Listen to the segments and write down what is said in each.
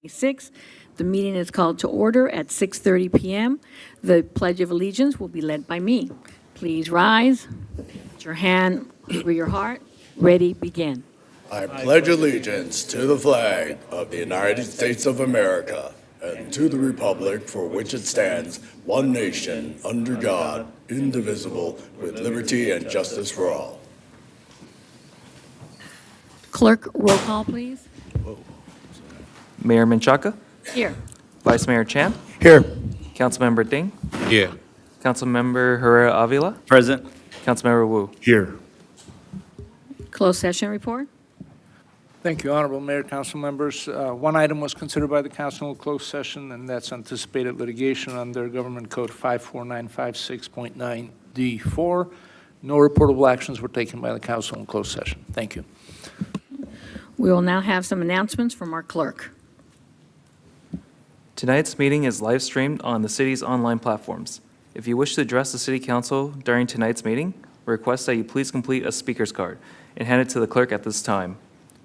26. The meeting is called to order at 6:30 p.m. The Pledge of Allegiance will be led by me. Please rise, put your hand over your heart, ready, begin. I pledge allegiance to the flag of the United States of America and to the republic for which it stands, one nation, under God, indivisible, with liberty and justice for all. Clerk, roll call, please. Mayor Menchaca, Here. Vice Mayor Chan, Here. Councilmember Ding, Here. Councilmember Herrera Avila, Present. Councilmember Wu. Here. Closed session report. Thank you, Honorable Mayor, council members. One item was considered by the council in closed session, and that's anticipated litigation under Government Code 54956.9D4. No reportable actions were taken by the council in closed session. Thank you. We will now have some announcements from our clerk. Tonight's meeting is live streamed on the city's online platforms. If you wish to address the city council during tonight's meeting, we request that you please complete a speaker's card and hand it to the clerk at this time.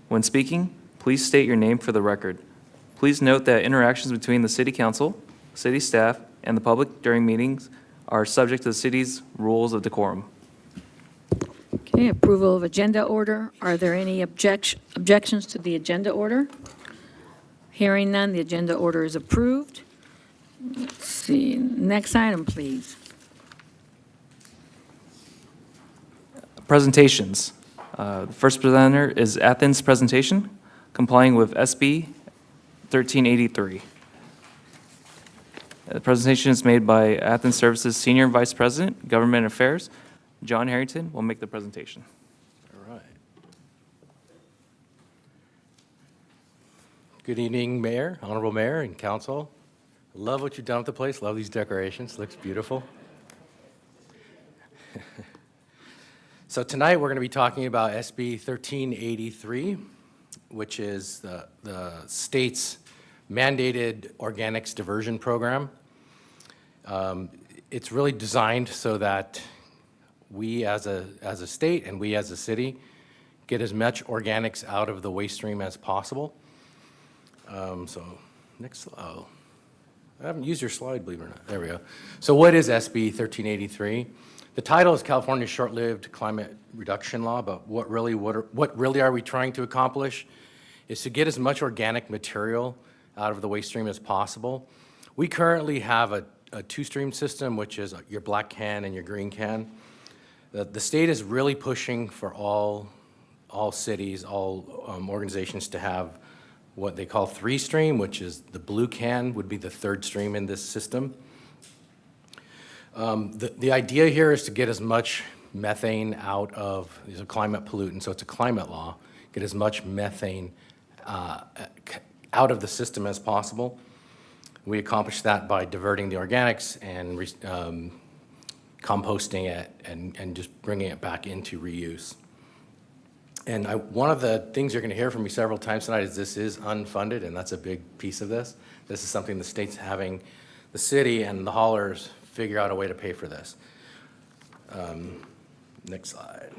When speaking, please state your name for the record. Please note that interactions between the city council, city staff, and the public during meetings are subject to the city's rules of decorum. Okay, approval of agenda order. Are there any objections to the agenda order? Hearing none, the agenda order is approved. Let's see, next item, please. Presentations. The first presenter is Athens presentation, complying with SB 1383. The presentation is made by Athens Services Senior Vice President, Government Affairs. John Harrington will make the presentation. All right. Good evening, Mayor, Honorable Mayor, and Council. Love what you've done with the place. Love these decorations. Looks beautiful. So tonight we're going to be talking about SB 1383, which is the state's mandated organics diversion program. It's really designed so that we as a state and we as a city get as much organics out of the waste stream as possible. So next slide. Oh, I haven't used your slide, believe it or not. There we go. So what is SB 1383? The title is California's Short-Lived Climate Reduction Law, but what really are we trying to accomplish is to get as much organic material out of the waste stream as possible. We currently have a two-stream system, which is your black can and your green can. The state is really pushing for all cities, all organizations to have what they call three-stream, which is the blue can would be the third stream in this system. The idea here is to get as much methane out of, these are climate pollutants, so it's a climate law, get as much methane out of the system as possible. We accomplish that by diverting the organics and composting it and just bringing it back into reuse. And one of the things you're going to hear from me several times tonight is this is unfunded, and that's a big piece of this. This is something the state's having the city and the haulers figure out a way to pay for this. Next slide.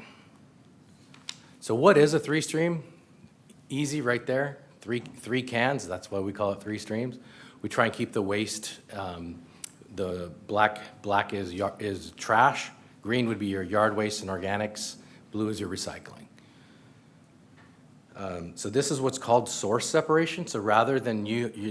So what is a three-stream? Easy right there. Three cans, that's why we call it three streams. We try and keep the waste, the black is trash, green would be your yard waste and organics, blue is your recycling. So this is what's called source separation. So rather than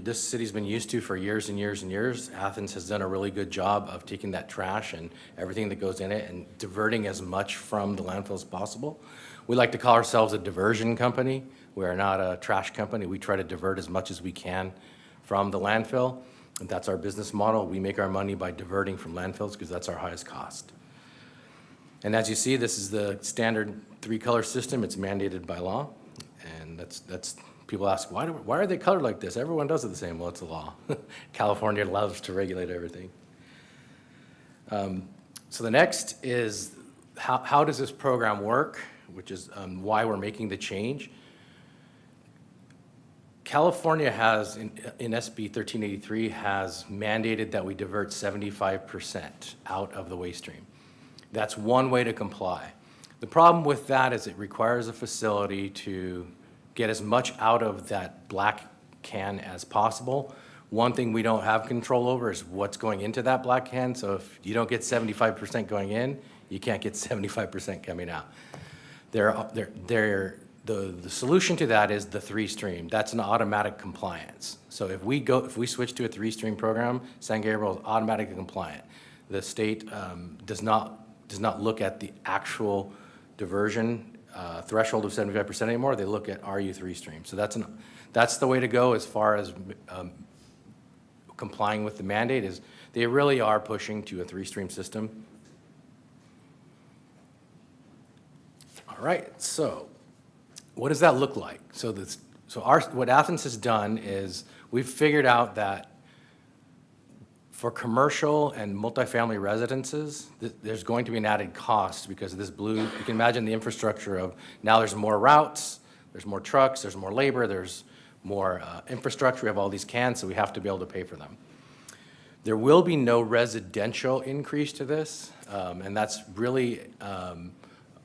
this city's been used to for years and years and years, Athens has done a really good job of taking that trash and everything that goes in it and diverting as much from the landfill as possible. We like to call ourselves a diversion company. We are not a trash company. We try to divert as much as we can from the landfill, and that's our business model. We make our money by diverting from landfills because that's our highest cost. And as you see, this is the standard three-color system. It's mandated by law. And that's people ask, why are they colored like this? Everyone does it the same. Well, it's a law. California loves to regulate everything. So the next is how does this program work, which is why we're making the change. California has, in SB 1383, has mandated that we divert 75% out of the waste stream. That's one way to comply. The problem with that is it requires a facility to get as much out of that black can as possible. One thing we don't have control over is what's going into that black can. So if you don't get 75% going in, you can't get 75% coming out. The solution to that is the three-stream. That's an automatic compliance. So if we switch to a three-stream program, San Gabriel is automatically compliant. The state does not look at the actual diversion threshold of 75% anymore. They look at, are you three-stream? So that's the way to go as far as complying with the mandate. Is they really are pushing to a three-stream system. All right, so what does that look like? What Athens has done is we've figured out that for commercial and multifamily residences, there's going to be an added cost because of this blue. You can imagine the infrastructure of now there's more routes, there's more trucks, there's more labor, there's more infrastructure. We have all these cans, so we have to be able to pay for them. There will be no residential increase to this, and that's really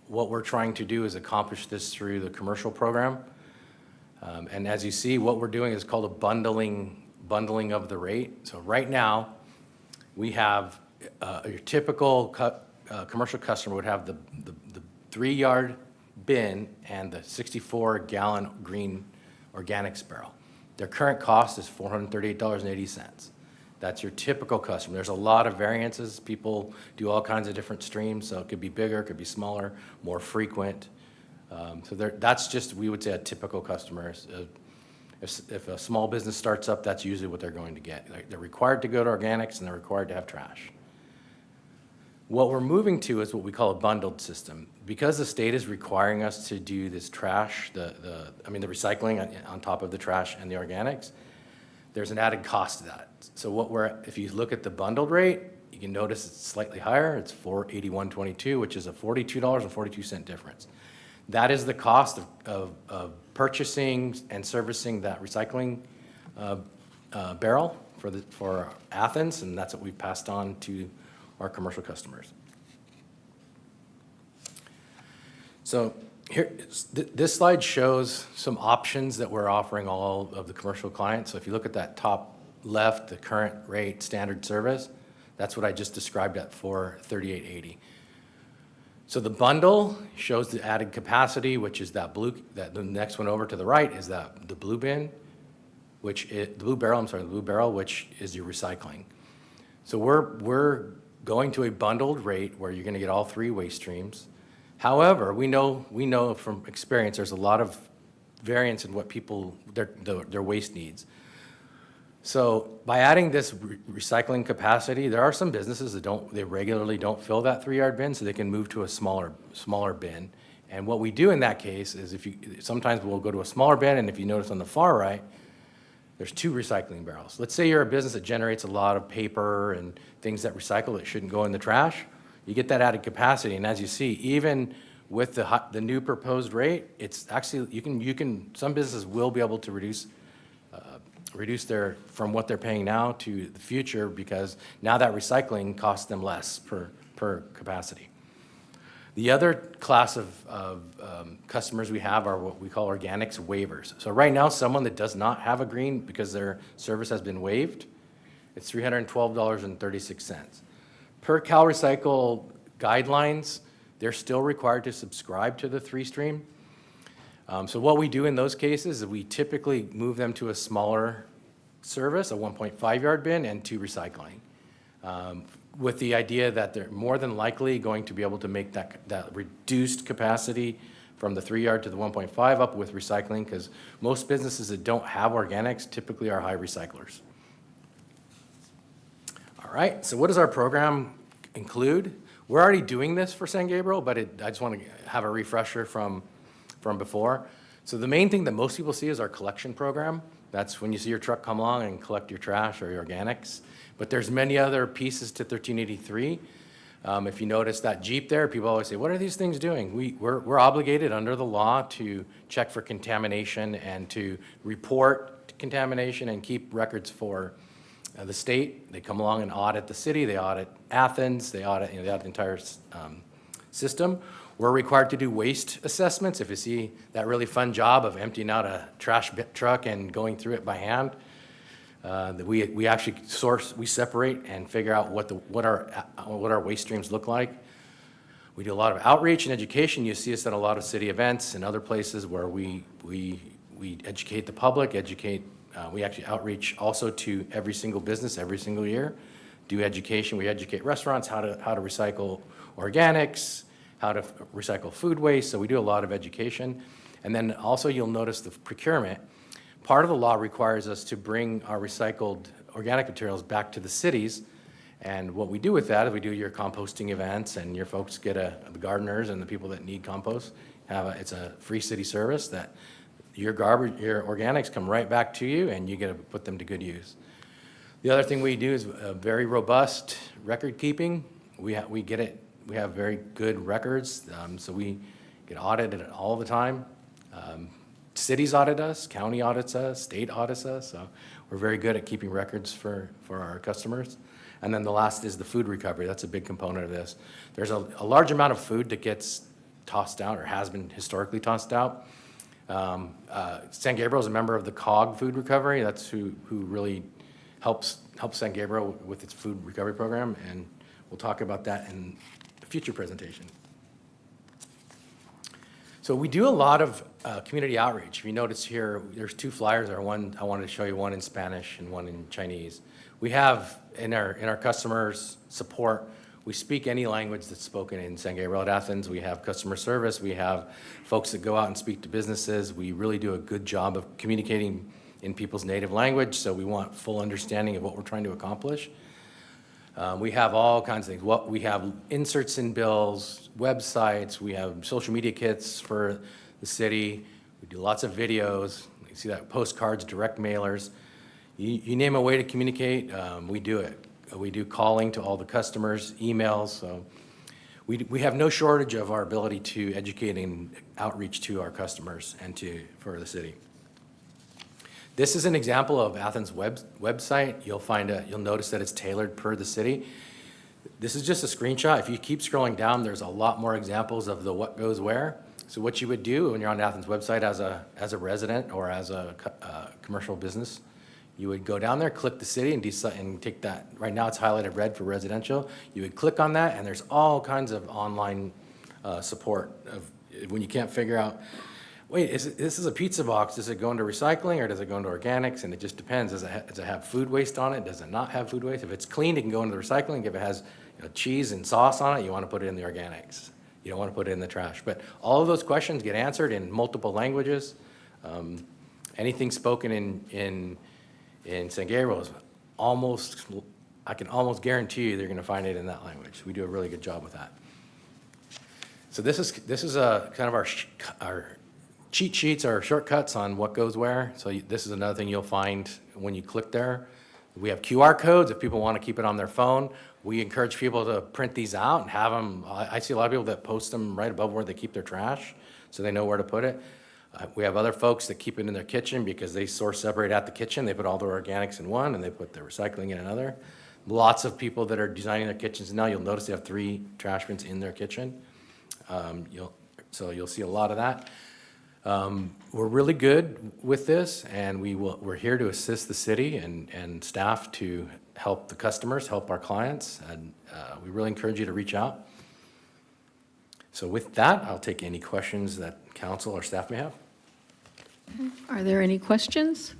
what we're trying to do is accomplish this through the commercial program. And as you see, what we're doing is called a bundling of the rate. So right now, we have your typical commercial customer would have the 3-yard bin and the 64-gallon green organics barrel. Their current cost is $438.80. That's your typical customer. There's a lot of variances. People do all kinds of different streams, so it could be bigger, it could be smaller, more frequent. That's just, we would say, a typical customer. If a small business starts up, that's usually what they're going to get. They're required to go to organics and they're required to have trash. What we're moving to is what we call a bundled system. Because the state is requiring us to do this trash, the recycling on top of the trash and the organics, there's an added cost to that. So if you look at the bundled rate, you can notice it's slightly higher. It's $481.22, which is a $42.42 difference. That is the cost of purchasing and servicing that recycling barrel for Athens, and that's what we've passed on to our commercial customers. So here, this slide shows some options that we're offering all of the commercial clients. So if you look at that top left, the current rate standard service, that's what I just described at $438.80. So the bundle shows the added capacity, which is the next one over to the right is the blue bin, the blue barrel, which is your recycling. So we're going to a bundled rate where you're going to get all three waste streams. However, we know from experience there's a lot of variance in what people their waste needs. So by adding this recycling capacity, there are some businesses that they regularly don't fill that 3-yard bin, so they can move to a smaller bin. And what we do in that case is sometimes we'll go to a smaller bin, and if you notice on the far right, there's 2 recycling barrels. Let's say you're a business that generates a lot of paper and things that recycle that shouldn't go in the trash. You get that added capacity, and as you see, even with the new proposed rate, it's actually some businesses will be able to reduce from what they're paying now to the future, because now that recycling costs them less per capacity. The other class of customers we have are what we call organics waivers. So right now, someone that does not have a green because their service has been waived, it's $312.36. Per CalRecycle guidelines, they're still required to subscribe to the 3-stream. So what we do in those cases is we typically move them to a smaller service, a 1.5-yard bin and 2 recycling, with the idea that they're more than likely going to be able to make that reduced capacity from the 3-yard to the 1.5 up with recycling, because most businesses that don't have organics typically are high recyclers. All right, so what does our program include? We're already doing this for San Gabriel, but I just want to have a refresher from before. So the main thing that most people see is our collection program. That's when you see your truck come along and collect your trash or your organics. But there's many other pieces to 1383. If you notice that Jeep there, people always say, what are these things doing? We're obligated under the law to check for contamination and to report contamination and keep records for the state. They come along and audit the city, they audit Athens, they audit the entire system. We're required to do waste assessments. If you see that really fun job of emptying out a trash truck and going through it by hand, we actually we separate and figure out what our waste streams look like. We do a lot of outreach and education. You see us at a lot of city events and other places where we educate the public, we actually outreach also to every single business every single year, do education. We educate restaurants how to recycle organics, how to recycle food waste. So we do a lot of education. And then also you'll notice the procurement. Part of the law requires us to bring our recycled organic materials back to the cities. And what we do with that is we do your composting events, and your folks get the gardeners and the people that need compost it's a free city service that your garbage, your organics come right back to you, and you get to put them to good use. The other thing we do is very robust record keeping. We have very good records, so we get audited all the time. Cities audit us, county audits us, state audits us, so we're very good at keeping records for our customers. And then the last is the food recovery. That's a big component of this. There's a large amount of food that gets tossed out or has been historically tossed out. San Gabriel is a member of the COG food recovery. That's who really helps San Gabriel with its food recovery program, and we'll talk about that in a future presentation. So we do a lot of community outreach. If you notice here, there's two flyers. I wanted to show you one in Spanish and one in Chinese. We have in our customers support, we speak any language that's spoken in San Gabriel at Athens. We have customer service. We have folks that go out and speak to businesses. We really do a good job of communicating in people's native language, so we want full understanding of what we're trying to accomplish. We have all kinds of things. We have inserts in bills, websites. We have social media kits for the city. We do lots of videos. You see that, postcards, direct mailers. You name a way to communicate, we do it. We do calling to all the customers, emails. So we have no shortage of our ability to educate and outreach to our customers and for the city. This is an example of Athens' website. You'll notice that it's tailored per the city. This is just a screenshot. If you keep scrolling down, there's a lot more examples of the what goes where. So what you would do when you're on Athens' website as a resident or as a commercial business, you would go down there, click the city, and take that. Right now it's highlighted red for residential. You would click on that, and there's all kinds of online support of when you can't figure out, wait, this is a pizza box. Does it go into recycling or does it go into organics? And it just depends. Does it have food waste on it? Does it not have food waste? If it's clean, it can go into the recycling. If it has cheese and sauce on it, you want to put it in the organics. You don't want to put it in the trash. But all of those questions get answered in multiple languages. Anything spoken in San Gabriel is I can almost guarantee you they're going to find it in that language. We do a really good job with that. So this is a kind of our cheat sheets, our shortcuts on what goes where. So this is another thing you'll find when you click there. We have QR codes if people want to keep it on their phone. We encourage people to print these out and have them. I see a lot of people that post them right above where they keep their trash so they know where to put it. We have other folks that keep it in their kitchen because they source separate at the kitchen. They put all their organics in one and they put their recycling in another. Lots of people that are designing their kitchens now, you'll notice they have 3 trash bins in their kitchen. So you'll see a lot of that. We're really good with this, and we're here to assist the city and staff to help the customers, help our clients, and we really encourage you to reach out. So with that, I'll take any questions that council or staff may have. Are there any questions?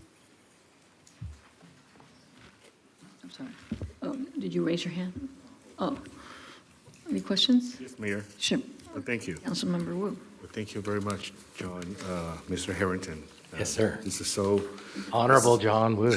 I'm sorry. Oh, did you raise your hand? Oh, any questions? Yes, Mayor. Sure. Thank you. Councilmember Wu. Thank you very much, John, Mr. Harrington. Yes, sir. This is so, Honorable John Wu.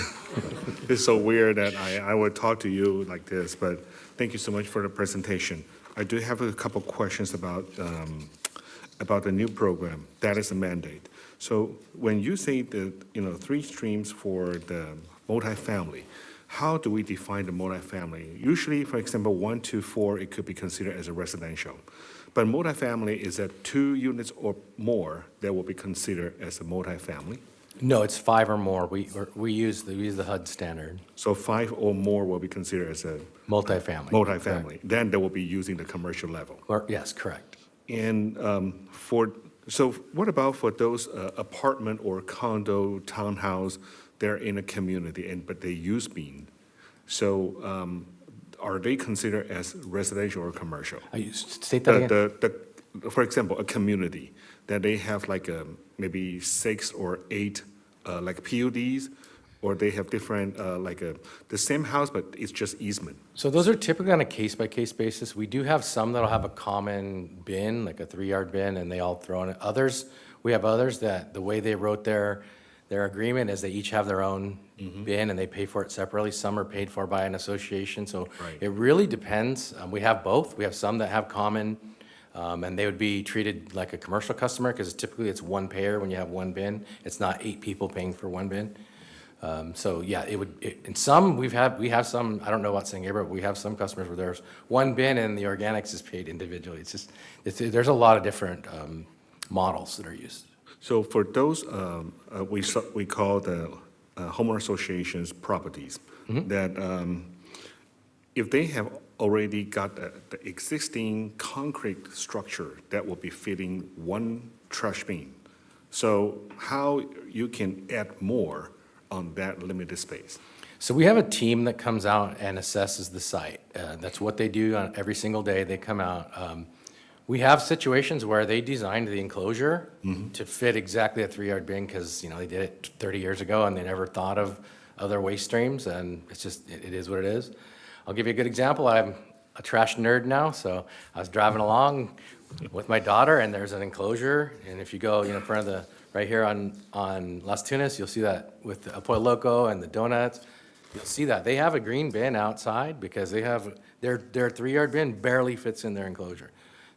it's so weird that I would talk to you like this, but thank you so much for the presentation. I do have a couple questions about the new program. That is a mandate. So when you say that, 3 streams for the multifamily, how do we define the multifamily? Usually, for example, 1 to 4, it could be considered as a residential. But multifamily is that 2 units or more that will be considered as a multifamily? No, it's 5 or more. We use the HUD standard, So 5 or more will be considered as a multifamily. multifamily. Then they will be using the commercial level. Yes, correct. And so what about for those apartment or condo, townhouse, they're in a community, but they use bean? So are they considered as residential or commercial? State that again? For example, a community that they have like maybe 6 or 8 like PUDs, or they have different the same house, but it's just easement. So those are typically on a case-by-case basis. We do have some that'll have a common bin, like a 3-yard bin, and they all throw in it. We have others that the way they wrote their agreement is they each have their own bin and they pay for it separately. Some are paid for by an association, so Right. it really depends. We have both. We have some that have common, and they would be treated like a commercial customer because typically it's one payer when you have one bin. It's not 8 people paying for one bin. So yeah, and some, we have some, I don't know about San Gabriel, but we have some customers where there's one bin and the organics is paid individually. There's a lot of different models that are used. So for those, we call the homeowner associations properties, that if they have already got the existing concrete structure that will be fitting one trash bin, so how you can add more on that limited space? So we have a team that comes out and assesses the site. That's what they do on every single day. They come out. We have situations where they designed the enclosure to fit exactly a 3-yard bin because, they did it 30 years ago and they never thought of other waste streams, and it is what it is. I'll give you a good example. I'm a trash nerd now, so I was driving along with my daughter and there's an enclosure, and if you go, in front of right here on Las Tunas, you'll see that with the El Pollo Loco and the donuts. You'll see that. They have a green bin outside because they have their 3-yard bin barely fits in their enclosure.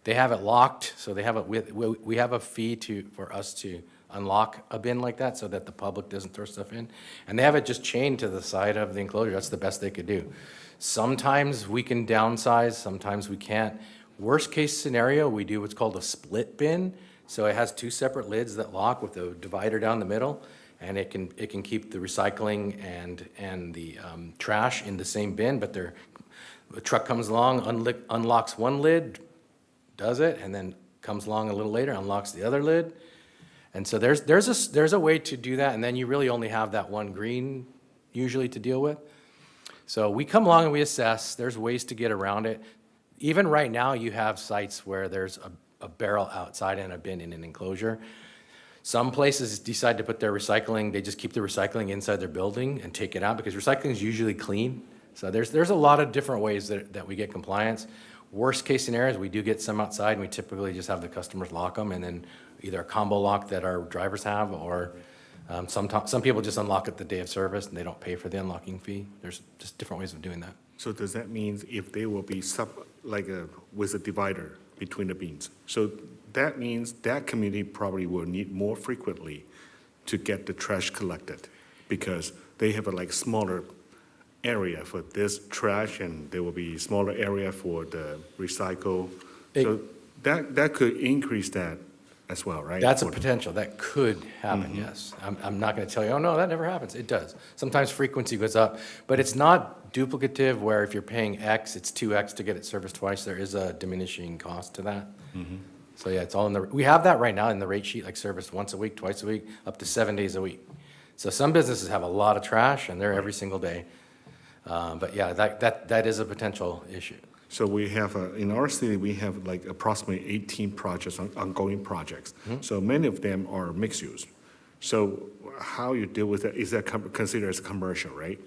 They have it locked, so they have we have a fee for us to unlock a bin like that so that the public doesn't throw stuff in. And they have it just chained to the side of the enclosure. That's the best they could do. Sometimes we can downsize, sometimes we can't. Worst case scenario, we do what's called a split bin. So it has 2 separate lids that lock with a divider down the middle, and it can keep the recycling and the trash in the same bin, but the truck comes along, unlocks one lid, does it, and then comes along a little later, unlocks the other lid. And so there's a way to do that, and then you really only have that one green usually to deal with. So we come along and we assess. There's ways to get around it. Even right now, you have sites where there's a barrel outside and a bin in an enclosure. Some places decide to put their recycling, they just keep the recycling inside their building and take it out because recycling is usually clean. So there's a lot of different ways that we get compliance. Worst case scenarios, we do get some outside, and we typically just have the customers lock them, and then either a combo lock that our drivers have, or some people just unlock it the day of service and they don't pay for the unlocking fee. There's just different ways of doing that. So does that mean if they will be with a divider between the bins? So that means that community probably will need more frequently to get the trash collected because they have a smaller area for this trash and there will be smaller area for the recycle. So that could increase that as well, right? That's a potential. That could happen, yes. I'm not going to tell you, oh, no, that never happens. It does. Sometimes frequency goes up, but it's not duplicative where if you're paying X, it's 2X to get it serviced twice. There is a diminishing cost to that. So yeah, it's all we have that right now in the rate sheet, like serviced once a week, twice a week, up to 7 days a week. So some businesses have a lot of trash and they're every single day. But yeah, that is a potential issue. So we have, in our city, we have approximately 18 projects, ongoing projects. So many of them are mixed use. So how you deal with that, is that considered as commercial, right?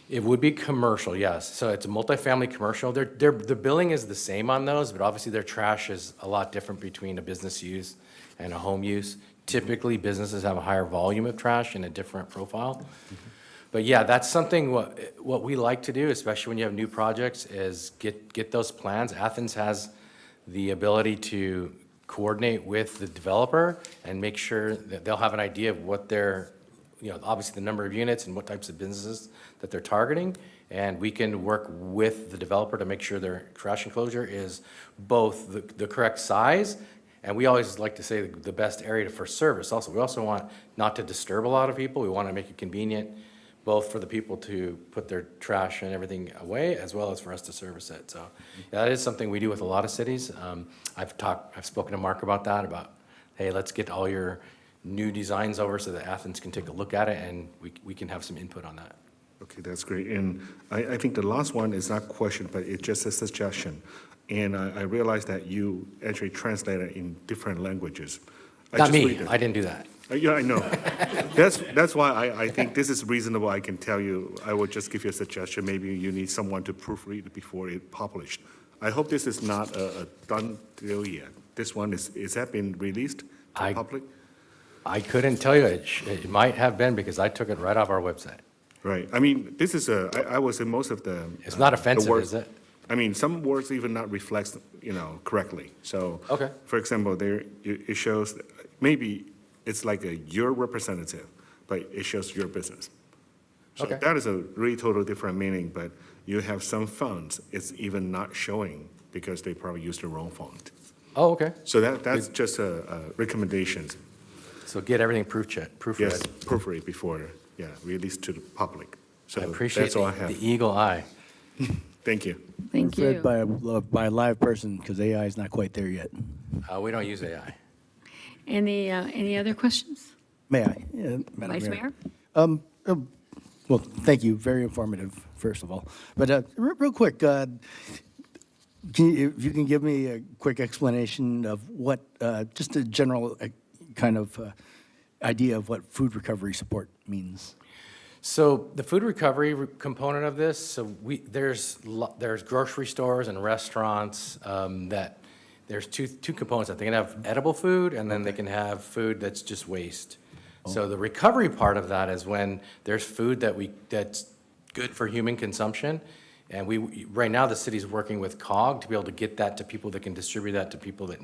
It would be commercial, yes. So it's a multifamily commercial. The billing is the same on those, but obviously their trash is a lot different between a business use and a home use. Typically, businesses have a higher volume of trash and a different profile. But yeah, that's something what we like to do, especially when you have new projects, is get those plans. Athens has the ability to coordinate with the developer and make sure that they'll have an idea of what their, obviously the number of units and what types of businesses that they're targeting. And we can work with the developer to make sure their trash enclosure is both the correct size And we always like to say the best area for service also. We also want not to disturb a lot of people. We want to make it convenient, both for the people to put their trash and everything away, as well as for us to service it. So that is something we do with a lot of cities. I've spoken to Mark about that, about, hey, let's get all your new designs over so that Athens can take a look at it, and we can have some input on that. Okay, that's great. And I think the last one is not question, but it's just a suggestion. And I realized that you actually translated in different languages. Not me, I didn't do that. Yeah, I know. That's why I think this is reasonable. I can tell you, I would just give you a suggestion. Maybe you need someone to proofread it before it published. I hope this is not a done deal yet. This one, is that been released to the public? I couldn't tell you. It might have been because I took it right off our website. Right. I mean, this is I was in most of the. It's not the offensive, words- is it? I mean, some words even not reflects, correctly. So. Okay. For example, it shows, maybe it's like your representative, but it shows your business. So Okay. that is a really totally different meaning, but you have some fonts, it's even not showing because they probably used the wrong font. Oh, okay. So that's just a recommendation. So get everything proofread. Yes, proofread before, release to the public. So I appreciate that's all I have. the eagle eye. Thank you. Thank Read you. by a live person, because AI is not quite there yet. We don't use AI. Any other questions? May I? Madam Vice Mayor? Well, thank you, very informative, first of all. But real quick, if you can give me a quick explanation of what, just a general kind of idea of what food recovery support means. So the food recovery component of this, so there's grocery stores and restaurants that there's two components. They can have edible food, and then they can have food that's just waste. So the recovery part of that is when there's food that's good for human consumption, and right now the city's working with COG to be able to get that to people that can distribute that to people that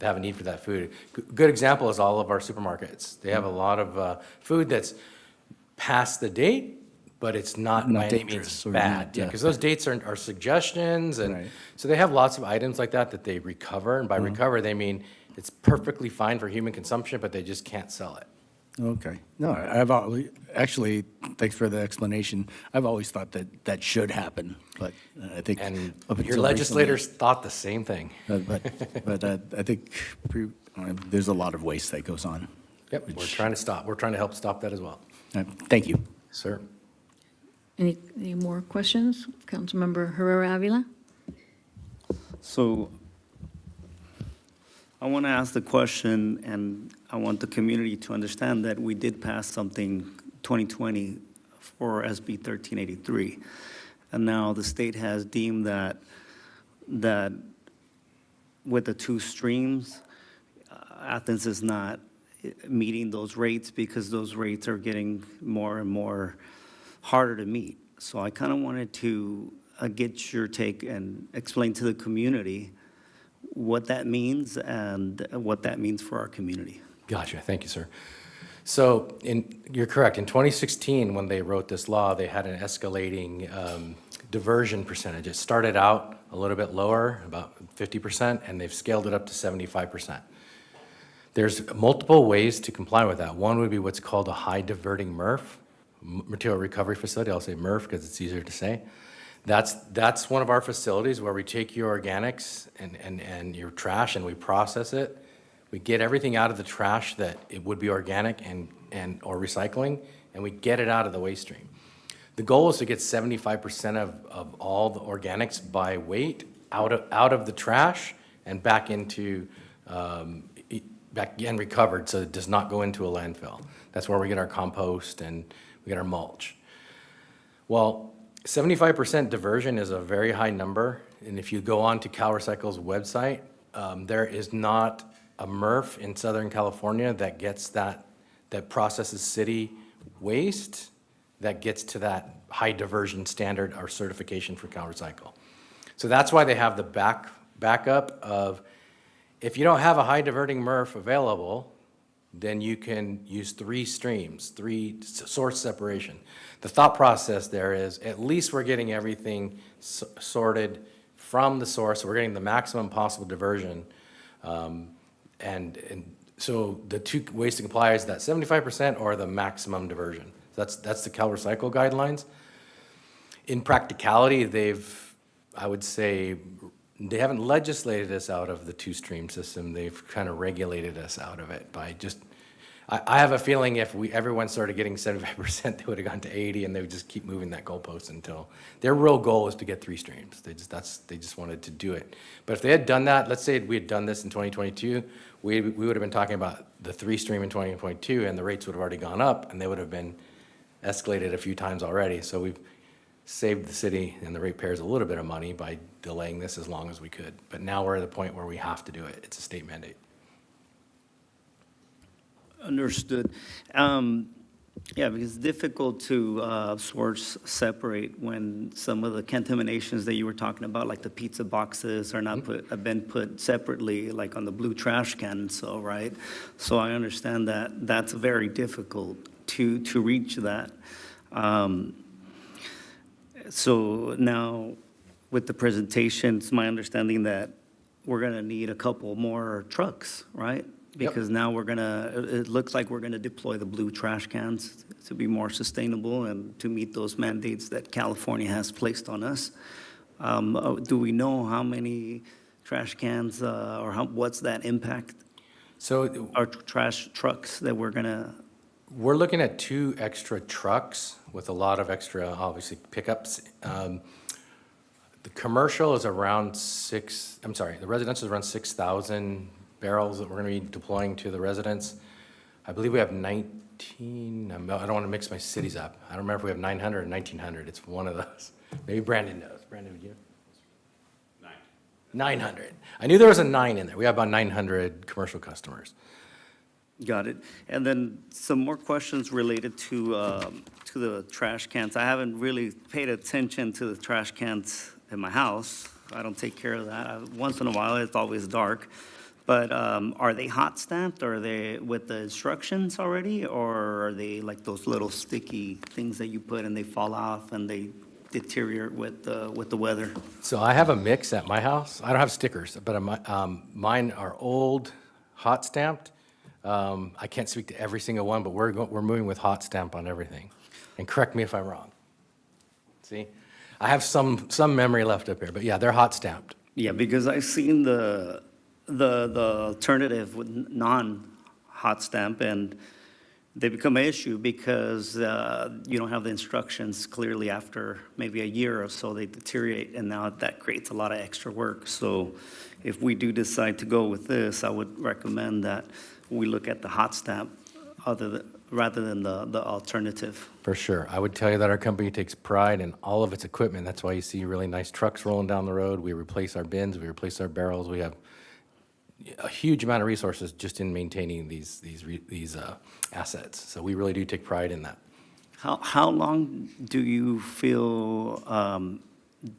have a need for that food. Good example is all of our supermarkets. They have a lot of food that's past the date, but it's not by any means dangerous or bad. not, Yeah, because those dates are suggestions, and Right. so they have lots of items like that they recover, and by recover, they mean it's perfectly fine for human consumption, but they just can't sell it. Okay. No, actually, thanks for the explanation. I've always thought that should happen, but I think. And up your until legislators thought the same thing. recently- But I think there's a lot of waste that goes on. Yep, we're trying to help stop that as well. Thank you. Sir? Any more questions? Councilmember Herrera Avila? So I want to ask the question, and I want the community to understand that we did pass something 2020 for SB 1383. And now the state has deemed that with the two streams, Athens is not meeting those rates because those rates are getting more and more harder to meet. So I kind of wanted to get your take and explain to the community what that means and what that means for our community. Gotcha, thank you, sir. So, you're correct, in 2016, when they wrote this law, they had an escalating diversion percentage. It started out a little bit lower, about 50%, and they've scaled it up to 75%. There's multiple ways to comply with that. One would be what's called a high diverting MRF, material recovery facility. I'll say MRF because it's easier to say. That's one of our facilities where we take your organics and your trash and we process it. We get everything out of the trash that it would be organic or recycling, and we get it out of the waste stream. The goal is to get 75% of all the organics by weight out of the trash and back into back again recovered, so it does not go into a landfill. That's where we get our compost and we get our mulch. Well, 75% diversion is a very high number, and if you go on to CalRecycle's website, there is not a MRF in Southern California that gets that processes city waste that gets to that high diversion standard or certification for CalRecycle. So that's why they have the backup of, if you don't have a high diverting MRF available, then you can use 3 streams, 3 source separation. The thought process there is, at least we're getting everything sorted from the source, so we're getting the maximum possible diversion. And so the two ways to comply is that 75% or the maximum diversion. That's the CalRecycle guidelines. In practicality, I would say, they haven't legislated us out of the two-stream system. They've kind of regulated us out of it by just, I have a feeling if everyone started getting 75%, they would have gone to 80, and they would just keep moving that goalpost until, their real goal is to get 3 streams. They just wanted to do it. But if they had done that, let's say we had done this in 2022, we would have been talking about the 3-stream in 2022, and the rates would have already gone up, and they would have been escalated a few times already. So we've saved the city and the ratepayers a little bit of money by delaying this as long as we could. But now we're at the point where we have to do it. It's a state mandate. Understood. Yeah, because it's difficult to separate when some of the contaminations that you were talking about, like the pizza boxes, are not have been put separately, like on the blue trash can. So right, so I understand that that's very difficult to reach that. So now, with the presentation, it's my understanding that we're going to need a couple more trucks, right? Because now it looks like we're going to deploy the blue trash cans to be more sustainable and to meet those mandates that California has placed on us. Do we know how many trash cans or what's that impact? So Our trash trucks that we're going to, we're looking at 2 extra trucks with a lot of extra, obviously, pickups. The commercial is around the residential is around 6,000 barrels that we're going to be deploying to the residents. I believe we have 19, I don't want to mix my cities up. I don't remember if we have 900 or 1,900. It's one of those. Maybe Brandon knows. Brandon, would you? 900. I knew there was a 9 in there. We have about 900 commercial customers. got it. And then some more questions related to the trash cans. I haven't really paid attention to the trash cans in my house. I don't take care of that. Once in a while, it's always dark. But are they hot stamped? Are they with the instructions already? Or are they like those little sticky things that you put and they fall off and they deteriorate with the weather? So I have a mix at my house. I don't have stickers, but mine are old, hot stamped. I can't speak to every single one, but we're moving with hot stamp on everything. And correct me if I'm wrong. See? I have some memory left up here, but yeah, they're hot stamped. Yeah, because I've seen the alternative with non-hot stamp, and they become an issue because you don't have the instructions clearly after maybe a year or so, they deteriorate, and now that creates a lot of extra work. So if we do decide to go with this, I would recommend that we look at the hot stamp rather than the alternative. For sure. I would tell you that our company takes pride in all of its equipment. That's why you see really nice trucks rolling down the road. We replace our bins, we replace our barrels. We have a huge amount of resources just in maintaining these assets. So we really do take pride in that. How long do you feel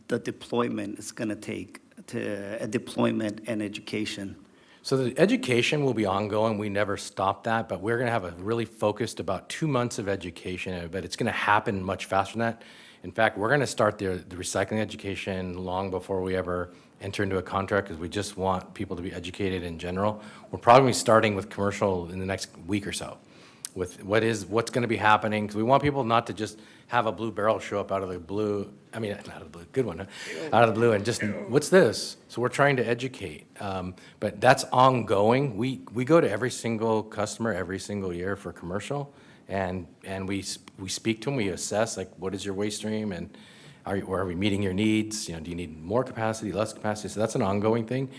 the deployment is going to take to deployment and education? So the education will be ongoing. We never stop that, but we're going to have a really focused about 2 months of education, but it's going to happen much faster than that. In fact, we're going to start the recycling education long before we ever enter into a contract, because we just want people to be educated in general. We're probably starting with commercial in the next week or so, with what's going to be happening, because we want people not to just have a blue barrel show up out of the blue. I mean, not out of the blue, good one, huh? Out of the blue, and just, what's this? So we're trying to educate, but that's ongoing. We go to every single customer every single year for commercial, and we speak to them. We assess, like, what is your waste stream, and are we meeting your needs? You know, do you need more capacity, less capacity? So that's an ongoing thing.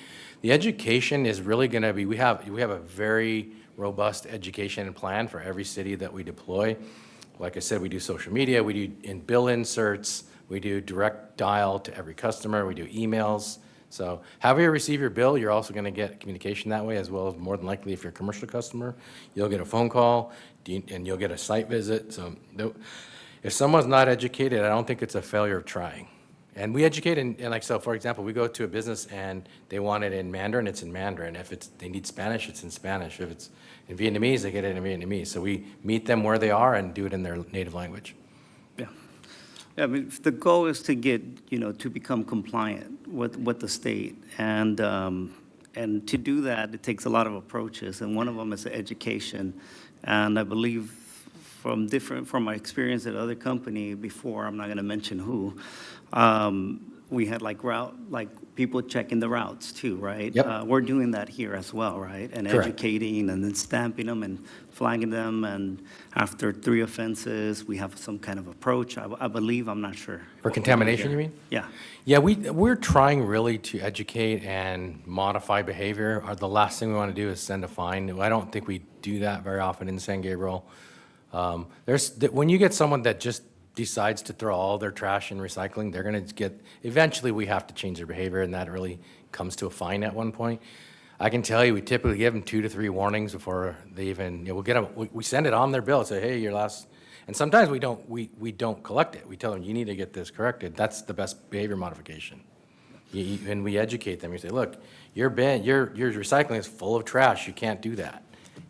The education is really going to be, we have a very robust education plan for every city that we deploy. Like I said, we do social media, we do in bill inserts, we do direct dial to every customer, we do emails. So however you receive your bill, you're also going to get communication that way, as well as more than likely if you're a commercial customer, you'll get a phone call and you'll get a site visit. So if someone's not educated, I don't think it's a failure of trying. And we educate and like, so for example, we go to a business and they want it in Mandarin, it's in Mandarin. If they need Spanish, it's in Spanish. If it's in Vietnamese, they get it in Vietnamese. So we meet them where they are and do it in their native language. Yeah. I mean, the goal is to get, to become compliant with the state. And And to do that, it takes a lot of approaches, and one of them is education. And I believe from my experience at other company before, I'm not going to mention who, we had like people checking the routes too, right? Yep. We're doing that here as well, right? And Correct. educating and then stamping them and flagging them. And after 3 offenses, we have some kind of approach, I believe, I'm not sure. For contamination, you mean? Yeah. Yeah, we're trying really to educate and modify behavior. The last thing we want to do is send a fine. I don't think we do that very often in San Gabriel. When you get someone that just decides to throw all their trash in recycling, they're going to eventually we have to change their behavior, and that really comes to a fine at one point. I can tell you, we typically give them 2 to 3 warnings before they even, we'll get them, we send it on their bill, say, hey, your last, and sometimes we don't collect it. We tell them, you need to get this corrected. That's the best behavior modification. And we educate them. We say, look, your recycling is full of trash. You can't do that.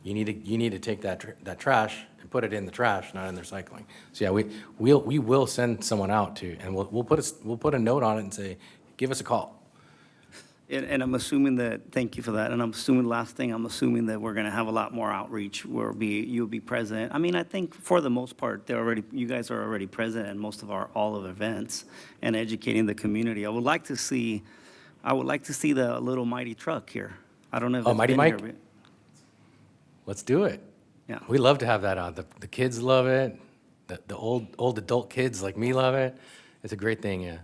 You need to take that trash and put it in the trash, not in the recycling. So yeah, we will send someone out to, and we'll put a note on it and say, give us a call. And I'm assuming that, thank you for that, and I'm assuming, last thing, I'm assuming that we're going to have a lot more outreach where you'll be present. I mean, I think for the most part, you guys are already present in most of all of the events and educating the community. I would like to see the little mighty truck here. I don't know if Oh, it's Mighty been Mike? here, Let's do it. Yeah. We love to have that on. The kids love it. The old adult kids like me love it. It's a great thing, yeah.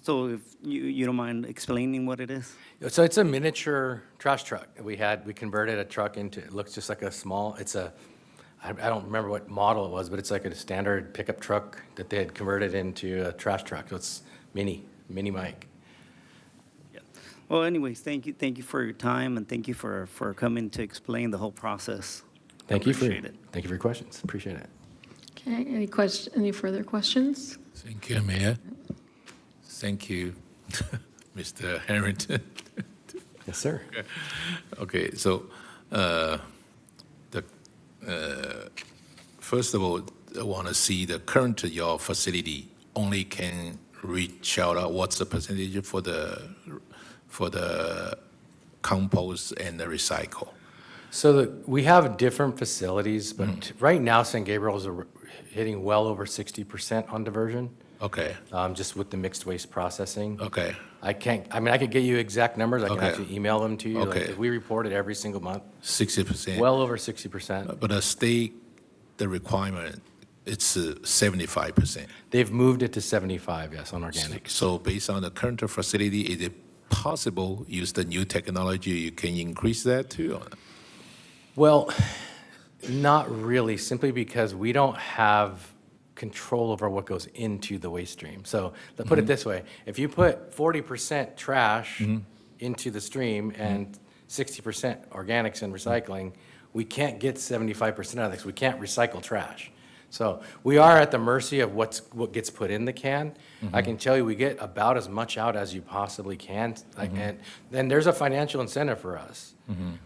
So if you don't mind explaining what it is? So it's a miniature trash truck. We converted a truck into, it looks just like a small, I don't remember what model it was, but it's like a standard pickup truck that they had converted into a trash truck. So it's mini Mike. Yeah. Well, anyways, thank you for your time, and thank you for coming to explain the whole process. Thank you for your questions. Appreciate it. Okay, any further questions? Thank you, Mayor. Thank you, Mr. Harrington. Yes, sir. Okay, so first of all, I want to see the current your facility only can reach out. What's the percentage for the compost and the recycle? So we have different facilities, but right now San Gabriel is hitting well over 60% on diversion. Okay. Just with the mixed waste processing. Okay. I could get you exact numbers. I can Okay. actually email them to you. Like, Okay. we report it every single month. 60%. Well over 60%. But the state, the requirement, it's 75%. They've moved it to 75, yes, on organic. So based on the current facility, is it possible use the new technology? You can increase that too? Or not? Well, not really, simply because we don't have control over what goes into the waste stream. So let's put it this way. If you put 40% trash into the stream and 60% organics and recycling, we can't get 75% of this. We can't recycle trash. So we are at the mercy of what gets put in the can. I can tell you we get about as much out as you possibly can. And then there's a financial incentive for us.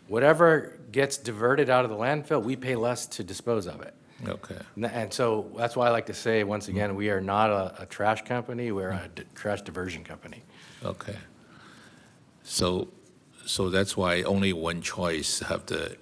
Whatever gets diverted out of the landfill, we pay less to dispose of it. Okay. And so that's why I like to say, once again, we are not a trash company, we're a trash diversion company. Okay. So that's why only one choice have the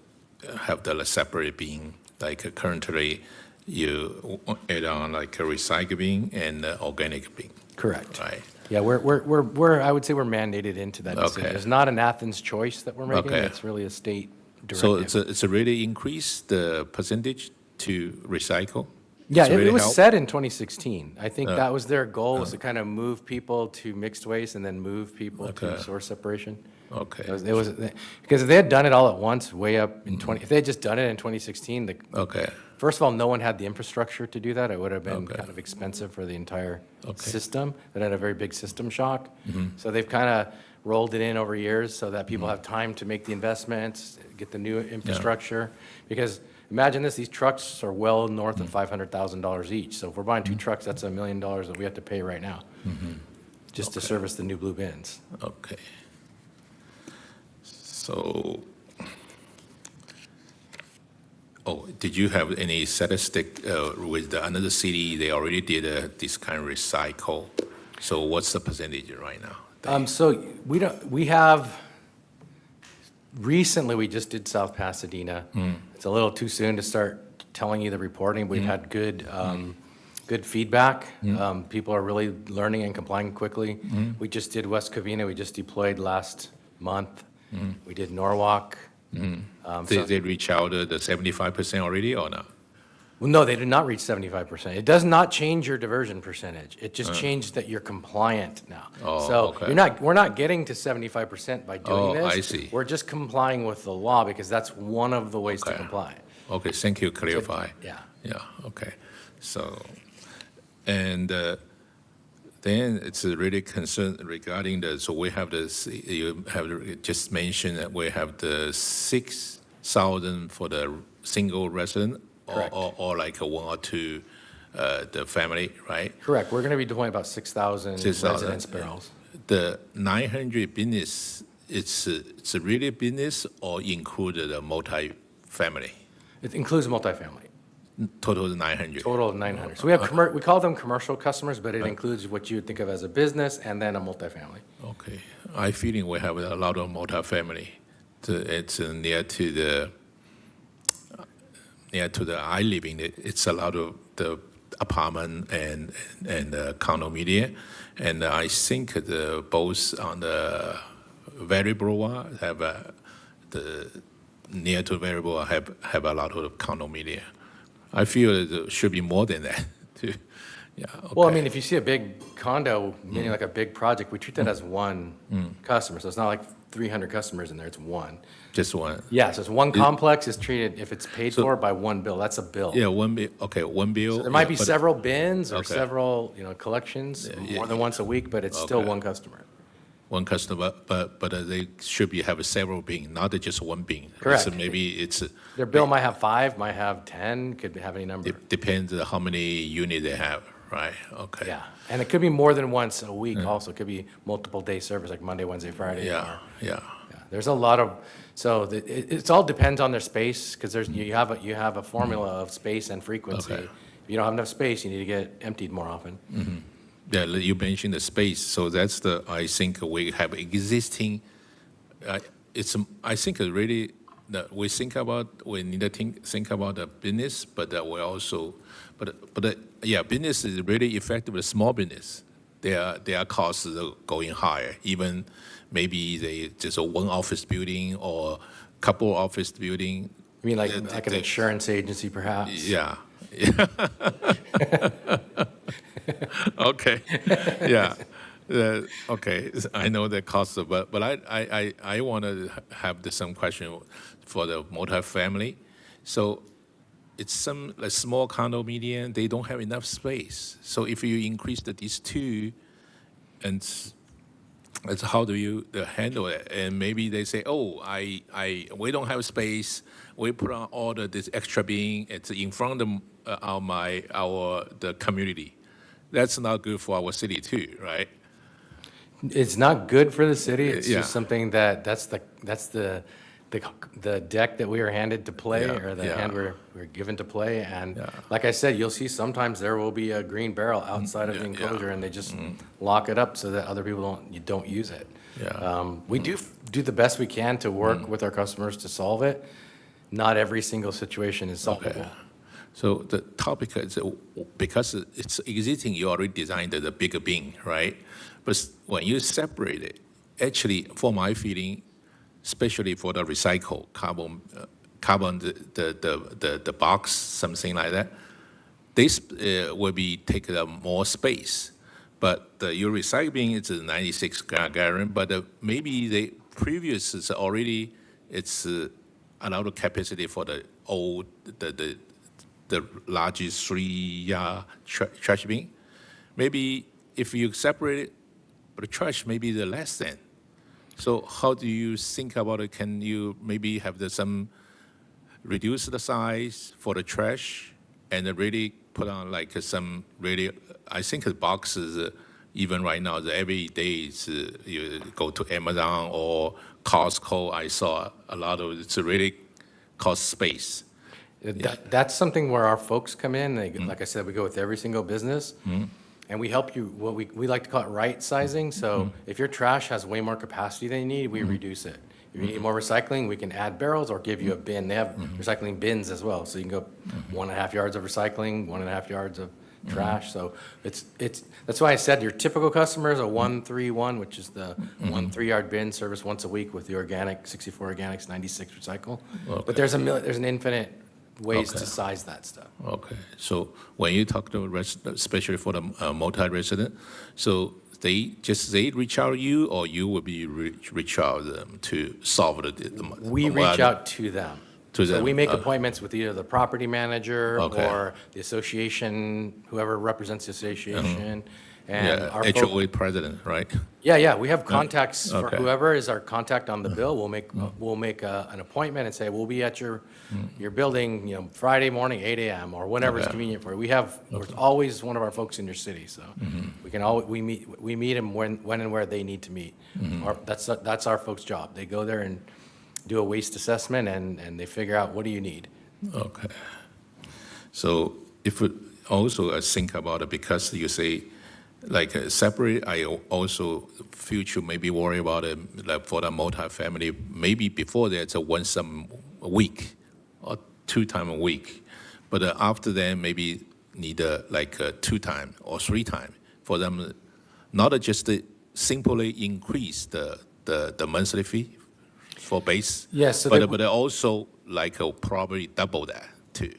separate bin, like currently you add on like a recycling and organic bin. Correct. Right. Yeah, we're I would say we're mandated into that decision. Okay. It's not an Athens choice that we're making, Okay. it's really a state So directive. it's a really increase the percentage to recycle? Yeah, It's it really was help? set in 2016. I think that was their goal, was to kind of move people to mixed waste and then move people to Okay. source separation. Okay. Because if they had done it all at once, way up in if they had just done it in 2016, Okay. first of all, no one had the infrastructure to do that. It would have been Okay. kind of expensive for the entire Okay. system. It had a very big system shock. So they've kind of rolled it in over years so that people have time to make the investments, get the new infrastructure. Because imagine this, these trucks are well north of $500,000 each. So if we're buying 2 trucks, that's $1 million that we have to pay right now just to service the new blue bins. Okay. So, did you have any statistic with another city? They already did this kind of recycle. So what's the percentage right now? So we have Recently, we just did South Pasadena. It's a little too soon to start telling you the reporting. We've had good feedback. People are really learning and complying quickly. We just did West Covina. We just deployed last month. We did Norwalk. They reach out the 75% already or not? Well, no, they did not reach 75%. It does not change your diversion percentage. It just changed that you're compliant now. Oh, So okay. we're not getting to 75% by doing this. I see. We're just complying with the law because that's one of the ways to Okay. comply. Okay, thank you, clarify. Yeah. Yeah, okay. So, and then it's really concerned regarding so we have this, you have just mentioned that we have the 6,000 for the single resident Correct. or like a one or two, the family, right? Correct. We're going to be deploying about 6,000 6,000, residence barrels. The 900 business, it's a really business or included a multi-family? It includes multifamily, Total is 900? total of 900. So we have, we call them commercial customers, but it includes what you would think of as a business and then a multifamily. Okay. I feeling we have a lot of multifamily. It's near to the I live in it. It's a lot of the apartment and condominium, and I think both on the Valley Boulevard have near to Valley Boulevard have a lot of condominium. I feel there should be more than that too. Yeah. Okay. Well, I mean, if you see a big condo, meaning like a big project, we treat that as one customer. So it's not like 300 customers in there, it's one. Just one. Yeah, so it's one complex is treated, if it's paid for by one bill, that's a bill. Yeah, one bill. Okay, one bill. So there might be but- several bins or Okay. several, collections, more than once a week, but it's still Okay. one customer. One customer, but they should have several bin, not just one bin. Correct. So maybe it's Their bill might have 5, might have 10, could have any number. depends on how many units they have, right? Okay. Yeah, and it could be more than once a week also. It could be multiple day service, like Monday, Wednesday, Friday. Yeah, or- yeah. Yeah, there's a lot of, so it's all depends on their space, because you have a formula of space and frequency. Okay. If you don't have enough space, you need to get emptied more often. Yeah, you mentioned the space, so that's I think we have existing, I think really, that we need to think about the business, but we also, yeah, business is really effective with small business. Their costs are going higher, even maybe they just one office building or couple office building. I mean, like an insurance agency, perhaps? Yeah. Okay. Yeah. Okay. I know the cost, but I want to have some question for the multifamily. So it's some like small condominium, they don't have enough space. So if you increase these two, and that's how do you handle it? And maybe they say, oh, we don't have space. We put on all this extra bin. It's in front of the community. That's not good for our city too, right? It's not good for the city. It's Yeah. just something that's the deck that we are handed to play, Yeah, or the yeah. hand we're given to play. And Yeah. like I said, you'll see sometimes there will be a green barrel outside of the enclosure, and they just lock it up so that other people don't use it. Yeah. We do the best we can to work with our customers to solve it. Not every single situation is solvable. Okay. So the topic is because it's existing, you already designed the bigger bin, right? But when you separate it, actually, for my feeling, especially for the recycle carbon, the box, something like that, this will be taking up more space. But your recycling is a 96 gallon, but maybe the previous is already it's a lot of capacity for the old the largest 3-yard trash bin. Maybe if you separate it, but the trash maybe the less than. So how do you think about it? Can you maybe have some reduce the size for the trash and really put on like some really, I think the boxes, even right now, every day you go to Amazon or Costco, I saw a lot of it's really cost space. That's something where our folks come in. Like I said, we go with every single business. And we help you, what we like to call it right sizing. So if your trash has way more capacity than you need, we reduce it. If you need more recycling, we can add barrels or give you a bin. They have recycling bins as well. So you can go 1.5 yards of recycling, 1.5 yards of trash. So it's that's why I said your typical customer is a 131, which is the 1 3-yard bin service once a week with the organic, 64 organics, 96 recycle. Okay. But there's an infinite ways Okay. to size that stuff. Okay, so when you talk to especially for the multi-resident, so they reach out to you, or you will be reach out to them to solve the We reach out to them. To So them, we make appointments with either the property manager Okay. or the association, whoever represents the association. And Yeah, our HOA president, right? Yeah, we have contacts for Okay. whoever is our contact on the bill. We'll make an appointment and say, we'll be at your building, Friday morning, 8 a.m. or whenever it's Okay. convenient for you. There's always one of our folks in your city, so we meet them when and where they need to meet. That's our folks' job. They go there and do a waste assessment and they figure out, what do you need? Okay. So if we also think about it, because you say, like separate, I also future maybe worry about it, like for the multi-family, maybe before that it's a once a week or 2 times a week. But after that, maybe need like 2 times or 3 times for them, not just simply increase the monthly fee for base. Yes, so but also like probably double that too.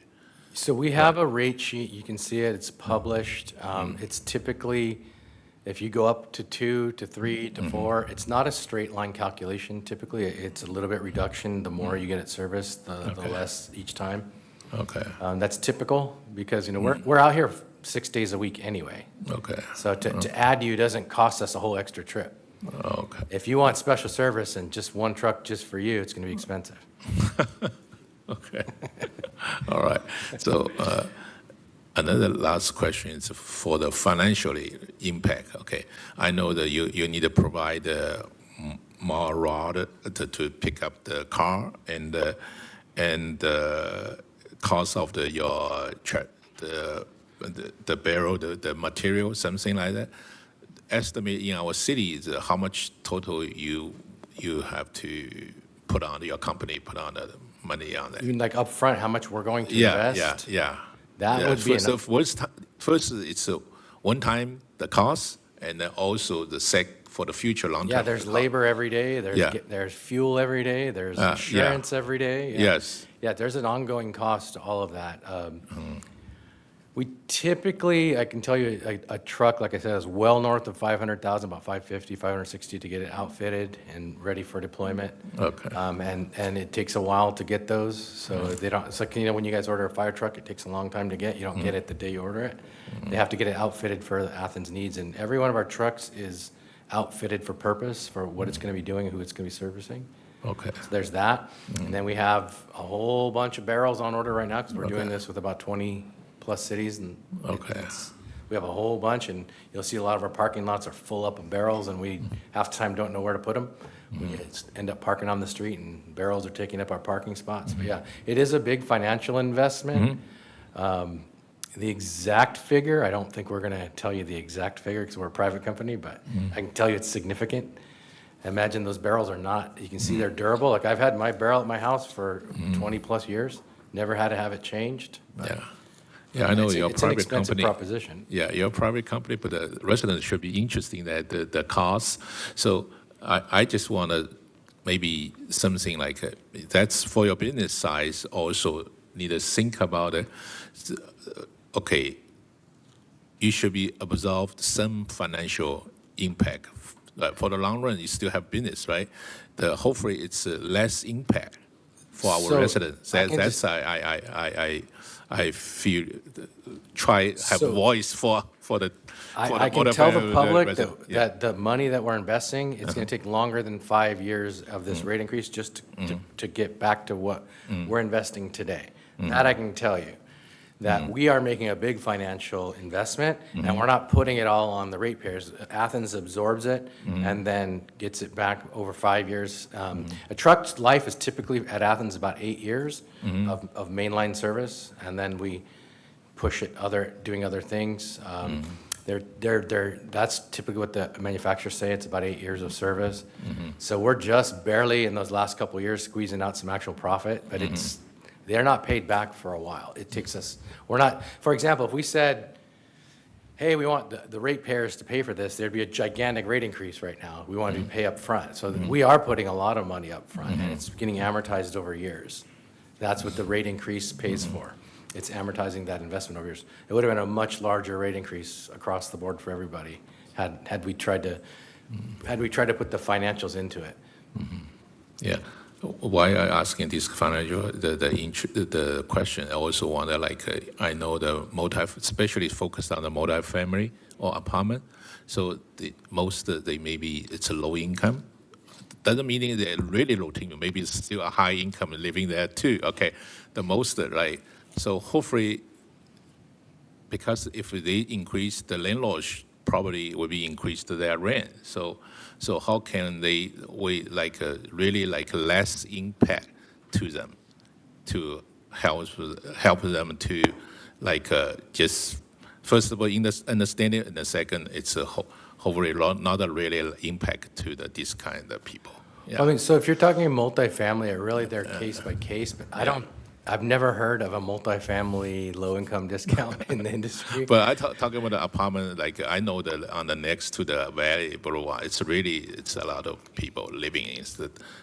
So we have a rate sheet, you can see it, it's published. It's typically, if you go up to 2 to 3 to 4, it's not a straight line calculation. Typically, it's a little bit reduction. The more you get at service, the less each time. Okay. That's typical because, we're out here 6 days a week anyway. Okay. So to add you doesn't cost us a whole extra trip. Okay. If you want special service and just one truck just for you, it's going to be expensive. Okay. All right. So another last question is for the financially impact. Okay. I know that you need to provide more rod to pick up the car and the cost of the barrel, the material, something like that. Estimate in our city is how much total you have to put on, your company put on the money on that. Even like upfront, how much we're going to invest? Yeah. That would be enough. First, it's one time the cost, and then also the for the future long term. Yeah, there's labor every day, there's fuel every day, there's insurance every day. Yeah. Yes. Yeah, there's an ongoing cost to all of that. We typically, I can tell you, a truck, like I said, is well north of 500,000, about 550, 560 to get it outfitted and ready for deployment. Okay. And it takes a while to get those, so they don't, it's like, when you guys order a fire truck, it takes a long time to get, you don't get it the day you order it. They have to get it outfitted for Athens' needs, and every one of our trucks is outfitted for purpose, for what it's gonna be doing, who it's gonna be servicing. Okay. So there's that, and then we have a whole bunch of barrels on order right now, because we're doing this with about 20 plus cities, and Okay. we have a whole bunch, and you'll see a lot of our parking lots are full up of barrels, and we half the time don't know where to put them. We just end up parking on the street, and barrels are taking up our parking spots. But yeah, it is a big financial investment. The exact figure, I don't think we're going to tell you the exact figure because we're a private company, but I can tell you it's significant. Imagine those barrels are not, you can see they're durable. Like I've had my barrel at my house for 20 plus years, never had to have it changed. But Yeah, I know your it's an private expensive company. proposition. Yeah, your private company, but the residents should be interested in that, the cost. So I just want to maybe something like, that's for your business size also need to think about it. Okay, you should be absorbed some financial impact. For the long run, you still have business, right? Hopefully it's less impact for our So, residents. I can That's I feel have So- voice for the. I can tell the public resident. that the money that we're investing, it's going to take longer than 5 years of this rate increase just to get back to what we're investing today. That I can tell you, that we are making a big financial investment, and we're not putting it all on the ratepayers. Athens absorbs it and then gets it back over 5 years. A truck's life is typically at Athens about 8 years of mainline service, and then we push it doing other things. That's typically what the manufacturers say, it's about 8 years of service. So we're just barely, in those last couple of years, squeezing out some actual profit, but they're not paid back for a while. It takes us, we're not, for example, if we said, hey, we want the ratepayers to pay for this, there'd be a gigantic rate increase right now. We want to pay up front. So we are putting a lot of money up front, and it's getting amortized over years. That's what the rate increase pays for. It's amortizing that investment over years. It would have been a much larger rate increase across the board for everybody had we tried to put the financials into it. Yeah. Why I asking this financial, the question, I also wonder, I know especially focused on the multifamily or apartment, so they maybe it's a low income. Doesn't mean they're really low income, maybe it's still a high income living there too, okay? The most, right? So hopefully, because if they increase, the landlords probably will be increased their rent. So how can they really less impact to them, to help them to just first of all understanding, and the second it's hopefully not a really impact to this kind of people. Yeah. I mean, so if you're talking multifamily, really they're case by case, but I've never heard of a multifamily low-income discount in the industry. But I talking about the apartment, I know that on the next to the Valley Boulevard, it's a lot of people living in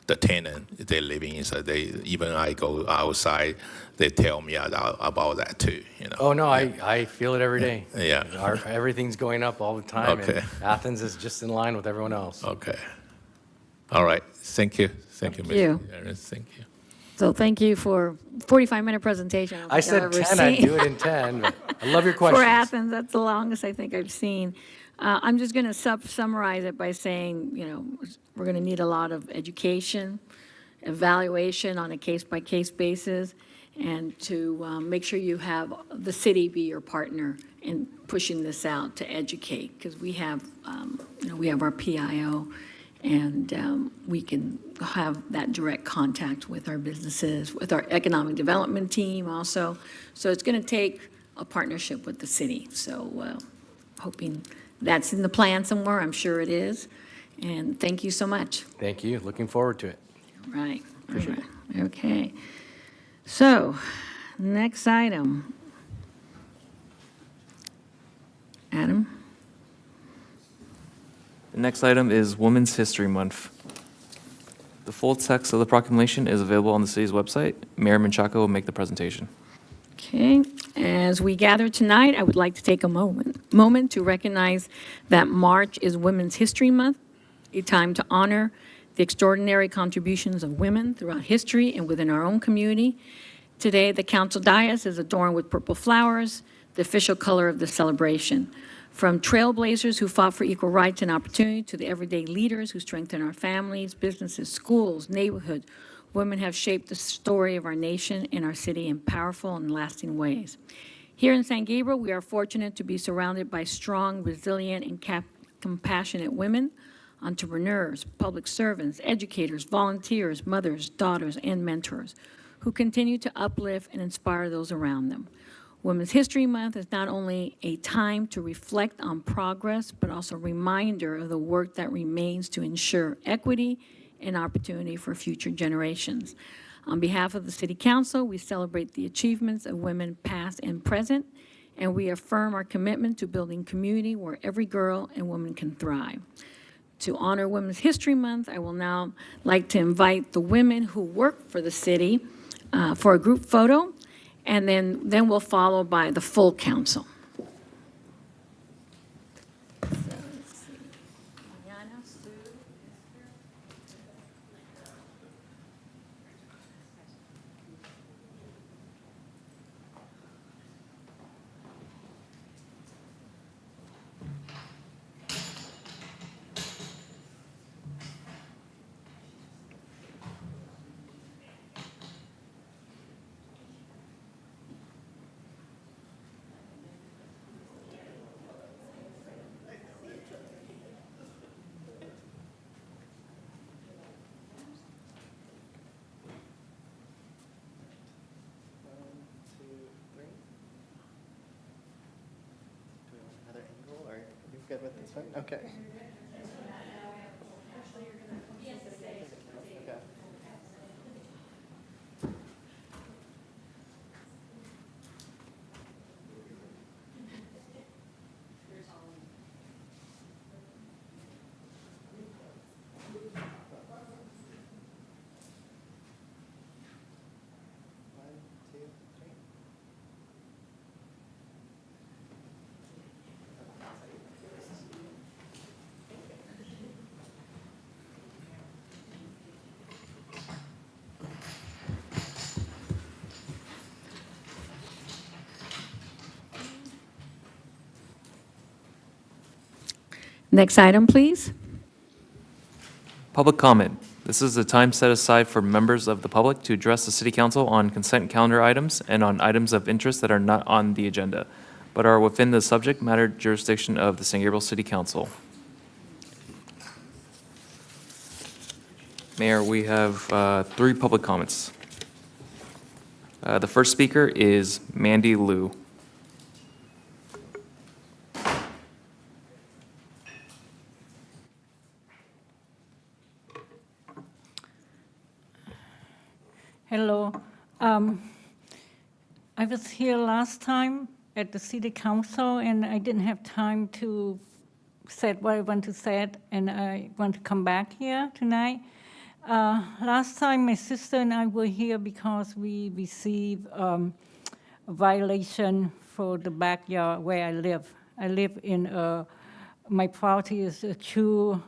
the tenant, they're living inside. Even I go outside, they tell me about that too. Oh no, I feel it every day. Yeah. Everything's going up all the time. Okay. And Athens is just in line with everyone else. Okay. All right. Thank you. Thank you, you. Mr. Ernest. Thank you. So thank you for 45-minute presentation. I said 10, I'd do it in 10, but I love your questions. For Athens, that's the longest I think I've seen. I'm just going to summarize it by saying, we're going to need a lot of education, evaluation on a case-by-case basis, and to make sure you have the city be your partner in pushing this out to educate, because we have our PIO, and we can have that direct contact with our businesses, with our economic development team also. So it's going to take a partnership with the city. So hoping that's in the plan somewhere. I'm sure it is. And thank you so much. Thank you. Looking forward to it. Right. Appreciate it. Okay. So next item. Adam? The next item is Women's History Month. The full text of the proclamation is available on the city's website. Mayor Menchaca will make the presentation. Okay, as we gather tonight, I would like to take a moment to recognize that March is Women's History Month, a time to honor the extraordinary contributions of women throughout history and within our own community. Today, the council dais is adorned with purple flowers, the official color of the celebration. From trailblazers who fought for equal rights and opportunity to the everyday leaders who strengthen our families, businesses, schools, neighborhoods, women have shaped the story of our nation and our city in powerful and lasting ways. Here in San Gabriel, we are fortunate to be surrounded by strong, resilient, and compassionate women, entrepreneurs, public servants, educators, volunteers, mothers, daughters, and mentors who continue to uplift and inspire those around them. Women's History Month is not only a time to reflect on progress, but also a reminder of the work that remains to ensure equity and opportunity for future generations. On behalf of the City Council, we celebrate the achievements of women past and present, and we affirm our commitment to building community where every girl and woman can thrive. To honor Women's History Month, I will now like to invite the women who work for the city for a group photo, and then we'll follow by the full council. with this one? Okay. Next item, please. Public comment. This is the time set aside for members of the public to address the city council on consent calendar items and on items of interest that are not on the agenda, but are within the subject matter jurisdiction of the San Gabriel City Council. Mayor, we have 3 public comments. The first speaker is Mandy Liu. Hello. I was here last time at the city council, and I didn't have time to say what I want to say, and I want to come back here tonight. Last time, my sister and I were here because we received a violation for the backyard where I live. I live in my property is two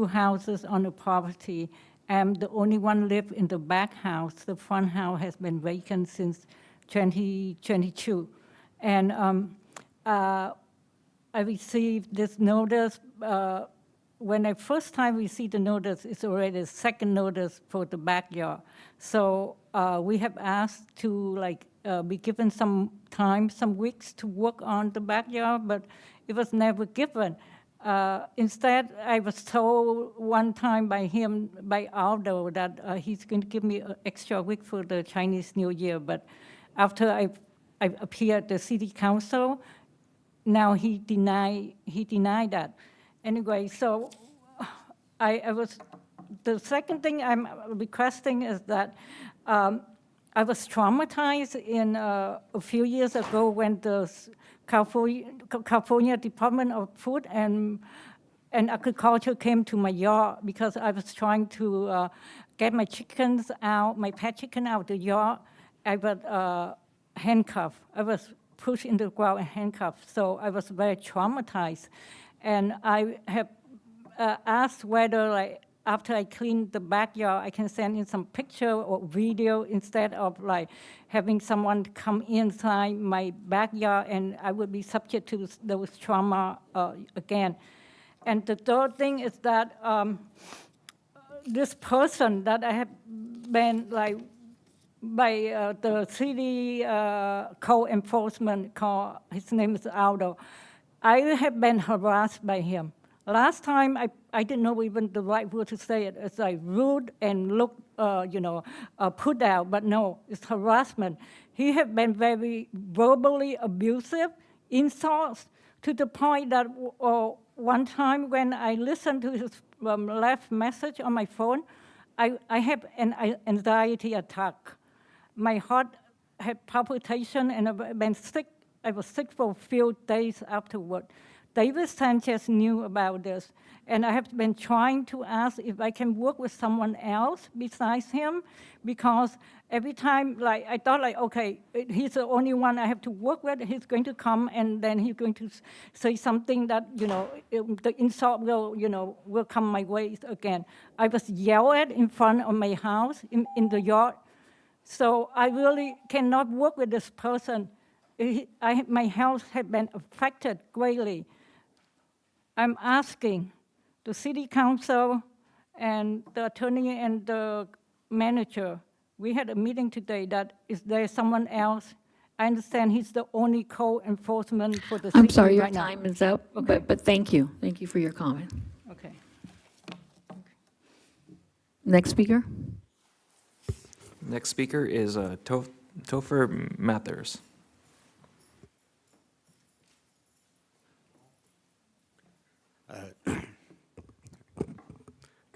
houses on the property. I'm the only one live in the back house. The front house has been vacant since 2022. And I received this notice. When I first time received the notice, it's already the second notice for the backyard. So we have asked to be given some time, some weeks to work on the backyard, but it was never given. Instead, I was told one time by Aldo, that he's going to give me an extra week for the Chinese New Year. But after I appeared at the city council, now he denied that. Anyway, so the second thing I'm requesting is that I was traumatized a few years ago when the California Department of Food and Agriculture came to my yard because I was trying to get my chickens out, my pet chicken out of the yard. I was handcuffed. I was pushed in the ground and handcuffed. So I was very traumatized. And I have asked whether, after I clean the backyard, I can send in some picture or video instead of having someone come inside my backyard, and I would be subject to those trauma again. And the third thing is that this person that I have been by the city code enforcement called, his name is Aldo. I have been harassed by him. Last time, I didn't know even the right word to say it. It's rude and look, put out, but no, it's harassment. He has been very verbally abusive, insults, to the point that one time when I listened to his left message on my phone, I have an anxiety attack. My heart had palpitation, and I've been sick. I was sick for a few days afterward. David Sanchez knew about this, and I have been trying to ask if I can work with someone else besides him, because every time, I thought, okay, he's the only one I have to work with. He's going to come, and then he's going to say something that, the insult will come my way again. I was yelled at in front of my house, in the yard, so I really cannot work with this person. My health has been affected greatly. I'm asking the city council and the attorney and the manager, we had a meeting today, that is there someone else? I understand he's the only co-enforcement for the city I'm sorry, your right now. time is up, Okay. but thank you. Thank you for your comment. Okay. Next speaker? Next speaker is Topher Mathers.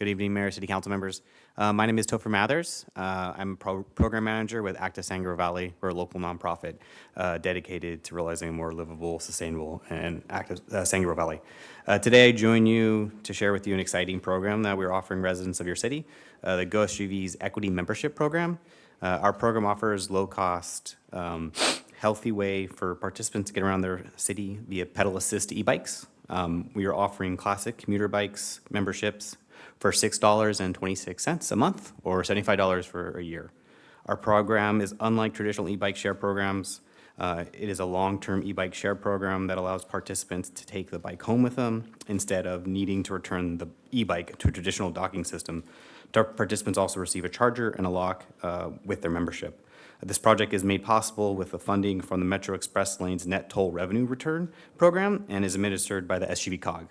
Good evening, Mayor, City Council members. My name is Topher Mathers. I'm a program manager with Active Sangre Valley. We're a local nonprofit dedicated to realizing a more livable, sustainable, and active Sangre Valley. Today, I join you to share with you an exciting program that we're offering residents of your city, the GoSUV's Equity Membership Program. Our program offers low-cost, healthy way for participants to get around their city via pedal assist e-bikes. We are offering classic commuter bikes memberships for $6.26 a month or $75 for a year. Our program is unlike traditional e-bike share programs. It is a long-term e-bike share program that allows participants to take the bike home with them instead of needing to return the e-bike to a traditional docking system. Participants also receive a charger and a lock with their membership. This project is made possible with the funding from the Metro Express Lanes Net Toll Revenue Return Program and is administered by the SGV COG.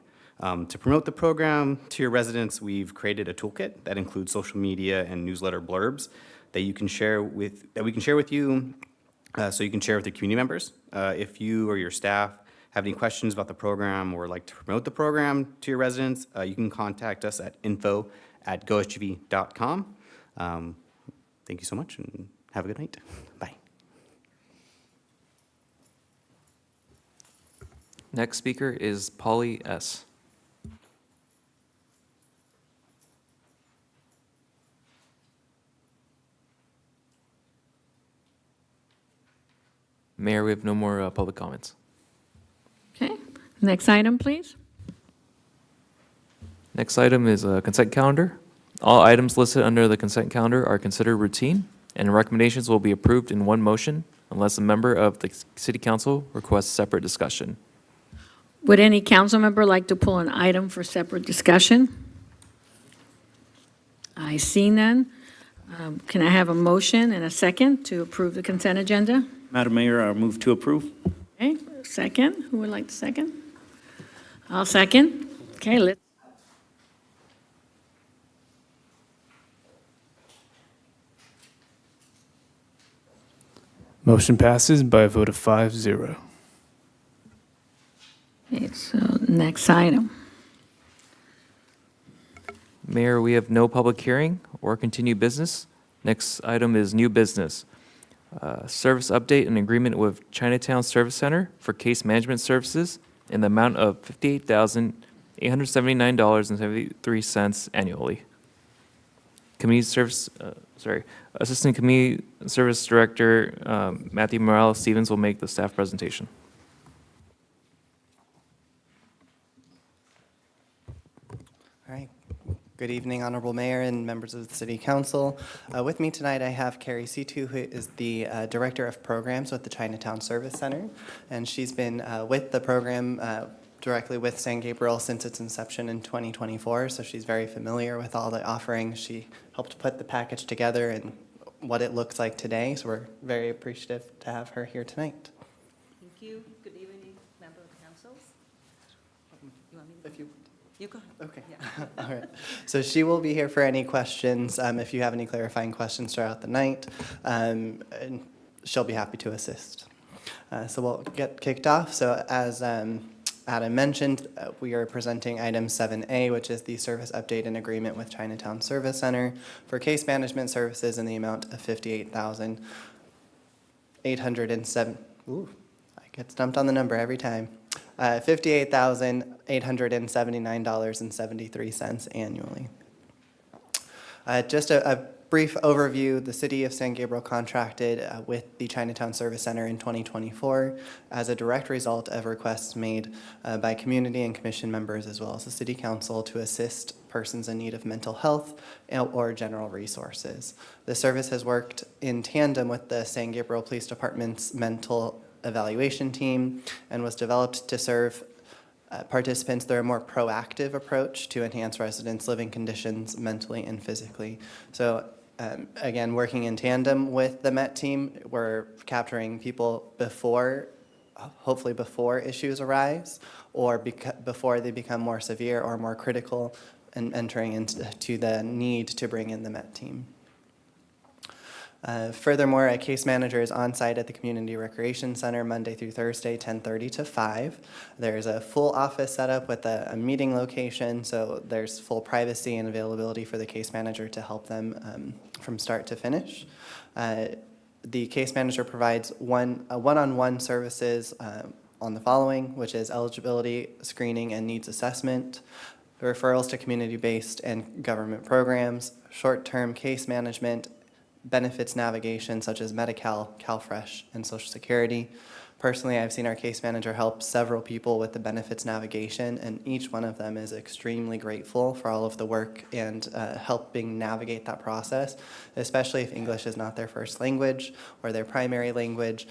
To promote the program to your residents, we've created a toolkit that includes social media and newsletter blurbs that we can share with you, so you can share with your community members. If you or your staff have any questions about the program or like to promote the program to your residents, you can contact us at info@gosgv.com. Thank you so much and have a good night. Bye. Next speaker is Polly S. Mayor, we have no more public comments. Okay, next item, please. Next item is a consent calendar. All items listed under the consent calendar are considered routine, and recommendations will be approved in one motion unless a member of the city council requests separate discussion. Would any council member like to pull an item for separate discussion? I see none. Can I have a motion and a second to approve the consent agenda? Madam Mayor, I move to approve. Okay, second. Who would like the second? I'll second. Okay, let's. Motion passes by a vote of 5-0. Okay, so next item. Mayor, we have no public hearing or continued business. Next item is new business. Service update and agreement with Chinatown Service Center for case management services in the amount of $58,879.73 annually. Assistant Community Service Director Matthew Morales Stevens will make the staff presentation. All right. Good evening, Honorable Mayor and members of the City Council. With me tonight, I have Carrie Situ, who is the Director of Programs with the Chinatown Service Center. And she's been with the program directly with San Gabriel since its inception in 2024. So she's very familiar with all the offerings. She helped put the package together and what it looks like today. So we're very appreciative to have her here tonight. Thank you. Good evening, member of councils. You want me to? If you go ahead. Okay. Yeah. All right. So she will be here for any questions, if you have any clarifying questions throughout the night, and she'll be happy to assist. So we'll get kicked off. So as Adam mentioned, we are presenting item 7A, which is the service update and agreement with Chinatown Service Center for case management services in the amount of $58,807. Ooh, I get stumped on the number every time. $58,879.73 annually. Just a brief overview, the City of San Gabriel contracted with the Chinatown Service Center in 2024 as a direct result of requests made by community and commission members as well as the City Council to assist persons in need of mental health or general resources. The service has worked in tandem with the San Gabriel Police Department's mental evaluation team and was developed to serve participants through a more proactive approach to enhance residents' living conditions mentally and physically. So again, working in tandem with the MET team, we're capturing people hopefully before issues arise or before they become more severe or more critical and entering into the need to bring in the MET team. Furthermore, a case manager is on site at the Community Recreation Center Monday through Thursday, 10:30 to 5. There's a full office setup with a meeting location, so there's full privacy and availability for the case manager to help them from start to finish. The case manager provides one-on-one services on the following, which is eligibility, screening, and needs assessment, referrals to community-based and government programs, short-term case management, benefits navigation such as Medi-Cal, CalFresh, and Social Security. Personally, I've seen our case manager help several people with the benefits navigation, and each one of them is extremely grateful for all of the work and helping navigate that process, especially if English is not their first language or their primary language.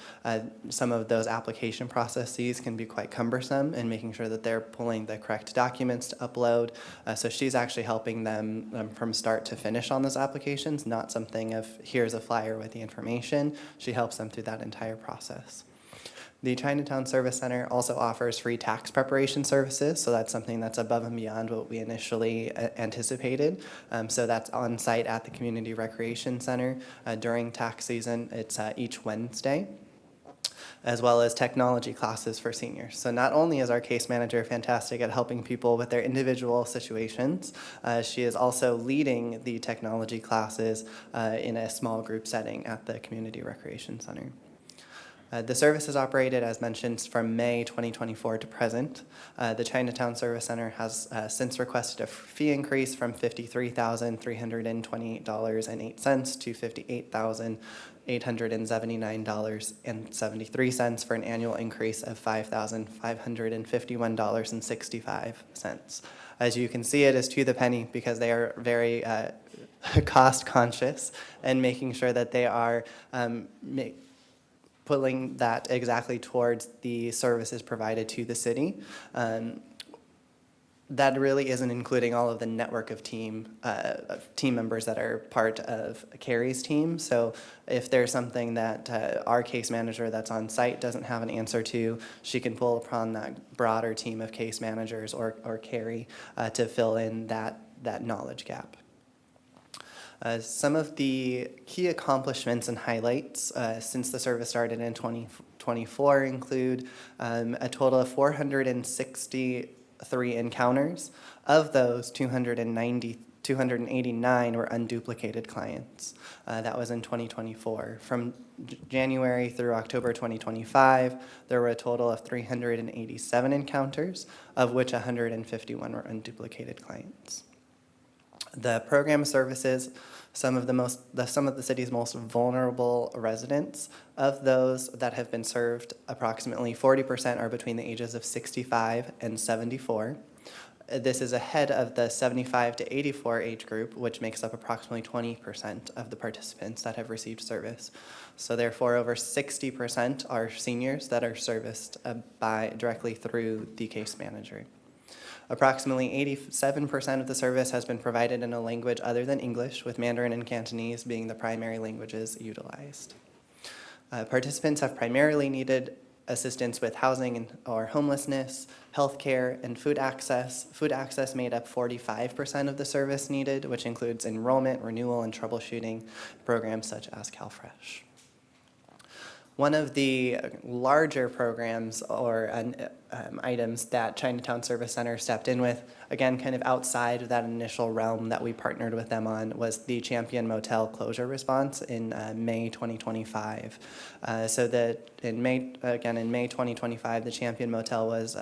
Some of those application processes can be quite cumbersome in making sure that they're pulling the correct documents to upload. So she's actually helping them from start to finish on those applications, not something of here's a flyer with the information. She helps them through that entire process. The Chinatown Service Center also offers free tax preparation services, so that's something that's above and beyond what we initially anticipated. So that's on site at the Community Recreation Center during tax season. It's each Wednesday, as well as technology classes for seniors. So not only is our case manager fantastic at helping people with their individual situations, she is also leading the technology classes in a small group setting at the Community Recreation Center. The service is operated, as mentioned, from May 2024 to present. The Chinatown Service Center has since requested a fee increase from $53,328.08 to $58,879.73 for an annual increase of $5,551.65. As you can see, it is to the penny because they are very cost conscious and making sure that they are pulling that exactly towards the services provided to the city. That really isn't including all of the network of team members that are part of Carrie's team. So if there's something that our case manager that's on site doesn't have an answer to, she can pull upon that broader team of case managers or Carrie to fill in that knowledge gap. Some of the key accomplishments and highlights since the service started in 2024 include a total of 463 encounters. Of those, 289 were unduplicated clients. That was in 2024. From January through October 2025, there were a total of 387 encounters, of which 151 were unduplicated clients. The program services some of the city's most vulnerable residents. Of those that have been served, approximately 40% are between the ages of 65 and 74. This is ahead of the 75 to 84 age group, which makes up approximately 20% of the participants that have received service. So therefore, over 60% are seniors that are serviced directly through the case manager. Approximately 87% of the service has been provided in a language other than English, with Mandarin and Cantonese being the primary languages utilized. Participants have primarily needed assistance with housing or homelessness, healthcare, and food access. Food access made up 45% of the service needed, which includes enrollment, renewal, and troubleshooting programs such as CalFresh. One of the larger programs or items that Chinatown Service Center stepped in with, again, kind of outside of that initial realm that we partnered with them on, was the Champion Motel closure response in May 2025. In May 2025, the Champion Motel was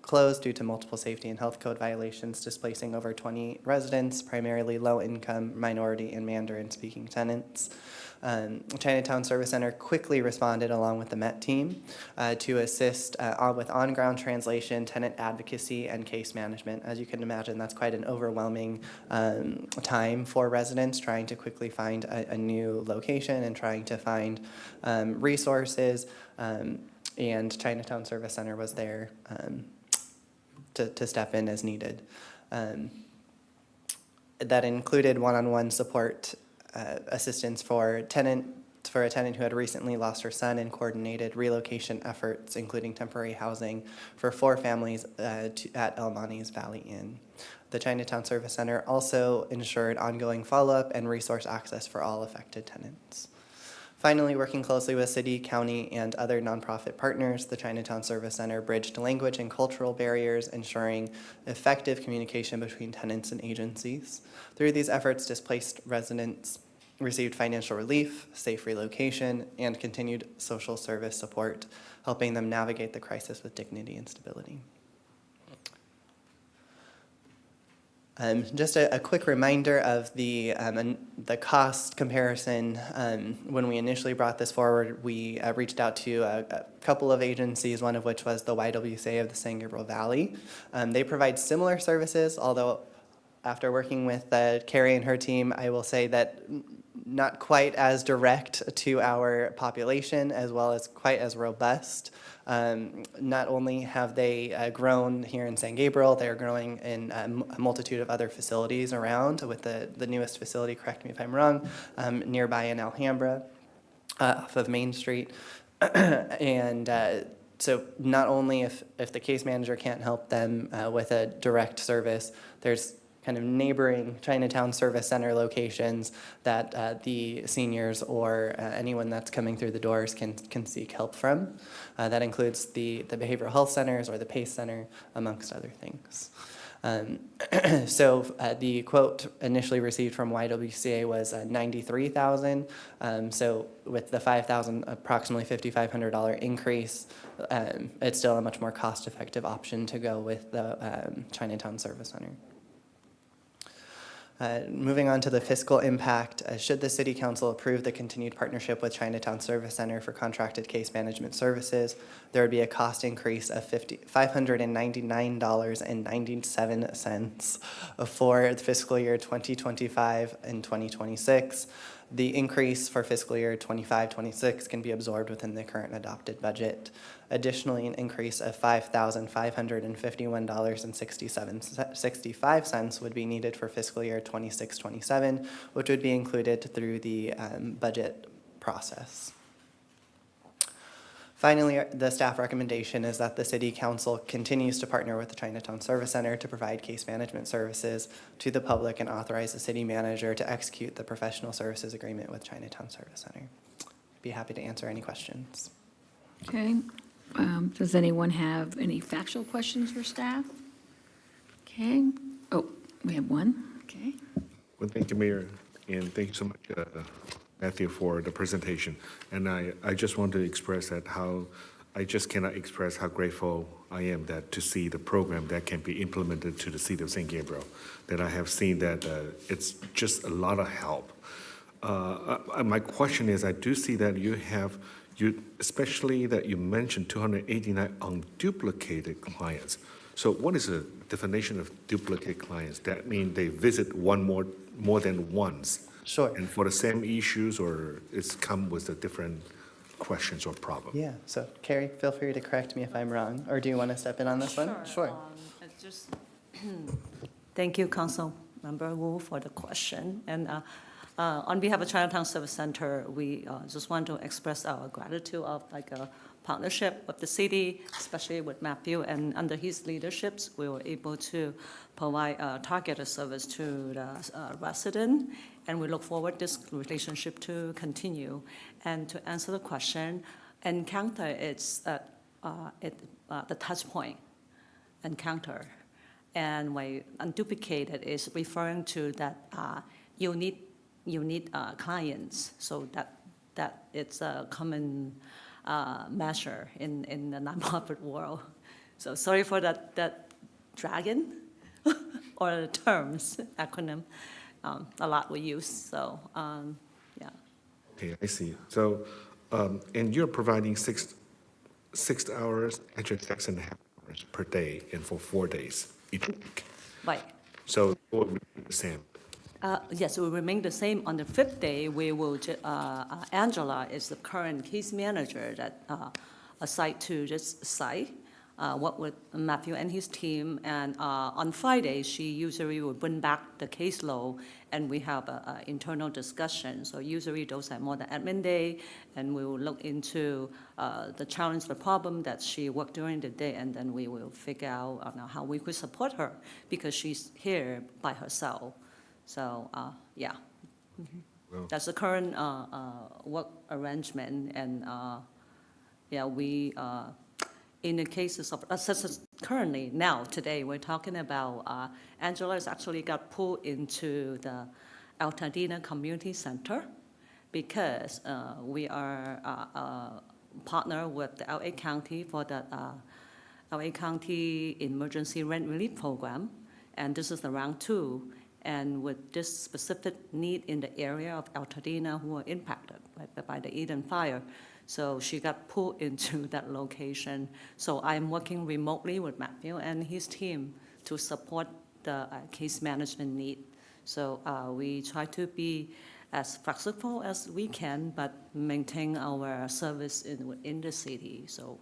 closed due to multiple safety and health code violations, displacing over 20 residents, primarily low-income, minority, and Mandarin-speaking tenants. Chinatown Service Center quickly responded along with the Met team to assist with on-ground translation, tenant advocacy, and case management. As you can imagine, that's quite an overwhelming time for residents trying to quickly find a new location and trying to find resources, and Chinatown Service Center was there to step in as needed. That included one-on-one support assistance for a tenant who had recently lost her son, and coordinated relocation efforts, including temporary housing for 4 families at El Monte's Valley Inn. The Chinatown Service Center also ensured ongoing follow-up and resource access for all affected tenants. Finally, working closely with city, county, and other nonprofit partners, the Chinatown Service Center bridged language and cultural barriers, ensuring effective communication between tenants and agencies. Through these efforts, displaced residents received financial relief, safe relocation, and continued social service support, helping them navigate the crisis with dignity and stability. Just a quick reminder of the cost comparison. When we initially brought this forward, we reached out to a couple of agencies, one of which was the YWCA of the San Gabriel Valley. They provide similar services, although after working with Carrie and her team, I will say that not quite as direct to our population, as well as quite as robust. Not only have they grown here in San Gabriel, they're growing in a multitude of other facilities around, with the newest facility, correct me if I'm wrong, nearby in Alhambra, off of Main Street. And so not only if the case manager can't help them with a direct service, there's kind of neighboring Chinatown Service Center locations that the seniors or anyone that's coming through the doors can seek help from. That includes the behavioral health centers or the PACE Center, amongst other things. So the quote initially received from YWCA was $93,000. So with the $5,000, approximately $5,500 increase, it's still a much more cost-effective option to go with the Chinatown Service Center. Moving on to the fiscal impact, should the City Council approve the continued partnership with Chinatown Service Center for contracted case management services, there would be a cost increase of $599.97 for the fiscal year 2025 and 2026. The increase for fiscal year 25-26 can be absorbed within the current adopted budget. Additionally, an increase of $5,551.65 would be needed for fiscal year 26-27, which would be included through the budget process. Finally, the staff recommendation is that the City Council continues to partner with the Chinatown Service Center to provide case management services to the public and authorize the city manager to execute the professional services agreement with Chinatown Service Center. I'd be happy to answer any questions. Okay. Does anyone have any factual questions for staff? Okay. Oh, we have one. Okay. Well, thank you, Mayor, and thank you so much, Matthew, for the presentation. And I just want to express that I just cannot express how grateful I am that to see the program that can be implemented to the city of San Gabriel, that I have seen that it's just a lot of help. My question is, I do see that especially that you mentioned 289 unduplicated clients. So what is the definition of duplicate clients? That means they visit one more than once? Sure. And for the same issues, or it's come with the different questions or problems? Yeah, so Carrie, feel free to correct me if I'm wrong, or do you want to step in on this one? Sure. Thank you, Council Member Wu, for the question. And on behalf of Chinatown Service Center, we just want to express our gratitude of a partnership with the city, especially with Matthew, and under his leadership, we were able to provide targeted service to the resident, and we look forward this relationship to continue. And to answer the question, encounter is the touch point, encounter, and why unduplicated is referring to that you need clients, so that it's a common measure in the nonprofit world. So sorry for that dragon or terms, acronym, a lot we use, so yeah. Okay, I see. So, and you're providing 6 hours, actually 6.5 hours per day, and for 4 days each week. Right. So it will be the same. Yes, it will remain the same. On the 5th day, we will, Angela is the current case manager that assigned to this site, work with Matthew and his team. And on Friday, she usually will bring back the caseload, and we have an internal discussion. So usually those are more than admin day, and we will look into the challenge, the problem that she worked during the day, and then we will figure out how we could support her, because she's here by herself. So, yeah. Well, That's the current work arrangement, and yeah, we, in the cases of, such as currently, now, today, we're talking about Angela has actually got pulled into the Altadena Community Center because we are partner with the LA County for the LA County Emergency Rent Relief Program, and this is the round 2. And with this specific need in the area of Altadena who are impacted by the Eden fire, so she got pulled into that location. So I'm working remotely with Matthew and his team to support the case management need. So we try to be as flexible as we can, but maintain our service in the city. So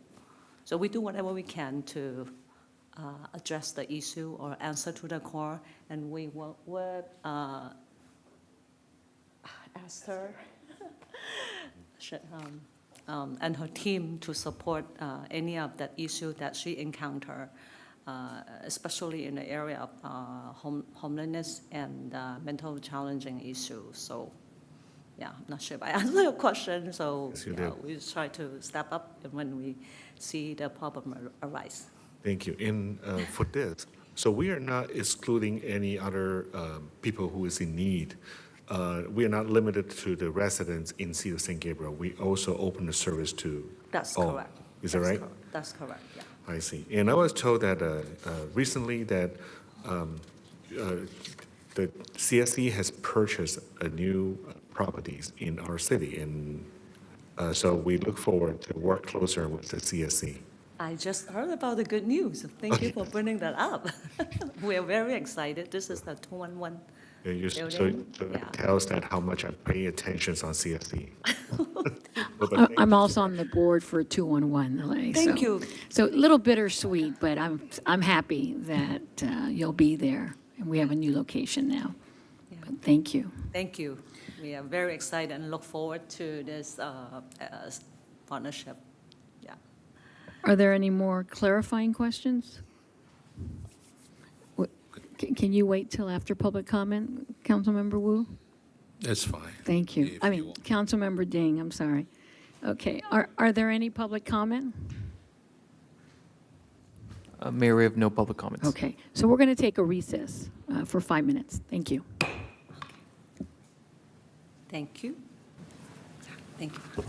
we do whatever we can to address the issue or answer to the call, and we work with Esther and her team to support any of that issue that she encountered, especially in the area of homelessness and mental challenging issues. So, yeah, I'm not sure if I answered your question. So, Yes, you yeah, did. we try to step up when we see the problem arise. Thank you. And for this, so we are not excluding any other people who is in need. We are not limited to the residents in City of San Gabriel. We also open the service to That's all. correct. Is that right? That's correct, yeah. I see. And I was told that recently that the CSC has purchased a new properties in our city, and so we look forward to work closer with the CSC. I just heard about the good news. Thank you for bringing that up. We are very excited. This is the 211 And you, so building. so Yeah. it tells that how much I pay attention on CSC. But thank I'm you. also on the board for 211 LA. Thank so- you. So a little bittersweet, but I'm happy that you'll be there, and we have a new location now. But thank you. Thank you. We are very excited and look forward to this partnership. Yeah. Are there any more clarifying questions? Can you wait till after public comment, Councilmember Wu? That's fine. Thank you. If I you mean, want. Councilmember Ding, I'm sorry. Okay, are there any public comment? Mayor, we have no public comments. Okay, so we're going to take a recess for 5 minutes. Thank you. Thank you. Thank you.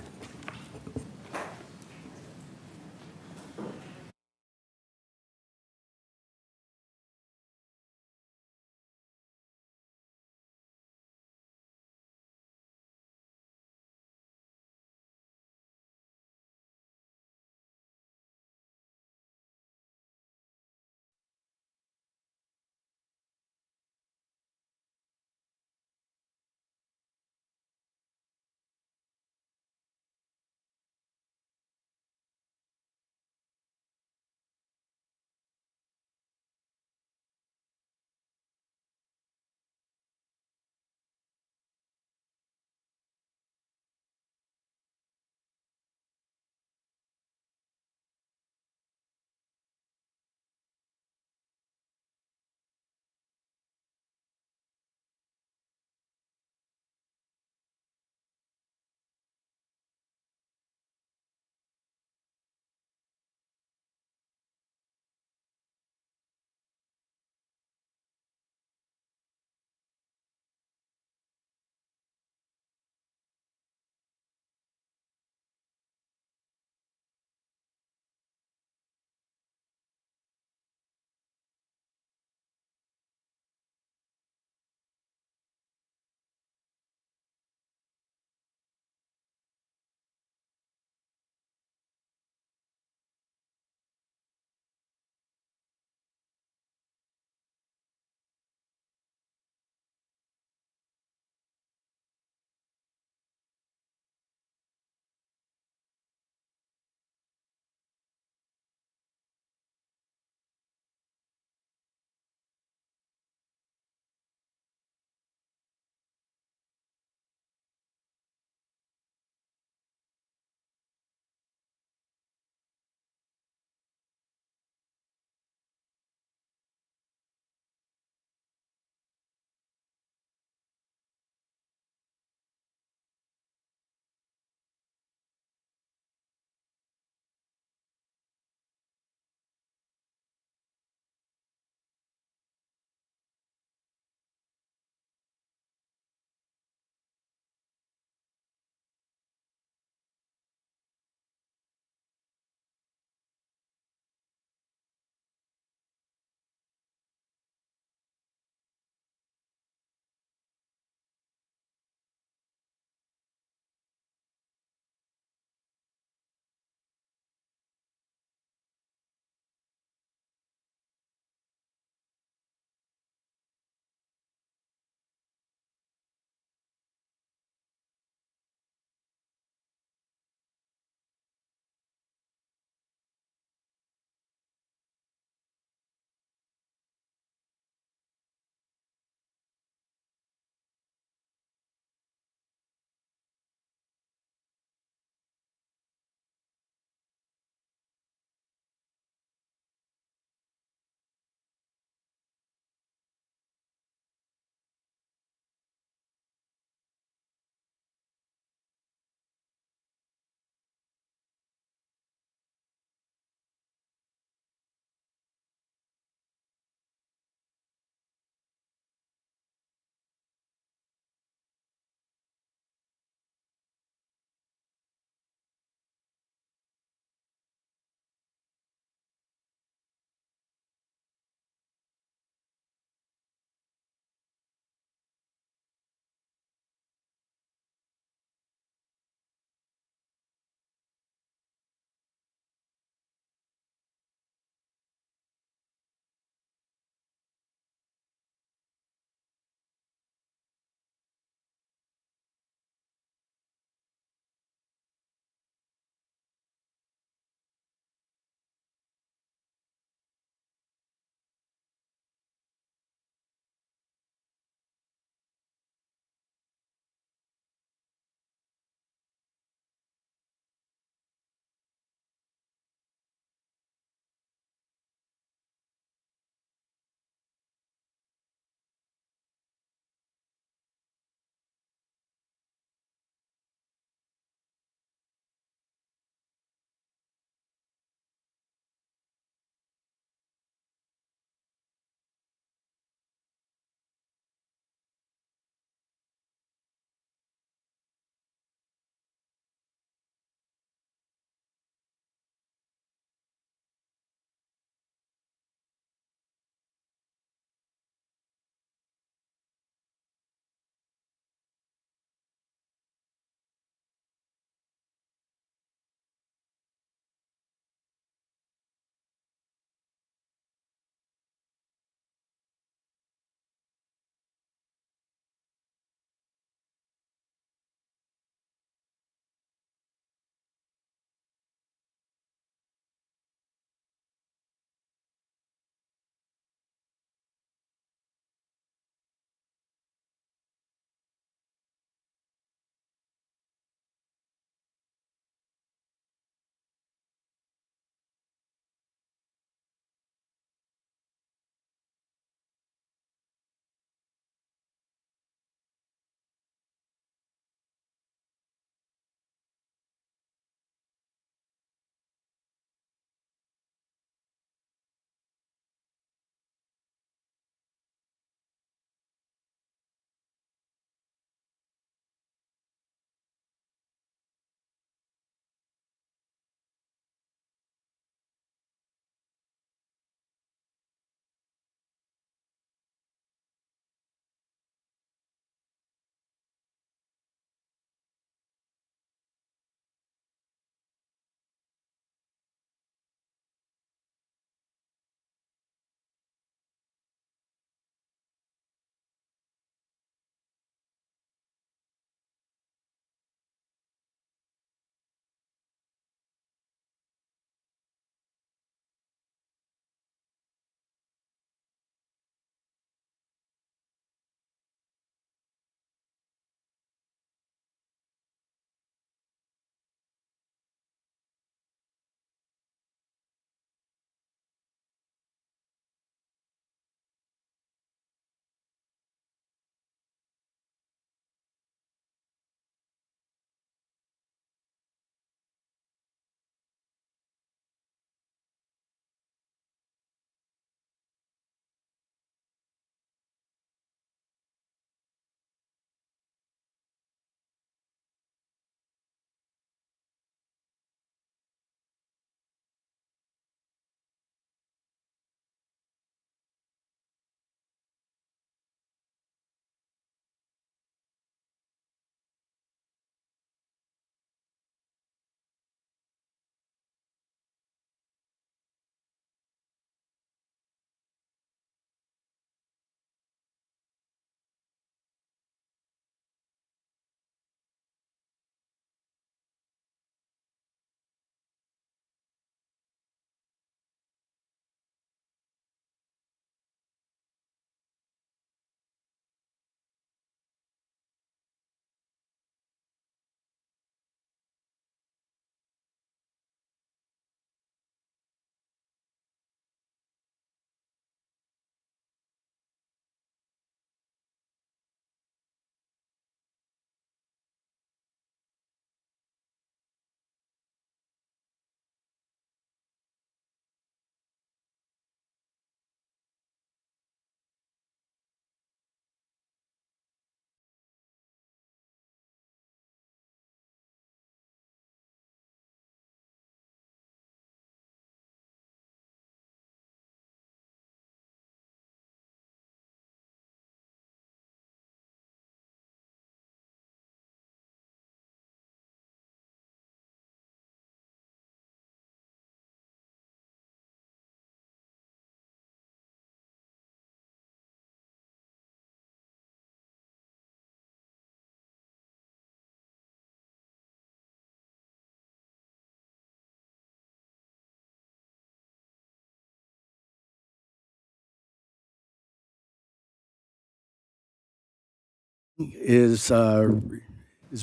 is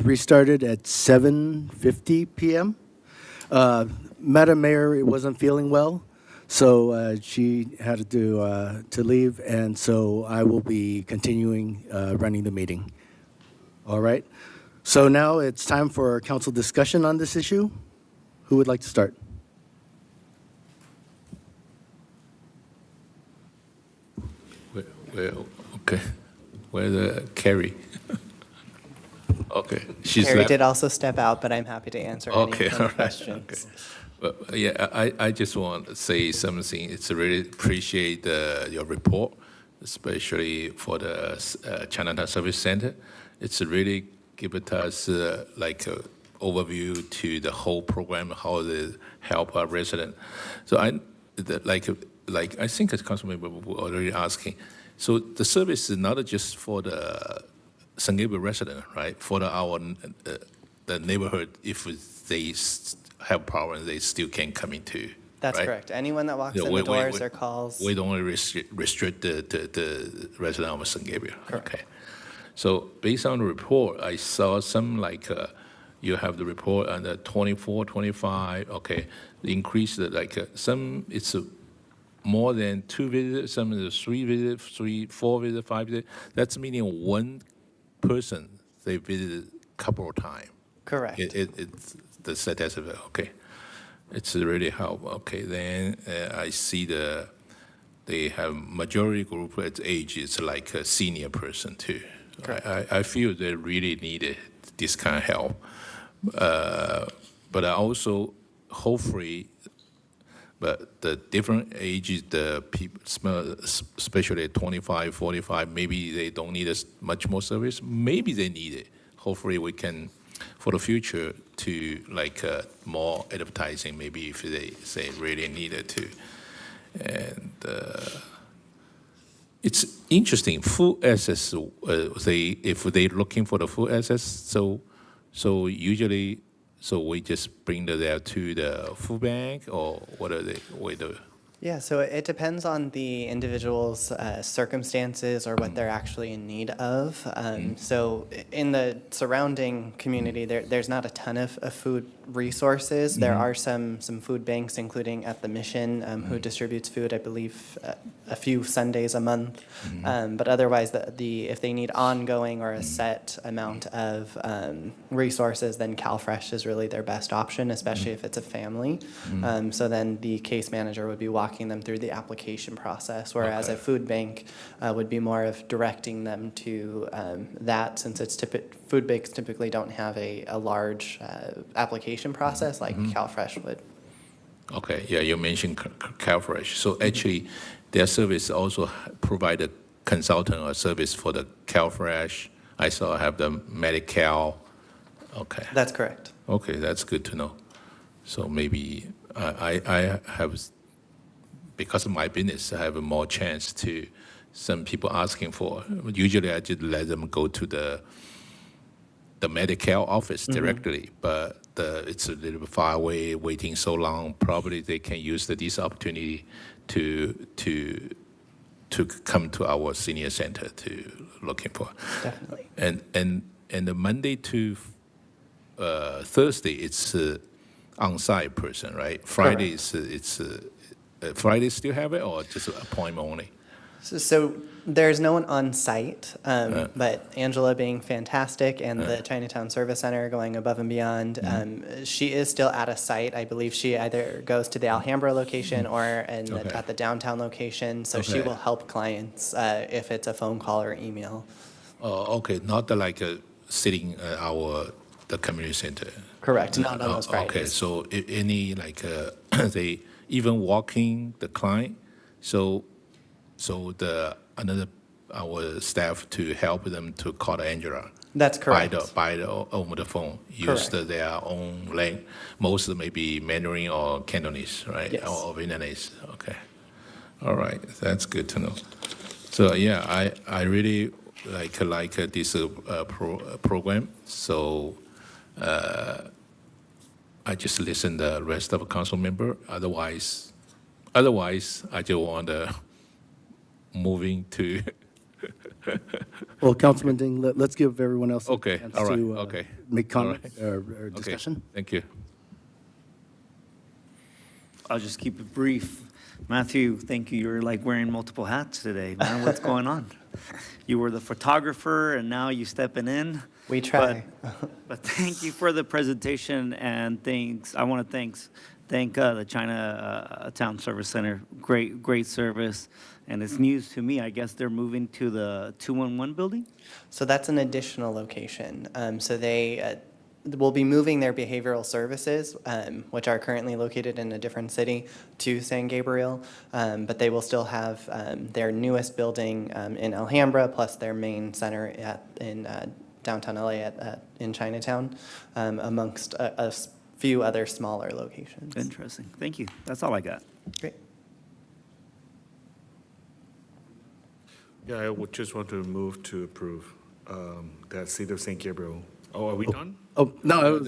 restarted at 7:50 p.m. Madam Mayor wasn't feeling well, so she had to leave, and so I will be continuing running the meeting. All right. So now it's time for council discussion on this issue. Who would like to start? Well, okay. Where's Carrie? Okay, she's Carrie left. did also step out, but I'm happy to answer Okay, any all right, questions. okay. But yeah, I just want to say something. It's really appreciate your report, especially for the Chinatown Service Center. It's really given us like an overview to the whole program, how they help our resident. So like I think as Councilmember were already asking. So the service is not just for the San Gabriel resident, right? For our the neighborhood, if they have problems, they still can come into. That's right? correct. Anyone that walks in the doors or calls. We don't restrict the resident of San Gabriel. Correct. Okay. So based on the report, I saw some like you have the report on the 24, 25. Okay, the increase some it's more than 2 visits, some is 3 visits, 4 visits, 5 visits. That's meaning one person they visited a couple of times. Correct. It's the statistic. Okay, it's really help. Okay, then I see they have majority group at age is like a senior person too. I feel they really needed this kind of help, but I also hopefully. But the different ages, the people, especially 25, 45, maybe they don't need as much more service. Maybe they need it. Hopefully we can, for the future, to like more advertising, maybe if they say really need it to. And it's interesting, food access, if they're looking for the food access, so usually, so we just bring them there to the food bank, or what are we do? Yeah, so it depends on the individual's circumstances or what they're actually in need of. So in the surrounding community, there's not a ton of food resources. There are some food banks, including at the Mission, who distributes food, I believe, a few Sundays a month. But otherwise, if they need ongoing or a set amount of resources, then CalFresh is really their best option, especially if it's a family. So then the case manager would be walking them through the application process, whereas a food bank would be more of directing them to that, since food banks typically don't have a large application process like CalFresh would. Okay, yeah, you mentioned CalFresh. So actually, their service also provide a consultant or service for the CalFresh. I saw have the Medi-Cal. Okay. That's correct. Okay, that's good to know. So maybe I have, because of my business, I have more chance to some people asking for. Usually I just let them go to the Medi-Cal office directly, but it's a little bit far away, waiting so long. Probably they can use this opportunity to come to our senior center to looking for. Definitely. And the Monday to Thursday, it's on-site person, right? Friday it's Friday still have it, or just appointment only? So there's no one on site, but Angela being fantastic and the Chinatown Service Center going above and beyond, she is still at a site. I believe she either goes to the Alhambra location or at the downtown location, so she will help clients if it's a phone call or email. Oh, okay, not like sitting at the community center. Correct, not on those Fridays. Okay, so any like they even walking the client, so our staff to help them to call Angela. That's correct. Over the phone, use their own language. Most maybe Mandarin or Cantonese, right? Yes. Or Vietnamese. Okay. All right, that's good to know. So yeah, I really like this program. So I just listen the rest of the council member. Otherwise, I just want to moving to Well, Councilman Ding, let's give everyone else a Okay, chance all right, to okay. make comment All right. or Okay, discussion. thank you. I'll just keep it brief. Matthew, thank you. You're like wearing multiple hats today, man. What's going on? You were the photographer and now you stepping in. We try. But thank you for the presentation and thanks. I want to thank the Chinatown Service Center. Great service. And it's news to me. I guess they're moving to the 211 building? So that's an additional location. So they will be moving their behavioral services, which are currently located in a different city, to San Gabriel. But they will still have their newest building in Alhambra, plus their main center in downtown LA in Chinatown, amongst a few other smaller locations. Interesting. Thank you. That's all I got. Great. Yeah, I would just want to move to approve that City of St. Gabriel. Oh, are we done? Oh, no,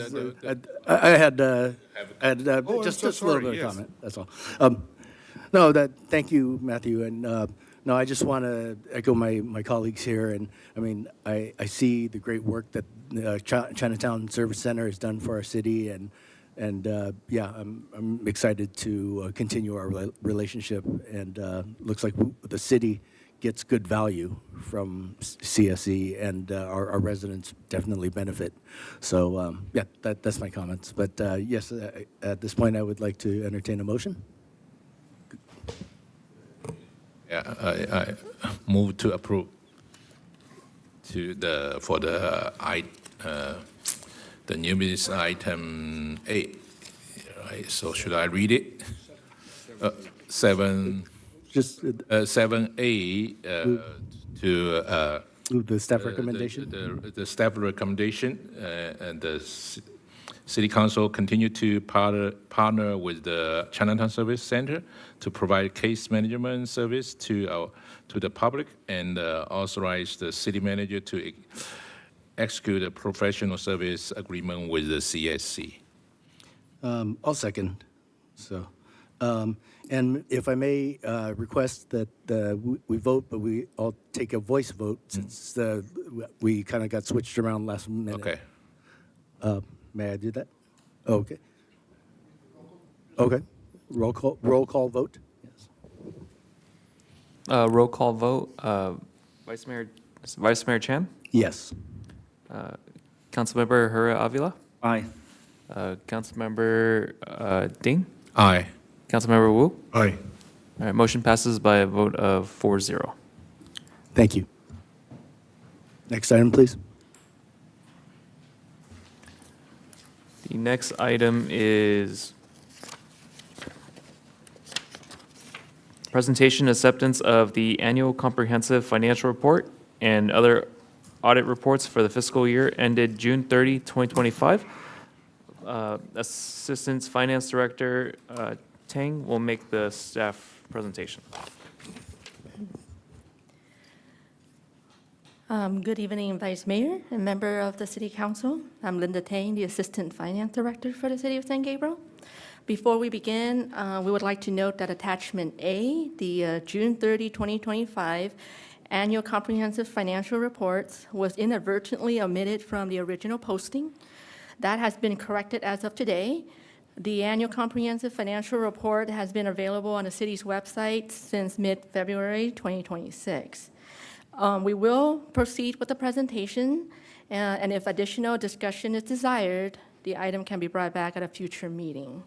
I had Oh, I'm just so a little sorry, bit of yes. comment, that's all. No, thank you, Matthew, and no, I just want to echo my colleagues here, and I mean, I see the great work that Chinatown Service Center has done for our city, and yeah, I'm excited to continue our relationship, and looks like the city gets good value from CSE, and our residents definitely benefit. So yeah, that's my comments. But yes, at this point, I would like to entertain a motion. Yeah, I move to approve for the new business item 8. Right, so should I read it? 7A to Move the staff recommendation. the staff recommendation, and the City Council continue to partner with the Chinatown Service Center to provide case management service to the public, and authorize the city manager to execute a professional service agreement with the CSC. I'll second. So, and if I may request that we vote, but we all take a voice vote since we kind of got switched around last minute. Okay. May I do that? Okay. Okay. Roll call vote. Yes. Roll call vote. Vice Mayor Chan? Yes. Councilmember Hura Avila? Aye. Councilmember Ding? Aye. Councilmember Wu? Aye. All right, motion passes by a vote of 4-0. Thank you. Next item, please. The next item is presentation acceptance of the annual comprehensive financial report and other audit reports for the fiscal year ended June 30, 2025. Assistant Finance Director Tang will make the staff presentation. Good evening, Vice Mayor and member of the City Council. I'm Linda Tang, the Assistant Finance Director for the City of San Gabriel. Before we begin, we would like to note that Attachment A, the June 30, 2025 Annual Comprehensive Financial Reports, was inadvertently omitted from the original posting. That has been corrected as of today. The Annual Comprehensive Financial Report has been available on the city's website since mid-February 2026. We will proceed with the presentation, and if additional discussion is desired, the item can be brought back at a future meeting.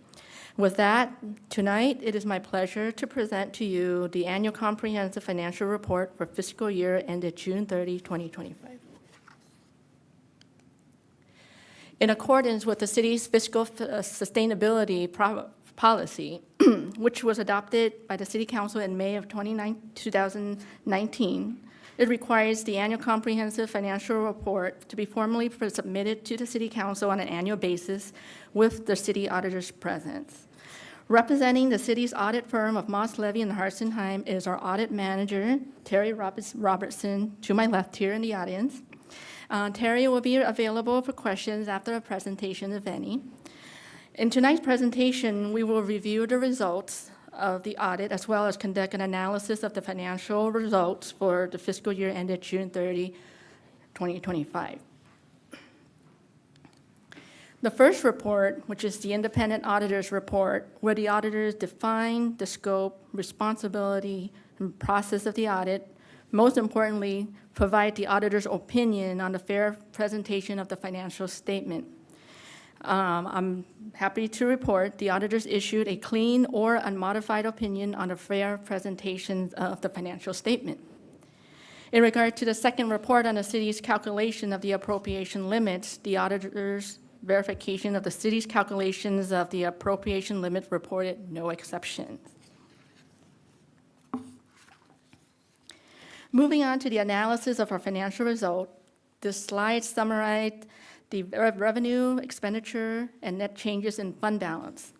With that, tonight, it is my pleasure to present to you the Annual Comprehensive Financial Report for fiscal year ended June 30, 2025. In accordance with the city's fiscal sustainability policy, which was adopted by the City Council in May of 2019, it requires the annual comprehensive financial report to be formally submitted to the City Council on an annual basis with the city auditor's presence. Representing the city's audit firm of Moss, Levy, and Harsenheim is our audit manager, Terry Robertson, to my left here in the audience. Terry will be available for questions after a presentation, if any. In tonight's presentation, we will review the results of the audit, as well as conduct an analysis of the financial results for the fiscal year ended June 30, 2025. The first report, which is the independent auditor's report, where the auditors define the scope, responsibility, and process of the audit, most importantly, provide the auditor's opinion on the fair presentation of the financial statement. I'm happy to report the auditors issued a clean or unmodified opinion on the fair presentation of the financial statement. In regard to the second report on the city's calculation of the appropriation limits, the auditor's verification of the city's calculations of the appropriation limit reported no exceptions. Moving on to the analysis of our financial result, this slide summarized the revenue, expenditure, and net changes in fund balance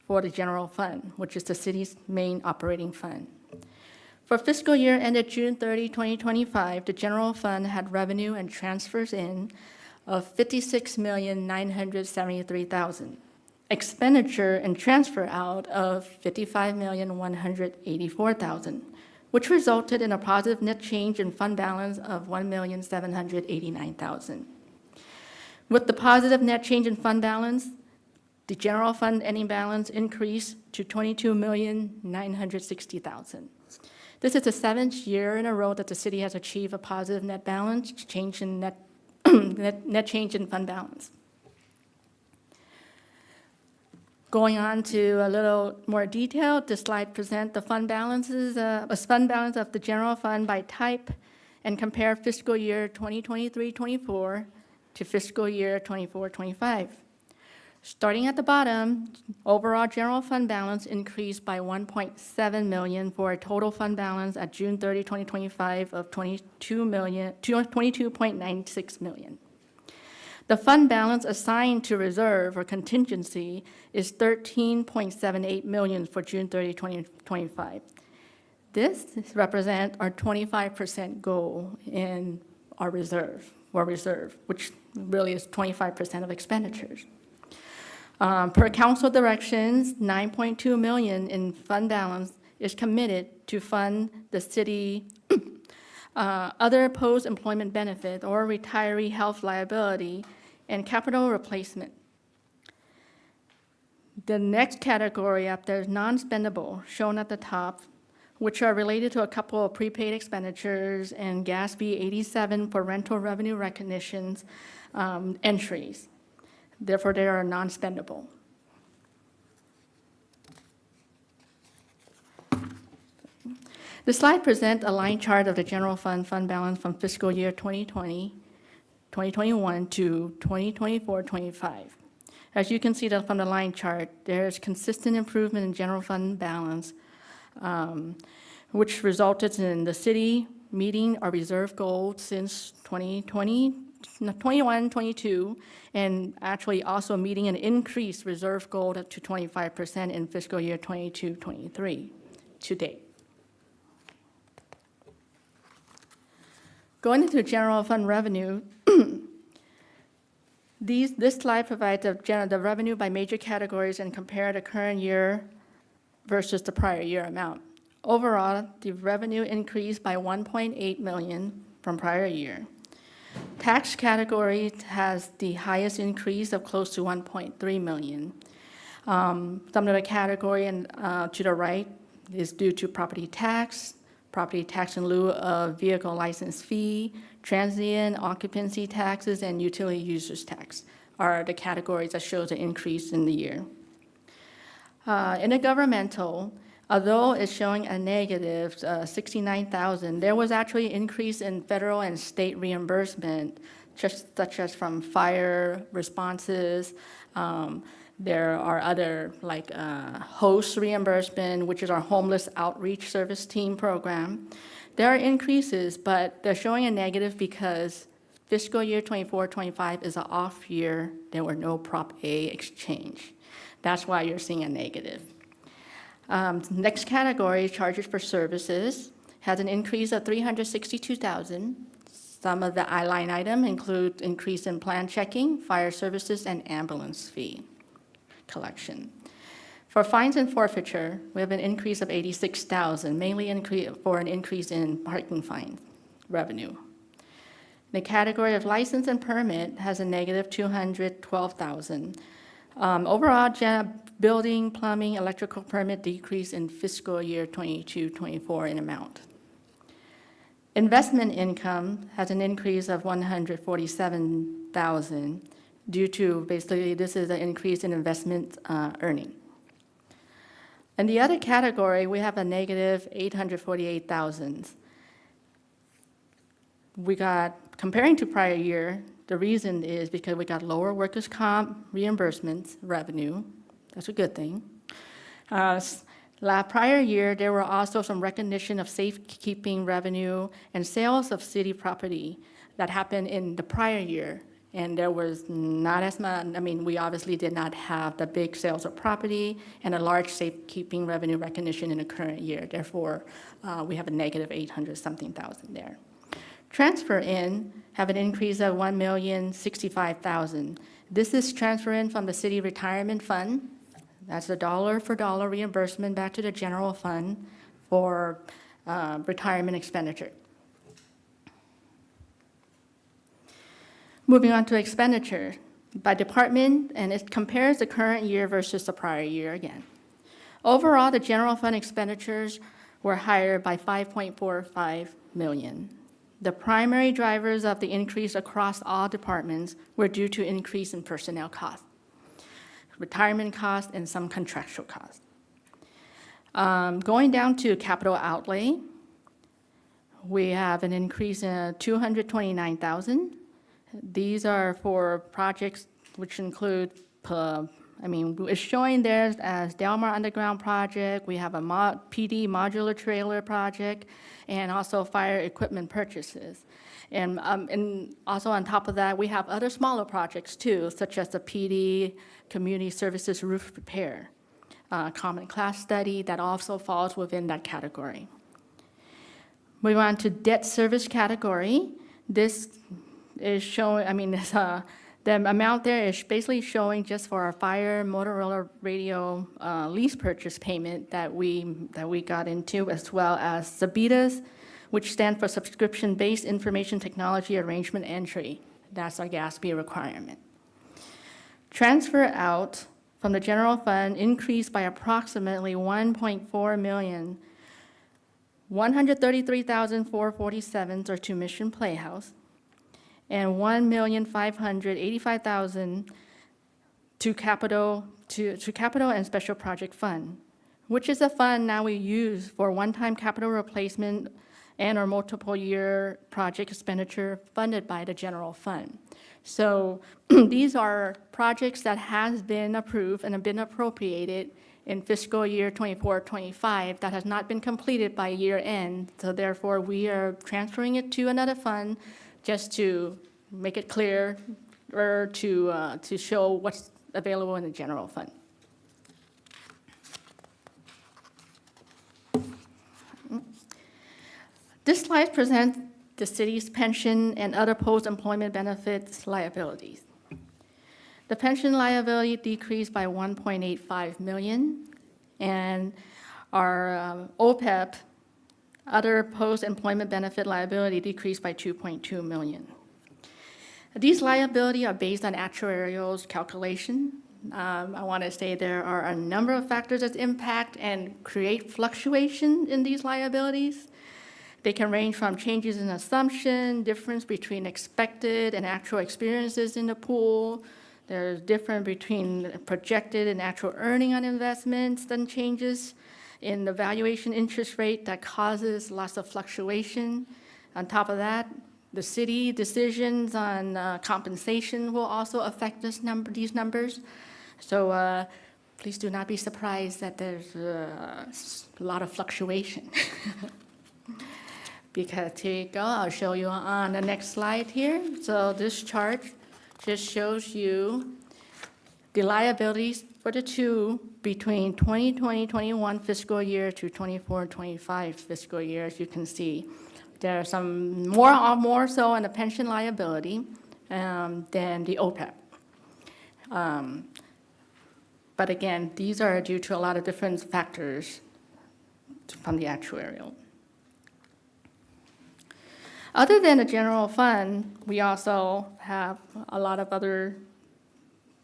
for the general fund, which is the city's main operating fund. For fiscal year ended June 30, 2025, the general fund had revenue and transfers in of $56,973,000, expenditure and transfer out of $55,184,000, which resulted in a positive net change in fund balance of $1,789,000. With the positive net change in fund balance, the general fund ending balance increased to $22,960,000. This is the 7th year in a row that the city has achieved a positive net balance change in net change in fund balance. Going on to a little more detail, this slide presents the fund balances, fund balance of the general fund by type, and compare fiscal year 2023-24 to fiscal year 24-25. Starting at the bottom, overall general fund balance increased by $1.7 million for a total fund balance at June 30, 2025 of $22.96 million. The fund balance assigned to reserve or contingency is $13.78 million for June 30, 2025. This represents our 25% goal in our reserve, which really is 25% of expenditures. Per council directions, $9.2 million in fund balance is committed to fund the city other post-employment benefit or retiree health liability and capital replacement. The next category up there is non-spendable, shown at the top, which are related to a couple of prepaid expenditures and GASB 87 for rental revenue recognitions entries. Therefore, they are non-spendable. The slide presents a line chart of the general fund balance from fiscal year 2020, 2021 to 2024-25. As you can see from the line chart, there is consistent improvement in general fund balance, which resulted in the city meeting our reserve goal since 21-22, and actually also meeting an increased reserve goal to 25% in fiscal year 22-23 to date. Going into general fund revenue, this slide provides the revenue by major categories and compare the current year versus the prior year amount. Overall, the revenue increased by $1.8 million from prior year. Tax category has the highest increase of close to $1.3 million. Some of the category to the right is due to property tax in lieu of vehicle license fee, transient occupancy taxes, and utility users tax are the categories that shows an increase in the year. In the governmental, although it's showing a negative $69,000, there was actually an increase in federal and state reimbursement, such as from fire responses. There are other like host reimbursement, which is our homeless outreach service team program. There are increases, but they're showing a negative because fiscal year 24-25 is an off year. There were no Prop A exchange. That's why you're seeing a negative. Next category, charges for services, has an increase of $362,000. Some of the line item include increase in plan checking, fire services, and ambulance fee collection. For fines and forfeiture, we have an increase of 86,000, mainly for an increase in parking fine revenue. The category of license and permit has a negative 212,000. Overall, building, plumbing, electrical permit decrease in fiscal year 22-24 in amount. Investment income has an increase of 147,000 due to basically this is an increase in investment earning. In the other category, we have a negative 848,000. We got, comparing to prior year, the reason is because we got lower workers' comp reimbursements revenue. That's a good thing. Prior year, there were also some recognition of safekeeping revenue and sales of city property that happened in the prior year. And there was not as much, I mean, we obviously did not have the big sales of property and a large safekeeping revenue recognition in the current year. Therefore, we have a negative 800-something thousand there. Transfer in have an increase of 1,065,000. This is transfer in from the city retirement fund. That's a dollar-for-dollar reimbursement back to the general fund for retirement expenditure. Moving on to expenditure by department, and it compares the current year versus the prior year again. Overall, the general fund expenditures were higher by 5.45 million. The primary drivers of the increase across all departments were due to increase in personnel costs, retirement costs, and some contractual costs. Going down to capital outlay, we have an increase in 229,000. These are for projects which include, it's showing there as Delmar Underground project. We have a PD modular trailer project, and also fire equipment purchases. And also on top of that, we have other smaller projects too, such as the PD community services roof repair, common class study that also falls within that category. Moving on to debt service category. This is showing, the amount there is basically showing just for our fire Motorola radio lease purchase payment that we got into, as well as SABITAS, which stand for Subscription-Based Information Technology Arrangement Entry. That's our GASB requirement. Transfer out from the general fund increased by approximately 1.4 million. 133,447 are to Mission Playhouse, and 1,585,000 to capital and special project fund, which is a fund now we use for one-time capital replacement and or multiple year project expenditure funded by the general fund. So these are projects that has been approved and have been appropriated in fiscal year 24-25 that has not been completed by year end. So therefore, we are transferring it to another fund just to make it clear or to show what's available in the general fund. This slide presents the city's pension and other post-employment benefits liabilities. The pension liability decreased by 1.85 million, and our OPEB, other post-employment benefit liability, decreased by 2.2 million. These liabilities are based on actuarial calculation. I want to say there are a number of factors that impact and create fluctuation in these liabilities. They can range from changes in assumption, difference between expected and actual experiences in the pool. There's difference between projected and actual earning on investments, then changes in the valuation interest rate that causes lots of fluctuation. On top of that, the city decisions on compensation will also affect these numbers. So please do not be surprised that there's a lot of fluctuation. Because here you go, I'll show you on the next slide here. So this chart just shows you the liabilities for the two between 2020-21 fiscal year to 24-25 fiscal year. As you can see, there are some more so on the pension liability than the OPEB. But again, these are due to a lot of different factors from the actuarial. Other than the general fund, we also have a lot of other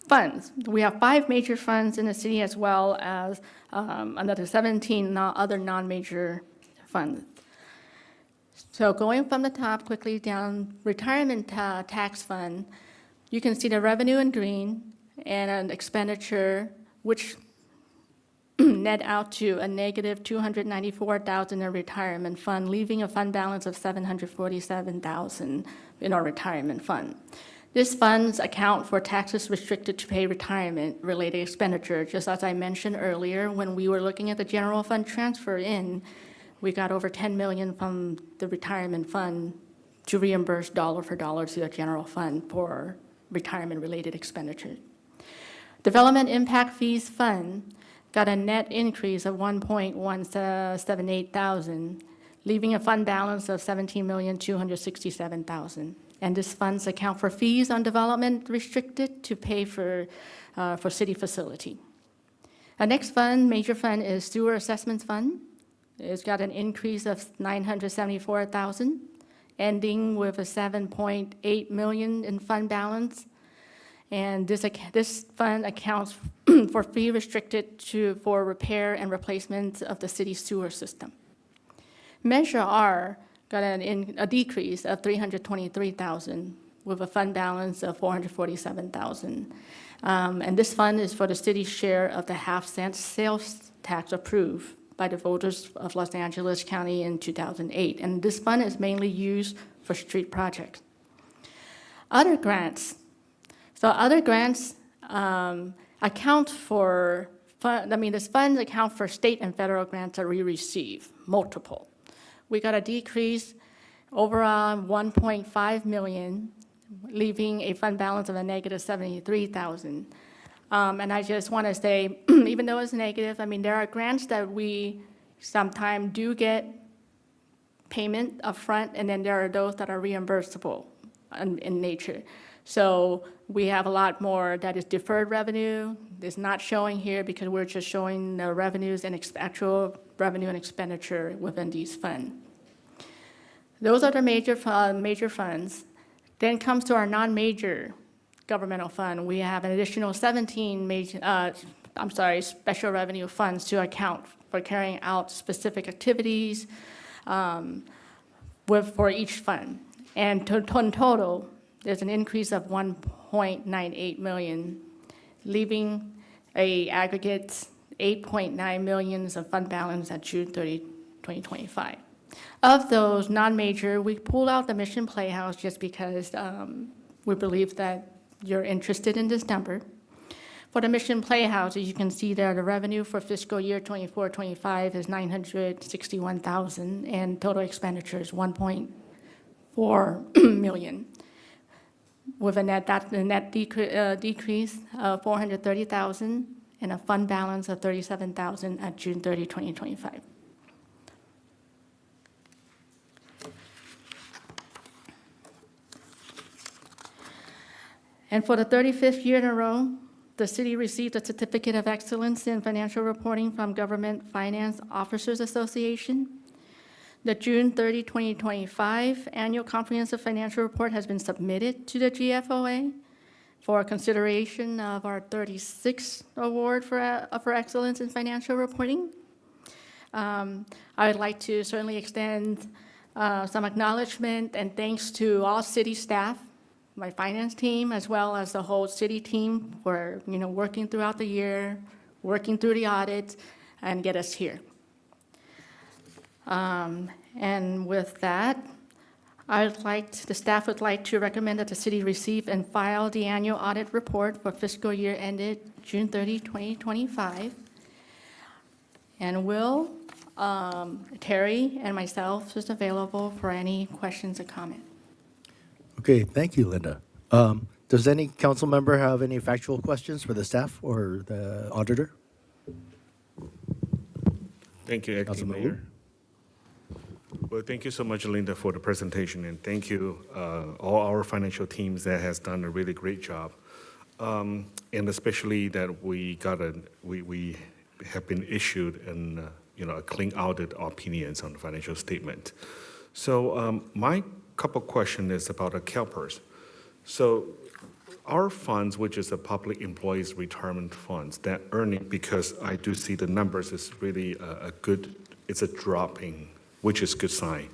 funds. We have 5 major funds in the city, as well as another 17 other non-major funds. So going from the top quickly down, retirement tax fund, you can see the revenue in green and an expenditure, which net out to a negative $294,000 in retirement fund, leaving a fund balance of $747,000 in our retirement fund. These funds account for taxes restricted to pay retirement-related expenditure. Just as I mentioned earlier, when we were looking at the general fund transfer in, we got over $10 million from the retirement fund to reimburse dollar for dollar to the general fund for retirement-related expenditure. Development Impact Fees Fund got a net increase of $1.178,000, leaving a fund balance of $17,267,000. And these funds account for fees on development restricted to pay for city facility. Our next fund, major fund, is Sewer Assessments Fund. It's got an increase of $974,000, ending with a $7.8 million in fund balance. And this fund accounts for fee restricted for repair and replacement of the city's sewer system. Measure R got a decrease of $323,000 with a fund balance of $447,000. And this fund is for the city's share of the half-cent sales tax approved by the voters of Los Angeles County in 2008. And this fund is mainly used for street projects. Other grants. So other grants account for, these funds account for state and federal grants that we receive, multiple. We got a decrease overall $1.5 million, leaving a fund balance of a negative $73,000. And I just want to say, even though it's negative, there are grants that we sometimes do get payment upfront, and then there are those that are reimbursable in nature. So we have a lot more that is deferred revenue. It's not showing here because we're just showing the revenues and actual revenue and expenditure within these funds. Those are the major funds. Then comes to our non-major governmental fund. We have an additional 17 special revenue funds to account for carrying out specific activities for each fund. And in total, there's an increase of $1.98 million, leaving an aggregate $8.9 million of fund balance at June 30, 2025. Of those non-major, we pulled out the Mission Playhouse just because we believe that you're interested in this number. For the Mission Playhouse, as you can see there, the revenue for fiscal year 24-25 is $961,000, and total expenditure is $1.4 million. With a net decrease of $430,000 and a fund balance of $37,000 at June 30, 2025. And for the 35th year in a row, the city received a Certificate of Excellence in Financial Reporting from Government Finance Officers Association. The June 30, 2025 Annual Comprehensive Financial Report has been submitted to the GFOA for consideration of our 36th award for excellence in financial reporting. I would like to certainly extend some acknowledgement and thanks to all city staff, my finance team, as well as the whole city team for working throughout the year, working through the audit, and get us here. And with that, the staff would like to recommend that the city receive and file the annual audit report for fiscal year ended June 30, 2025. And Will, Terry, and myself is available for any questions or comments. Okay, thank you, Linda. Does any council member have any factual questions for the staff or the auditor? Thank you, Acting Mayor. Well, thank you so much, Linda, for the presentation, and thank you all our financial teams that has done a really great job. And especially that we have been issued a clean audit opinions on the financial statement. So my couple question is about the CalPERS. So our funds, which is the Public Employees Retirement Funds, that earning, because I do see the numbers is really it's a dropping, which is good sign.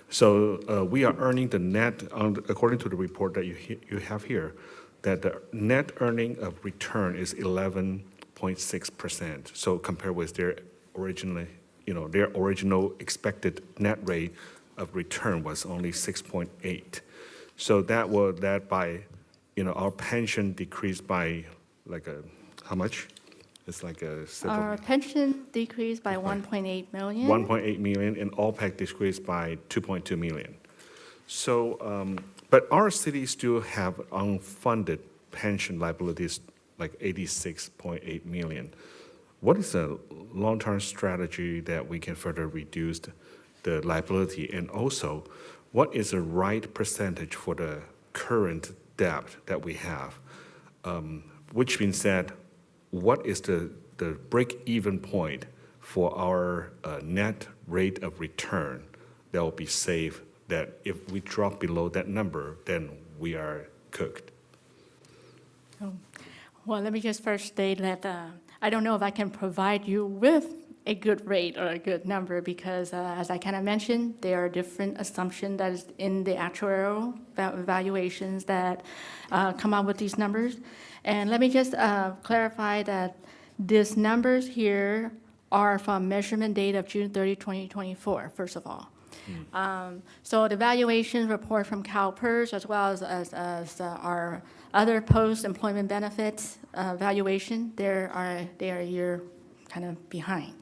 So we are earning the net, according to the report that you have here, that the net earning of return is 11.6%. So compared with their original expected net rate of return was only 6.8. So that by, our pension decreased by how much? It's like Our pension decreased by 1.8 million. 1.8 million, and OPEC decreased by 2.2 million. So, but our city still have unfunded pension liabilities like 86.8 million. What is a long-term strategy that we can further reduce the liability? And also, what is the right percentage for the current debt that we have? Which being said, what is the break-even point for our net rate of return that will be safe, that if we drop below that number, then we are cooked? Well, let me just first state that I don't know if I can provide you with a good rate or a good number because, as I kind of mentioned, there are different assumptions that is in the actuarial evaluations that come up with these numbers. And let me just clarify that these numbers here are from measurement date of June 30, 2024, first of all. So the valuation report from CalPERS, as well as our other post-employment benefits valuation, they are a year kind of behind.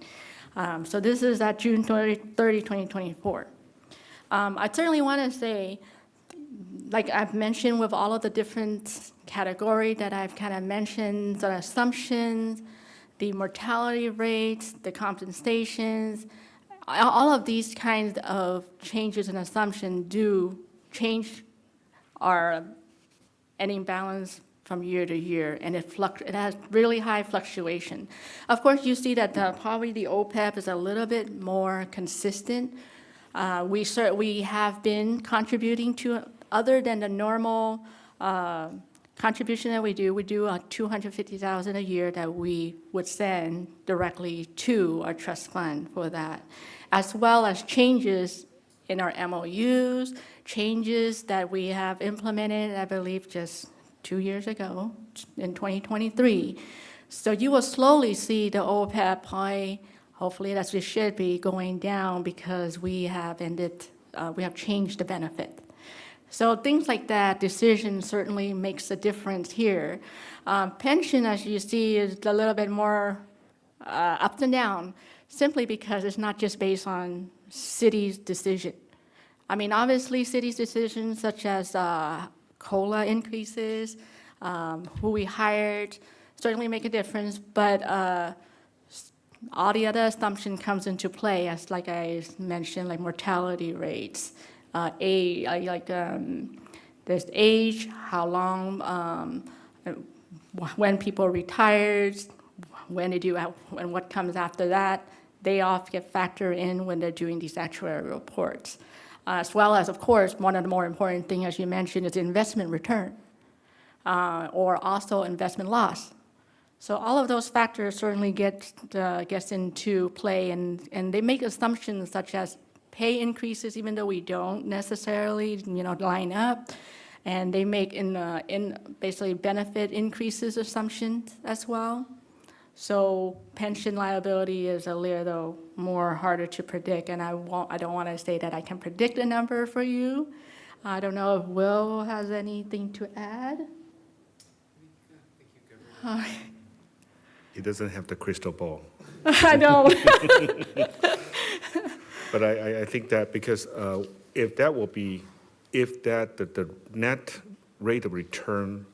So this is at June 30, 2024. I certainly want to say, like I've mentioned with all of the different categories that I've kind of mentioned, the assumptions, the mortality rates, the compensations, all of these kinds of changes in assumption do change our ending balance from year to year, and it has really high fluctuation. Of course, you see that probably the OPEB is a little bit more consistent. We have been contributing to, other than the normal contribution that we do $250,000 a year that we would send directly to our trust fund for that, as well as changes in our MOUs, changes that we have implemented, I believe, just 2 years ago in 2023. So you will slowly see the OPEB probably, hopefully as it should be, going down because we have changed the benefit. So things like that, decision certainly makes a difference here. Pension, as you see, is a little bit more up and down, simply because it's not just based on city's decision. I mean, obviously, city's decisions such as COLA increases, who we hired, certainly make a difference, but all the other assumption comes into play, as like I mentioned, like mortality rates, there's age, how long, when people retired, when they do, and what comes after that. They all get factored in when they're doing these actuarial reports. As well as, of course, one of the more important things, as you mentioned, is investment return, or also investment loss. So all of those factors certainly gets into play, and they make assumptions such as pay increases, even though we don't necessarily, line up, and they make in basically benefit increases assumptions as well. So pension liability is a little more harder to predict, and I don't want to say that I can predict a number for you. I don't know if Will has anything to add. He doesn't have the crystal ball. I don't. But I think that because if the net rate of return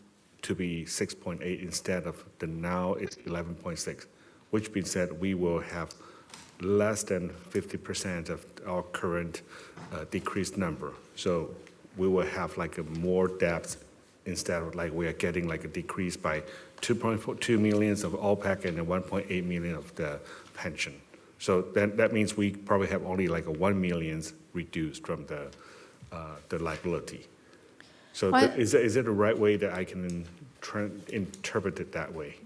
to be 6.8 instead of the now it's 11.6, which being said, we will have less than 50% of our current decreased number. So we will have like a more depth instead of like we are getting like a decrease by 2.2 million of OPEC and then 1.8 million of the pension. So that means we probably have only like a 1 million reduced from the liability. So is it the right way that I can interpret it that way?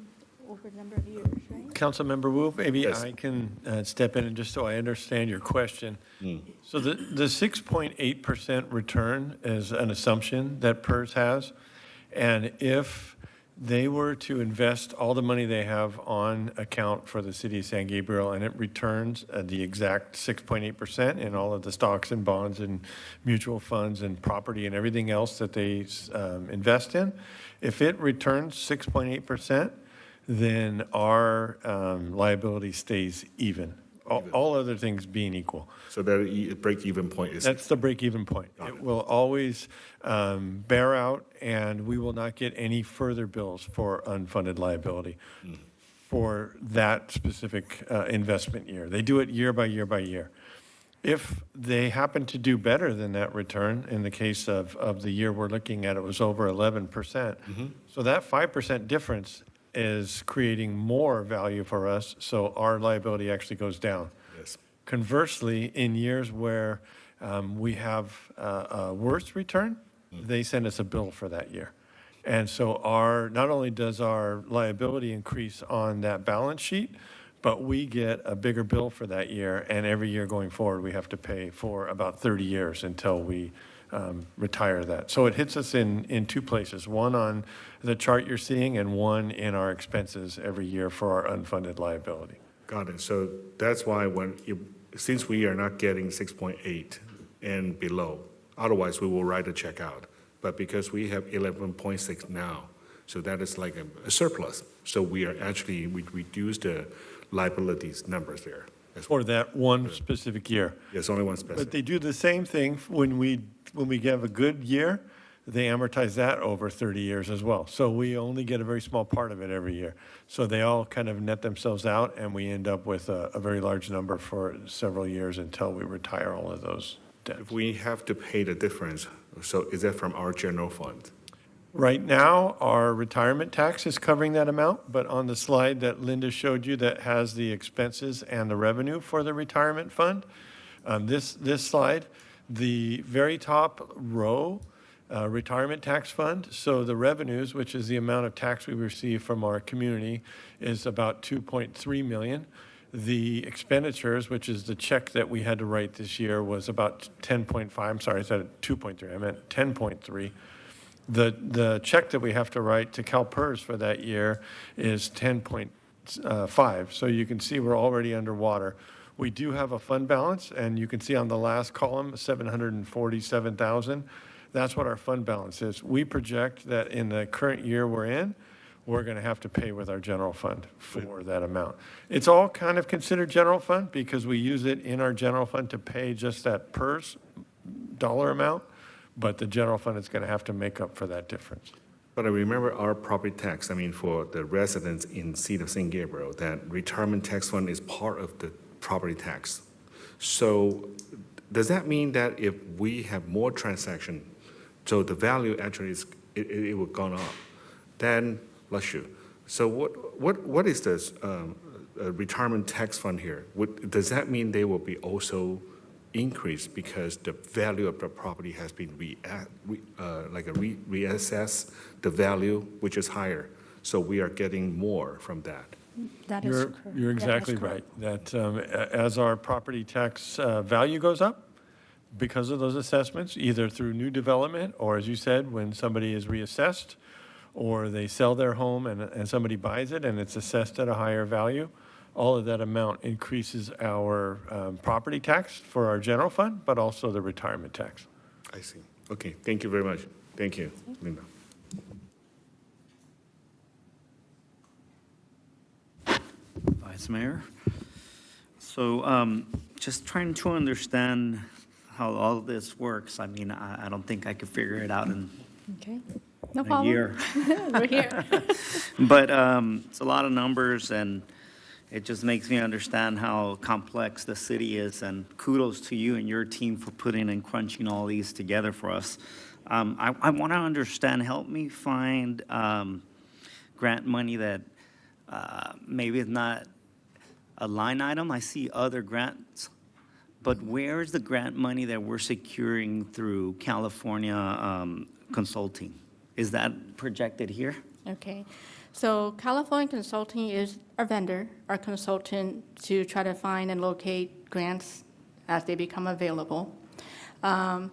Over a number of years, right? Councilmember Wu, maybe Yes. I can step in and just so I understand your question. So the 6.8% return is an assumption that PERS has. And if they were to invest all the money they have on account for the city of San Gabriel and it returns the exact 6.8% in all of the stocks and bonds and mutual funds and property and everything else that they invest in, if it returns 6.8%, then our liability stays even, all other things being equal. So that break-even point is. That's the break-even point. It will always bear out, and we will not get any further bills for unfunded liability for that specific investment year. They do it year by year by year. If they happen to do better than that return, in the case of the year we're looking at, it was over 11%. So that 5% difference is creating more value for us, so our liability actually goes down. Yes. Conversely, in years where we have a worse return, they send us a bill for that year. And so not only does our liability increase on that balance sheet, but we get a bigger bill for that year, and every year going forward, we have to pay for about 30 years until we retire that. So it hits us in two places, one on the chart you're seeing and one in our expenses every year for our unfunded liability. Got it. So that's why since we are not getting 6.8 and below, otherwise we will write a check out. But because we have 11.6 now, so that is like a surplus. So we reduce the liabilities numbers there. For that one specific year. Yes, only one specific. But they do the same thing when we have a good year, they amortize that over 30 years as well. So we only get a very small part of it every year. So they all kind of net themselves out, and we end up with a very large number for several years until we retire all of those debts. If we have to pay the difference, so is that from our general fund? Right now, our retirement tax is covering that amount, but on the slide that Linda showed you that has the expenses and the revenue for the retirement fund, this slide, the very top row, retirement tax fund, so the revenues, which is the amount of tax we receive from our community, is about 2.3 million. The expenditures, which is the check that we had to write this year, was about 10.5. I'm sorry, I said 2.3. I meant 10.3. The check that we have to write to CalPERS for that year is 10.5. So you can see we're already underwater. We do have a fund balance, and you can see on the last column, 747,000. That's what our fund balance is. We project that in the current year we're in, we're going to have to pay with our general fund for that amount. It's all kind of considered general fund because we use it in our general fund to pay just that PERS dollar amount, but the general fund is going to have to make up for that difference. But I remember our property tax, for the residents in City of San Gabriel, that retirement tax fund is part of the property tax. So does that mean that if we have more transaction, so the value actually it would gone up, then bless you. So what is this retirement tax fund here? Does that mean they will be also increased because the value of the property has been reassessed, the value which is higher, so we are getting more from that? That is correct. You're exactly right. That as our property tax value goes up, because of those assessments, either through new development or, as you said, when somebody is reassessed or they sell their home and somebody buys it and it's assessed at a higher value, all of that amount increases our property tax for our general fund, but also the retirement tax. I see. Okay, thank you very much. Thank you, Linda. Vice Mayor. So just trying to understand how all of this works. I don't think I could figure it out in Okay, no a problem. year. We're here. But it's a lot of numbers, and it just makes me understand how complex the city is, and kudos to you and your team for putting and crunching all these together for us. I want to understand, help me find grant money that maybe it's not a line item. I see other grants, but where is the grant money that we're securing through California Consulting? Is that projected here? Okay. So California Consulting is our vendor, our consultant to try to find and locate grants as they become available. And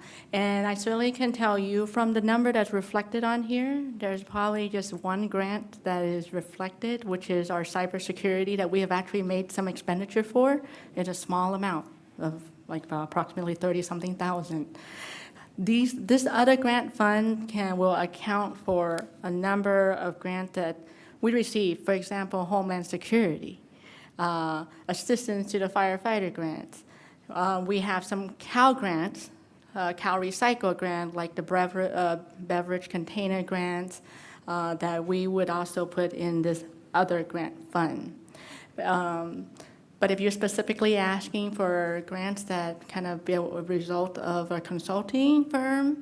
I certainly can tell you from the number that's reflected on here, there's probably just one grant that is reflected, which is our cybersecurity that we have actually made some expenditure for. It's a small amount of like approximately 30-something thousand. This other grant fund will account for a number of grants that we receive, for example, Homeland Security, assistance to the firefighter grants. We have some CAL grants, CAL Recycle grant, like the beverage container grants that we would also put in this other grant fund. But if you're specifically asking for grants that kind of be a result of a consulting firm,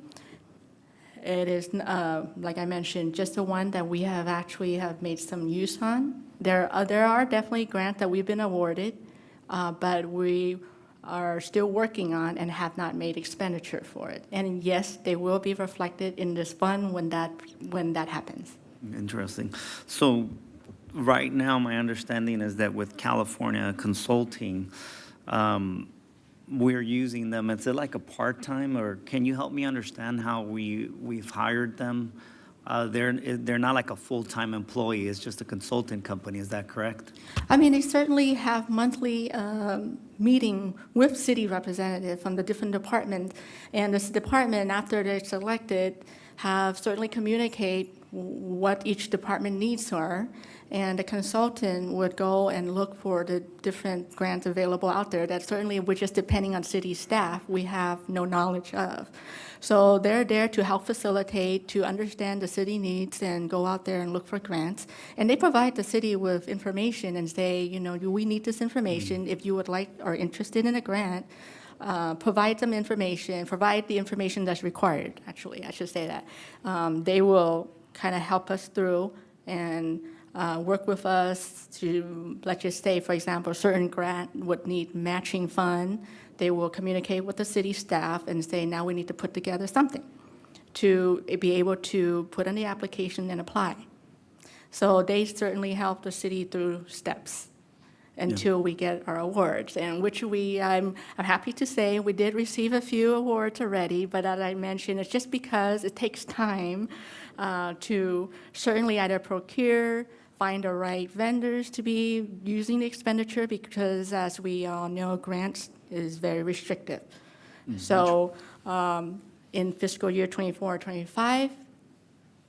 it is, like I mentioned, just the one that we have actually made some use on. There are definitely grants that we've been awarded, but we are still working on and have not made expenditure for it. And yes, they will be reflected in this fund when that happens. Interesting. So right now, my understanding is that with California Consulting, we're using them. Is it like a part-time, or can you help me understand how we've hired them? They're not like a full-time employee. It's just a consultant company. Is that correct? I mean, they certainly have monthly meeting with city representatives from the different departments. And this department, after they're selected, have certainly communicate what each department needs are. And the consultant would go and look for the different grants available out there that certainly we're just depending on city staff, we have no knowledge of. So they're there to help facilitate, to understand the city needs and go out there and look for grants. And they provide the city with information and say, you know, we need this information. If you would like or interested in a grant, provide some information, provide the information that's required, actually, I should say that. They will kind of help us through and work with us to, let's just say, for example, a certain grant would need matching fund. They will communicate with the city staff and say, now we need to put together something to be able to put in the application and apply. So they certainly help the city through steps until we get our awards, and which I'm happy to say we did receive a few awards already, but as I mentioned, it's just because it takes time to certainly either procure, find the right vendors to be using the expenditure, because as we all know, grants is very restrictive. So in fiscal year 24-25,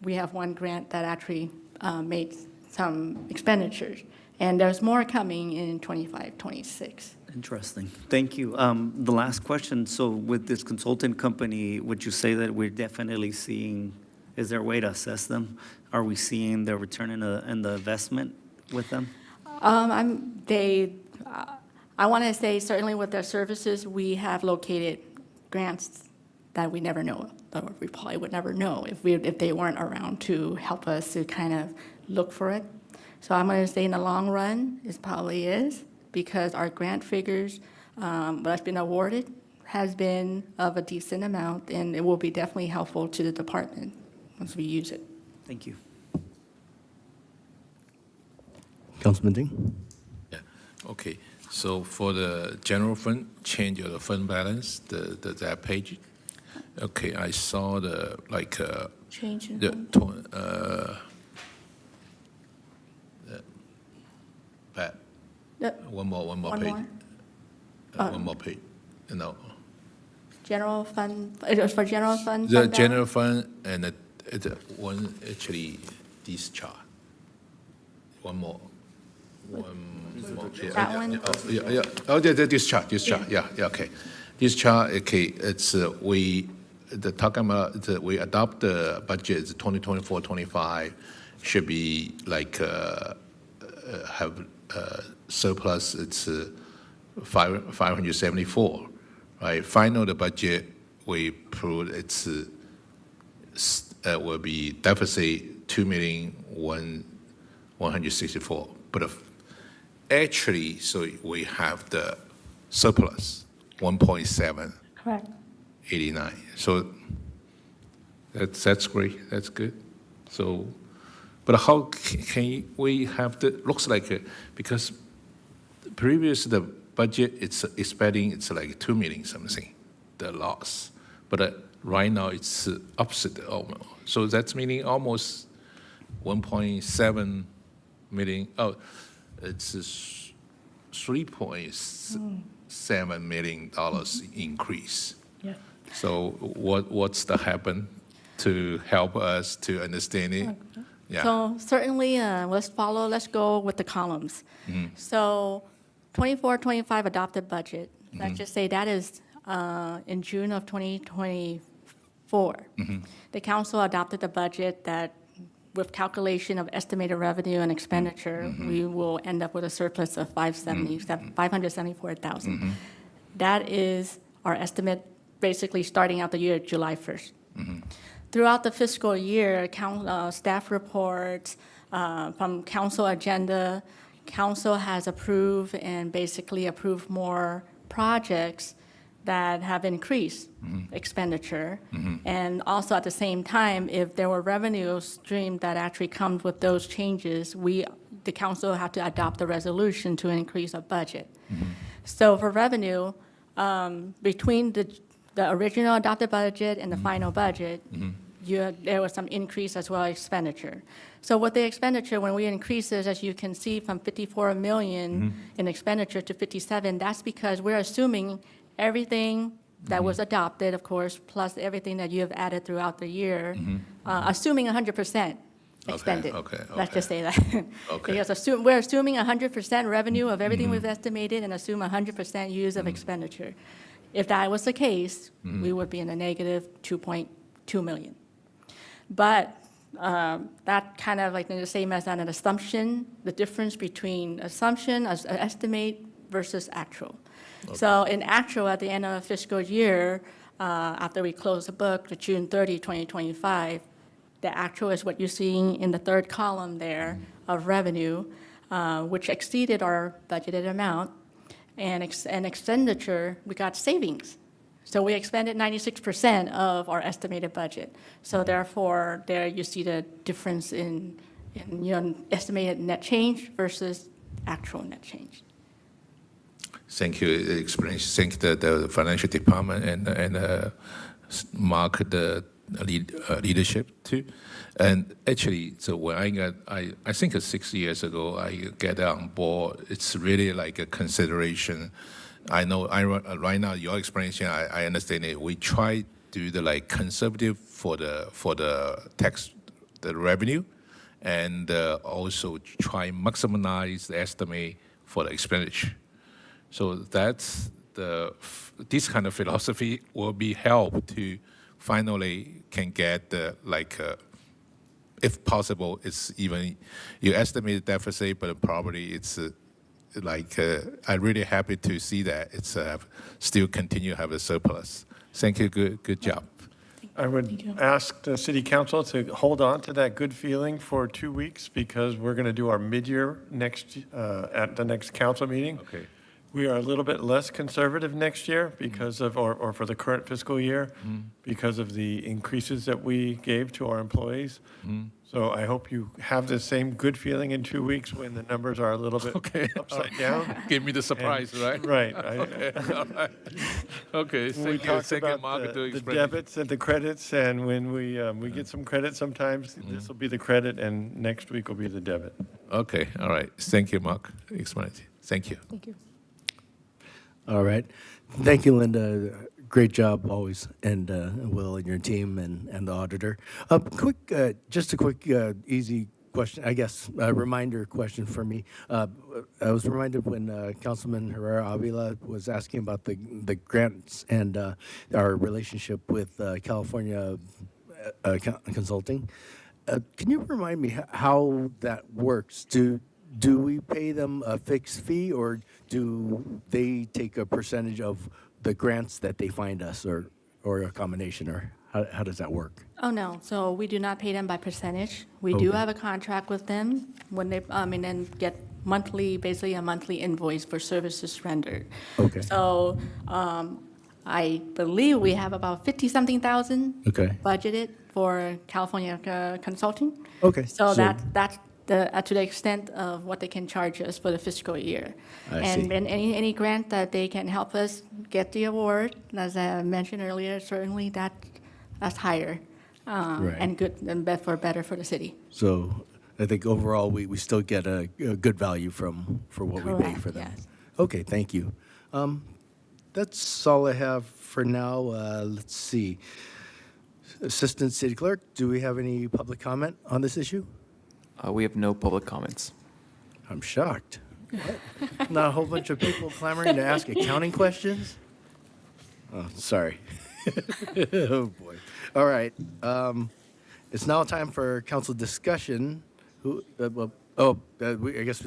we have one grant that actually made some expenditures. And there's more coming in 25-26. Interesting. Thank you. The last question, so with this consultant company, would you say that we're definitely seeing, is there a way to assess them? Are we seeing the return in the investment with them? I want to say certainly with their services, we have located grants that we never know, or we probably would never know if they weren't around to help us to kind of look for it. So I'm going to say in the long run, it probably is, because our grant figures, what's been awarded, has been of a decent amount, and it will be definitely helpful to the department once we use it. Thank you. Councilman Ding? Yeah, okay. So for the general fund, change of the fund balance, that page. Okay, I saw the, like, Change in the, fund. Pat, Yep. one more One page. more? One more page, no. General fund, it was for general fund? The fund general fund and the one, actually, this chart. One more. One more. That one? Yeah. Oh, this chart, yeah, okay. This chart, okay, it's, we adopt the budget 2024-25, should be like, have surplus, it's 574, right? Final the budget, we proved it's will be deficit 2,164. But actually, so we have the surplus 1.789. Correct. So that's great. That's good. So, but how can we have the, looks like, because previous the budget, it's expecting it's like 2 million something, the loss. But right now it's opposite almost. So that's meaning almost 1.7 million. Oh, it's $3.7 million increase. Yeah. So what's the happen to help us to understand it? Yeah. So certainly, let's go with the columns. So 24-25 adopted budget. Let's just say that is in June of 2024. The council adopted the budget that with calculation of estimated revenue and expenditure, we will end up with a surplus of 574,000. That is our estimate basically starting out the year July 1st. Throughout the fiscal year, staff reports from council agenda, council has approved and basically approved more projects that have increased expenditure. And also at the same time, if there were revenue stream that actually comes with those changes, the council have to adopt a resolution to increase our budget. So for revenue, between the original adopted budget and the final budget, there was some increase as well as expenditure. So with the expenditure, when we increase it, as you can see, from 54 million in expenditure to 57, that's because we're assuming everything that was adopted, of course, plus everything that you have added throughout the year, assuming 100% expended. Let's just say that. Because we're assuming 100% revenue of everything we've estimated and assume 100% use of expenditure. If that was the case, we would be in a negative 2.2 million. But that kind of like the same as an assumption, the difference between assumption, estimate versus actual. So in actual, at the end of the fiscal year, after we close the book, to June 30, 2025, the actual is what you're seeing in the third column there of revenue, which exceeded our budgeted amount. And expenditure, we got savings. So we expended 96% of our estimated budget. So therefore, there you see the difference in estimated net change versus actual net change. Thank you. Explanation. Thank the financial department and Mark the leadership too. And actually, so when I think 6 years ago, I get on board. It's really like a consideration. I know right now your explanation, I understand it. We try to do the like conservative for the tax, the revenue, and also try maximize the estimate for the expenditure. So that's this kind of philosophy will be help to finally can get the like. If possible, it's even you estimate deficit, but probably it's I'm really happy to see that it's still continue to have a surplus. Thank you. Good job. I would ask the city council to hold on to that good feeling for 2 weeks because we're going to do our mid-year at the next council meeting. Okay. We are a little bit less conservative next year because of, or for the current fiscal year, because of the increases that we gave to our employees. So I hope you have the same good feeling in 2 weeks when the numbers are a little bit upside down. Give me the surprise, right? Right. Okay. When we talked about the debits and the credits, and when we get some credit sometimes, this will be the credit, and next week will be the debit. Okay. All right. Thank you, Mark. Explanation. Thank you. Thank you. All right. Thank you, Linda. Great job always, and Will and your team and the auditor. Just a quick, easy question, I guess, a reminder question for me. I was reminded when Councilman Herrera Avila was asking about the grants and our relationship with California Consulting. Can you remind me how that works? Do we pay them a fixed fee, or do they take a percentage of the grants that they find us, or a combination, or How does that work? Oh, no, so we do not pay them by percentage. We do Okay. have a contract with them when they, and then get monthly, basically a monthly invoice for services rendered. Okay. So I believe we have about 50-something thousand Okay. budgeted for California consulting. Okay, So so- that's to the extent of what they can charge us for the fiscal year. I And see. then any grant that they can help us get the award, as I mentioned earlier, certainly that's higher Right. and good and better for the city. So I think overall, we still get a good value for what we pay Correct, for them. yes. Okay, thank you. That's all I have for now. Let's see. Assistant City Clerk, do we have any public comment on this issue? We have no public comments. I'm shocked. Not a whole bunch of people clamoring to ask accounting questions? Oh, sorry. Oh, boy. All right. It's now time for council discussion. I guess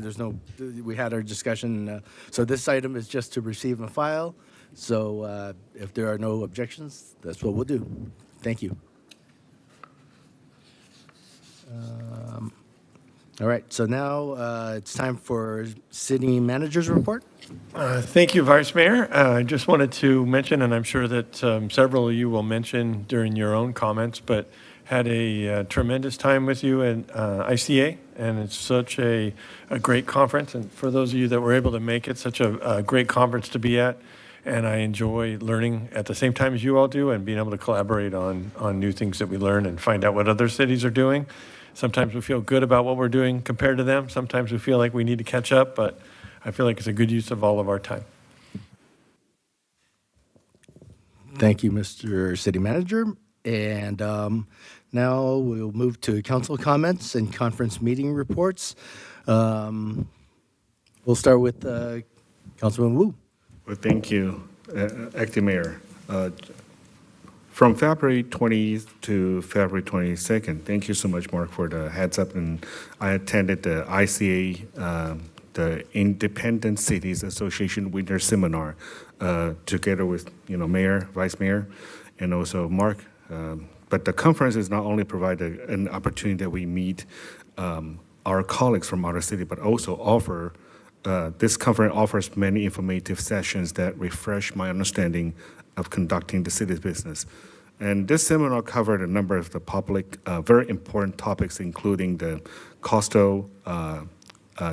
we had our discussion. So this item is just to receive and file. So if there are no objections, that's what we'll do. Thank you. All right, so now it's time for city manager's report. Thank you, Vice Mayor. I just wanted to mention, and I'm sure that several of you will mention during your own comments, but had a tremendous time with you at ICA, and it's such a great conference. And for those of you that were able to make it, such a great conference to be at. And I enjoy learning at the same time as you all do and being able to collaborate on new things that we learn and find out what other cities are doing. Sometimes we feel good about what we're doing compared to them. Sometimes we feel like we need to catch up, but I feel like it's a good use of all of our time. Thank you, Mr. City Manager. And now we'll move to council comments and conference meeting reports. We'll start with Councilman Wu. Well, thank you, Acting Mayor. From February 20th to February 22nd, thank you so much, Mark, for the heads up. And I attended the ICA, the Independent Cities Association Winter Seminar, together with Mayor, Vice Mayor, and also Mark. But the conference is not only provide an opportunity that we meet our colleagues from other cities, but also offer. This conference offers many informative sessions that refresh my understanding of conducting the city's business. And this seminar covered a number of the public, very important topics, including the coastal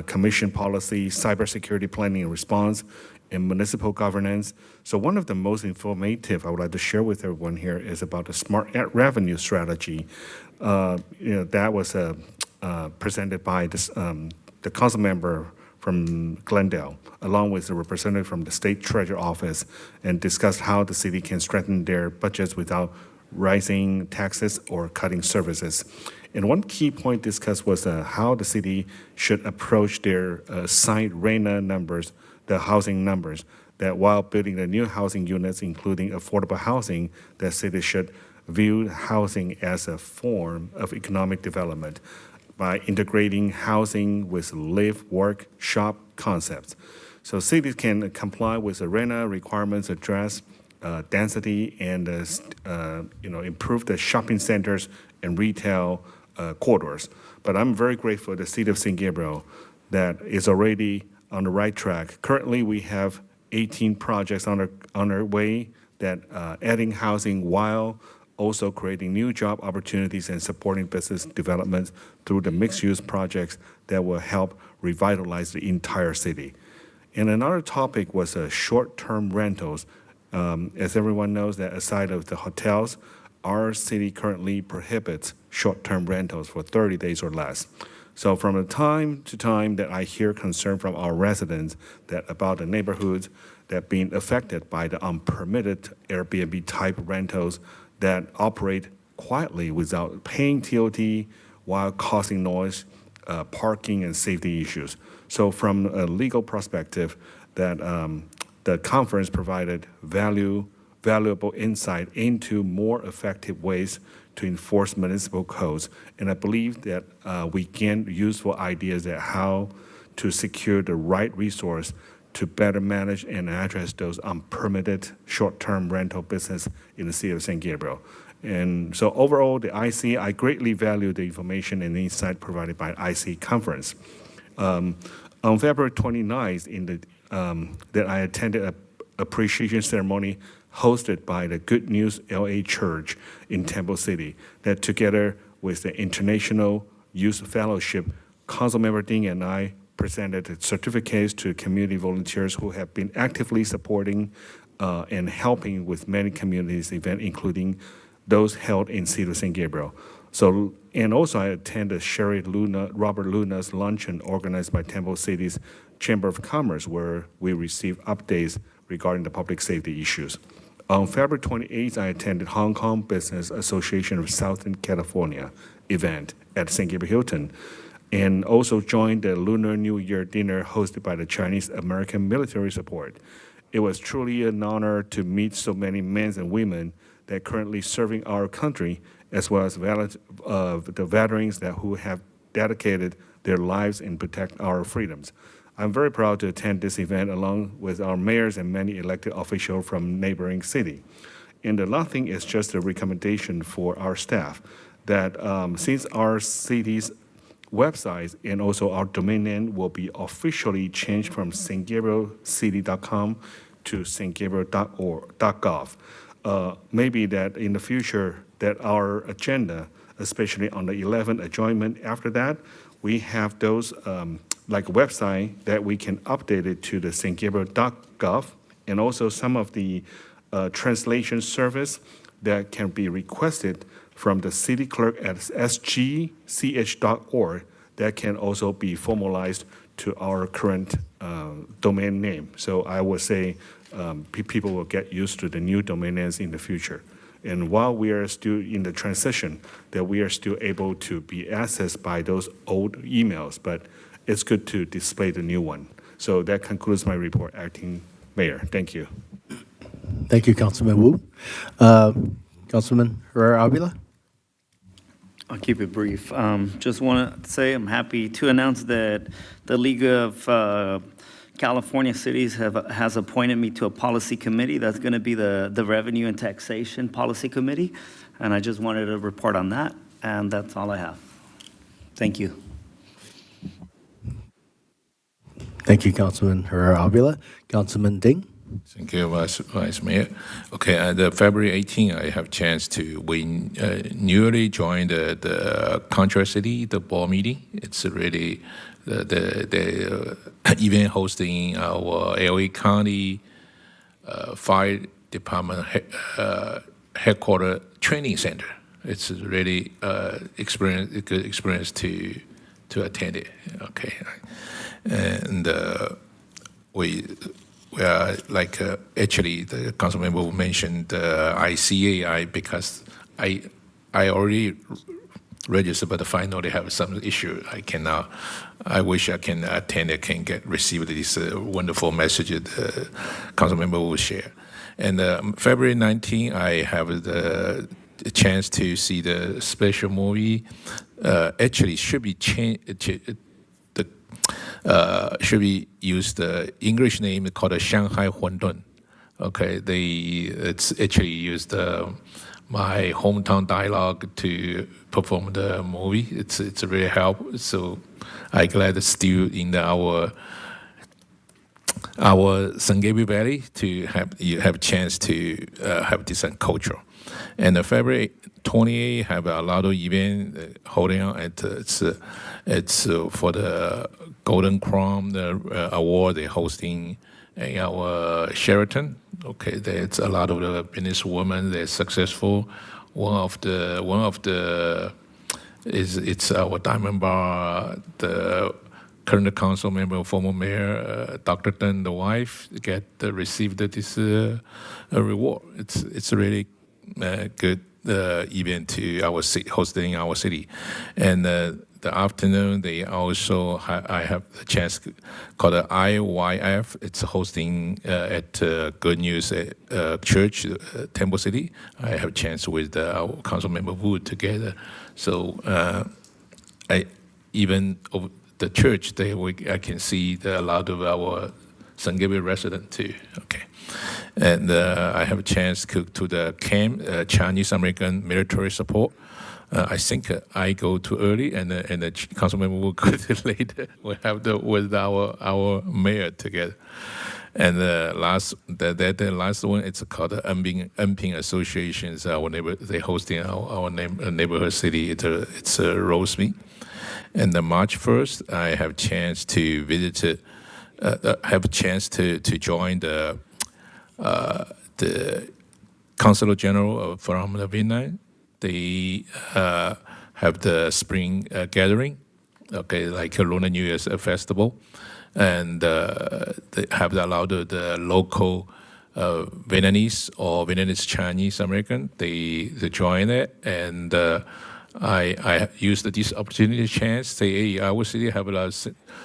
commission policy, cybersecurity planning and response, and municipal governance. So one of the most informative I would like to share with everyone here is about the smart revenue strategy. That was presented by this, the council member from Glendale, along with a representative from the State Treasurer Office, and discussed how the city can strengthen their budgets without rising taxes or cutting services. And one key point discussed was how the city should approach their signed RENA numbers, the housing numbers, that while building the new housing units, including affordable housing, the city should view housing as a form of economic development by integrating housing with live, work, shop concepts. So cities can comply with the RENA requirements, address density, and improve the shopping centers and retail corridors. But I'm very grateful to the city of San Gabriel that is already on the right track. Currently, we have 18 projects on our way that adding housing while also creating new job opportunities and supporting business development through the mixed-use projects that will help revitalize the entire city. And another topic was short-term rentals. As everyone knows, that aside of the hotels, our city currently prohibits short-term rentals for 30 days or less. So from the time to time that I hear concern from our residents that about the neighborhoods that being affected by the unpermitted Airbnb-type rentals that operate quietly without paying TOT while causing noise, parking, and safety issues. So from a legal perspective, that the conference provided valuable insight into more effective ways to enforce municipal codes. And I believe that we gained useful ideas at how to secure the right resource to better manage and address those unpermitted short-term rental business in the city of San Gabriel. And so overall, the IC, I greatly value the information and insight provided by IC conference. On February 29th, that I attended a appreciation ceremony hosted by the Good News LA Church in Temple City, that together with the International Youth Fellowship, Councilmember Ding and I presented certificates to community volunteers who have been actively supporting and helping with many communities events, including those held in City of San Gabriel. So, and also I attended Robert Luna's luncheon organized by Temple City's Chamber of Commerce, where we received updates regarding the public safety issues. On February 28th, I attended Hong Kong Business Association of Southern California event at St. Gabriel Hilton, and also joined the Lunar New Year dinner hosted by the Chinese American Military Support. It was truly an honor to meet so many men and women that are currently serving our country, as well as the veterans who have dedicated their lives and protect our freedoms. I'm very proud to attend this event along with our mayors and many elected officials from neighboring city. And the last thing is just a recommendation for our staff that since our city's website and also our domain name will be officially changed from stgabrielcity.com to stgabriel.gov. Maybe that in the future that our agenda, especially on the 11th adjournment after that, we have those like a website that we can update it to the stgabriel.gov, and also some of the translation service that can be requested from the city clerk at sgch.org that can also be formalized to our current domain name. So I would say people will get used to the new domain names in the future. And while we are still in the transition, that we are still able to be accessed by those old emails, but it's good to display the new one. So that concludes my report, Acting Mayor. Thank you. Thank you, Councilman Wu. Councilman Herrera-Avila? I'll keep it brief. Just want to say I'm happy to announce that the League of California Cities has appointed me to a policy committee. That's going to be the Revenue and Taxation Policy Committee. And I just wanted to report on that. And that's all I have. Thank you. Thank you, Councilman Herrera-Avila. Councilman Ding? Thank you, Vice Mayor. Okay, the February 18, I have chance to newly joined the Contra City, the board meeting. It's really the event hosting our LA County Fire Department headquarter training center. It's really a good experience to attend it. Okay, and we are like actually the council member mentioned ICAI because I already registered, but finally have some issue. I wish I can attend. I can receive this wonderful message the council member will share. And February 19, I have the chance to see the special movie. Actually, should be changed. Should be used the English name called Shanghai Huandun. Okay, it's actually used my hometown dialogue to perform the movie. It's really help. So I glad it's still in our San Gabriel Valley to have a chance to have this culture. And February 28 have a lot of event holding on at it's for the Golden Crown award they're hosting in our Sheraton. Okay, there's a lot of the businesswomen. They're successful. One of the it's our Diamond Bar. The current council member, former mayor, Dr. Dunn, the wife, received this reward. It's a really good event to our hosting our city, and the afternoon they also I have a chance called the IYF. It's hosting at Good News Church, Temple City. I have a chance with our council member Wood together. So even over the church, I can see a lot of our San Gabriel resident too. Okay, and I have a chance to the camp, Chinese American military support. I think I go too early, and the councilman will go too late. We have with our mayor together. And the last one, it's called the Enping Association. It's our neighbor. They hosting our neighborhood city. It's a roast meat. And the March 1st, I have chance to visit. Have a chance to join the Consul General from the Vietnam. They have the spring gathering, okay, like a Lunar New Year's festival, and they have allowed the local Vietnamese or Vietnamese Chinese American they join it, and I used this opportunity chance. Say, hey, our city have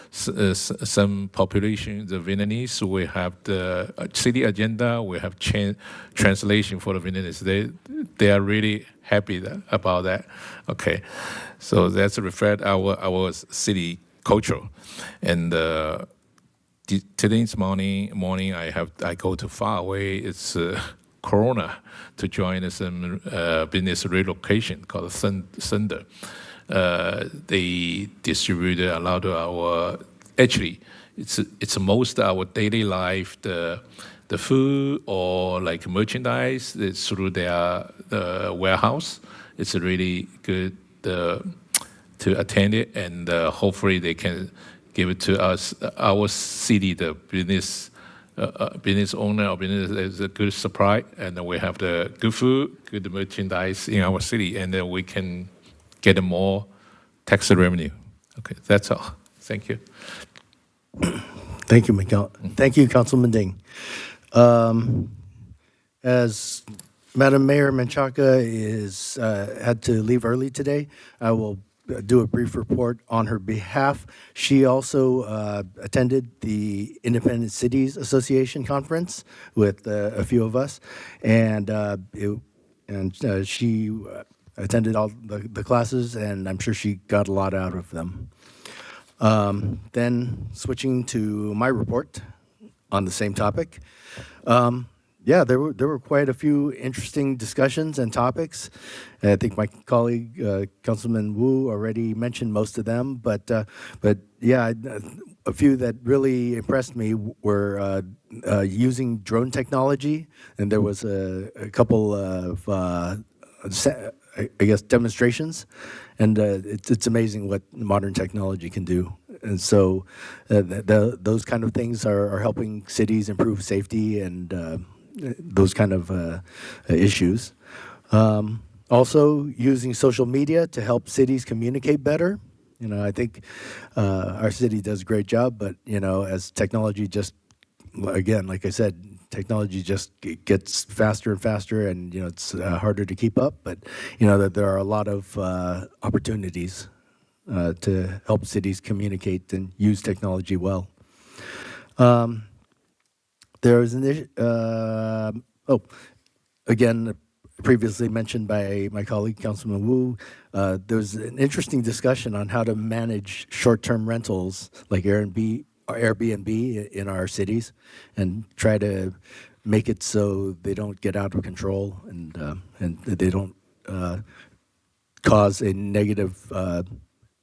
some population, the Vietnamese. We have the city agenda. We have translation for the Vietnamese. They are really happy about that. Okay, so that's reflect our city culture. And today's morning I go to far away. It's Corona to join some business relocation called Thunder. They distribute a lot of our. Actually, it's most of our daily life. The food or like merchandise it's through their warehouse. It's really good to attend it, and hopefully they can give it to us. Our city, the business owner or business is a good supply, and we have the good food, good merchandise in our city, and then we can get more tax revenue. Okay, that's all. Thank you. Thank you, Thank you, Councilman Ding. As Madam Mayor Menchaca had to leave early today, I will do a brief report on her behalf. She also attended the Independent Cities Association conference with a few of us, and she attended all the classes, and I'm sure she got a lot out of them. Then switching to my report on the same topic. Yeah, there were quite a few interesting discussions and topics. I think my colleague, Councilman Wu, already mentioned most of them, but yeah, a few that really impressed me were using drone technology, and there was a couple of, I guess, demonstrations, and it's amazing what modern technology can do. And so those kind of things are helping cities improve safety and those kind of issues. Also, using social media to help cities communicate better. You know, I think our city does a great job, but, you know, as technology just, again, like I said, technology just gets faster and faster, and, you know, it's harder to keep up. But, you know, that there are a lot of opportunities to help cities communicate and use technology well. There is an again, previously mentioned by my colleague, Councilman Wu, there was an interesting discussion on how to manage short-term rentals like Airbnb in our cities and try to make it so they don't get out of control and they don't cause a negative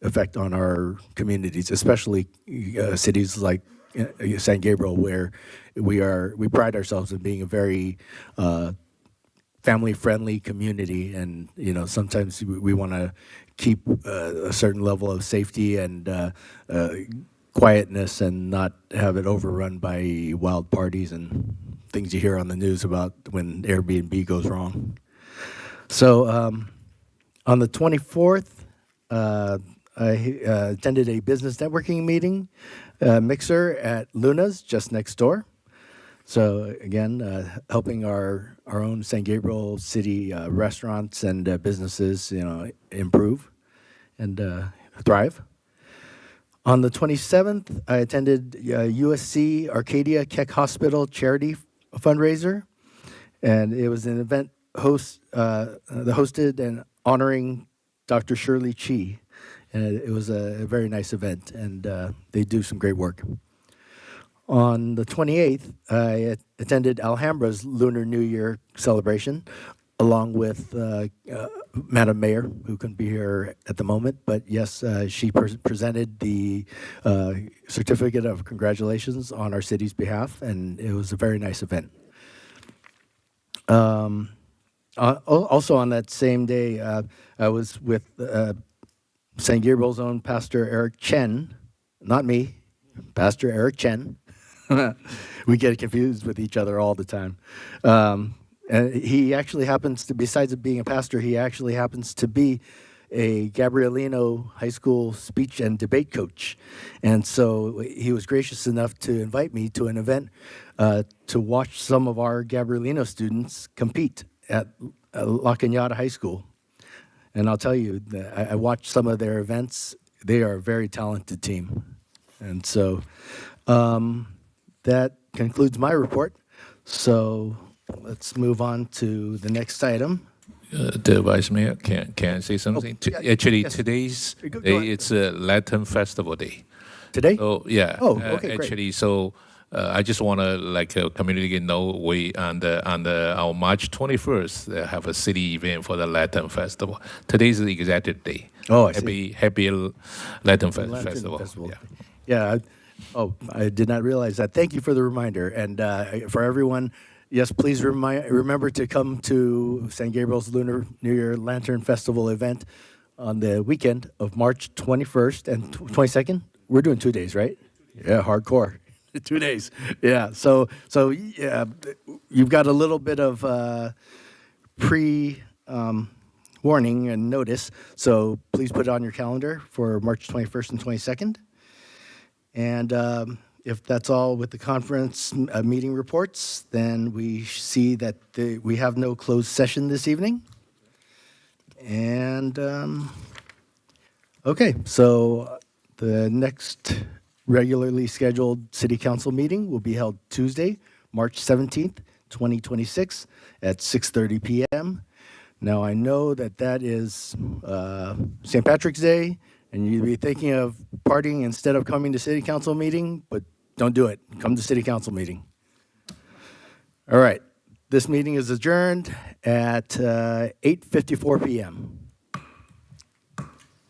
effect on our communities, especially cities like San Gabriel, where we pride ourselves in being a very family-friendly community, and you know sometimes we want to keep a certain level of safety and quietness, and not have it overrun by wild parties and things you hear on the news about when Airbnb goes wrong. So on the 24th, I attended a business networking meeting, mixer at Luna's just next door. So again, helping our own San Gabriel City restaurants and businesses, you know, improve and thrive. On the 27th, I attended USC Arcadia Keck Hospital charity fundraiser, and it was an event hosted and honoring Dr. Shirley Chi. And it was a very nice event, and they do some great work. On the 28th, I attended Alhambra's Lunar New Year celebration, along with Madam Mayor, who couldn't be here at the moment, but yes, she presented the certificate of congratulations on our city's behalf, and it was a very nice event. Also on that same day, I was with St. Gabriel's own Pastor Eric Chen, not me, Pastor Eric Chen. We get confused with each other all the time. And he actually happens to, besides being a pastor, he actually happens to be a Gabrielino high school speech and debate coach. And so he was gracious enough to invite me to an event to watch some of our Gabrielino students compete at La Cañada High School. And I'll tell you, I watched some of their events. They are a very talented team. And so that concludes my report. So let's move on to the next item. The Vice Mayor, can I say something? Actually, yes. today's Go day, ahead. it's a Latin Festival Day. Today? Oh, yeah. Oh, okay, great. Actually, so I just want to community know we on our March 21st have a city event for the Latin Festival. Today is the exact day. Oh, I see. Happy Latin Latin Festival. Yeah. I did not realize that. Thank you for the reminder. And for everyone, yes, please remember to come to San Gabriel's Lunar New Year Lantern Festival event on the weekend of March 21st and 22nd. We're doing 2 days, right? Yeah, hardcore. 2 days. Yeah. So yeah, you've got a little bit of warning and notice. So please put it on your calendar for March 21st and 22nd. And if that's all with the conference meeting reports, then we see that we have no closed session this evening. And, okay, so the next regularly scheduled city council meeting will be held Tuesday, March 17th, 2026 at 6:30 p.m. Now, I know that is St. Patrick's Day, and you'd be thinking of partying instead of coming to city council meeting, but don't do it. Come to city council meeting. All right, this meeting is adjourned at 8:54 p.m.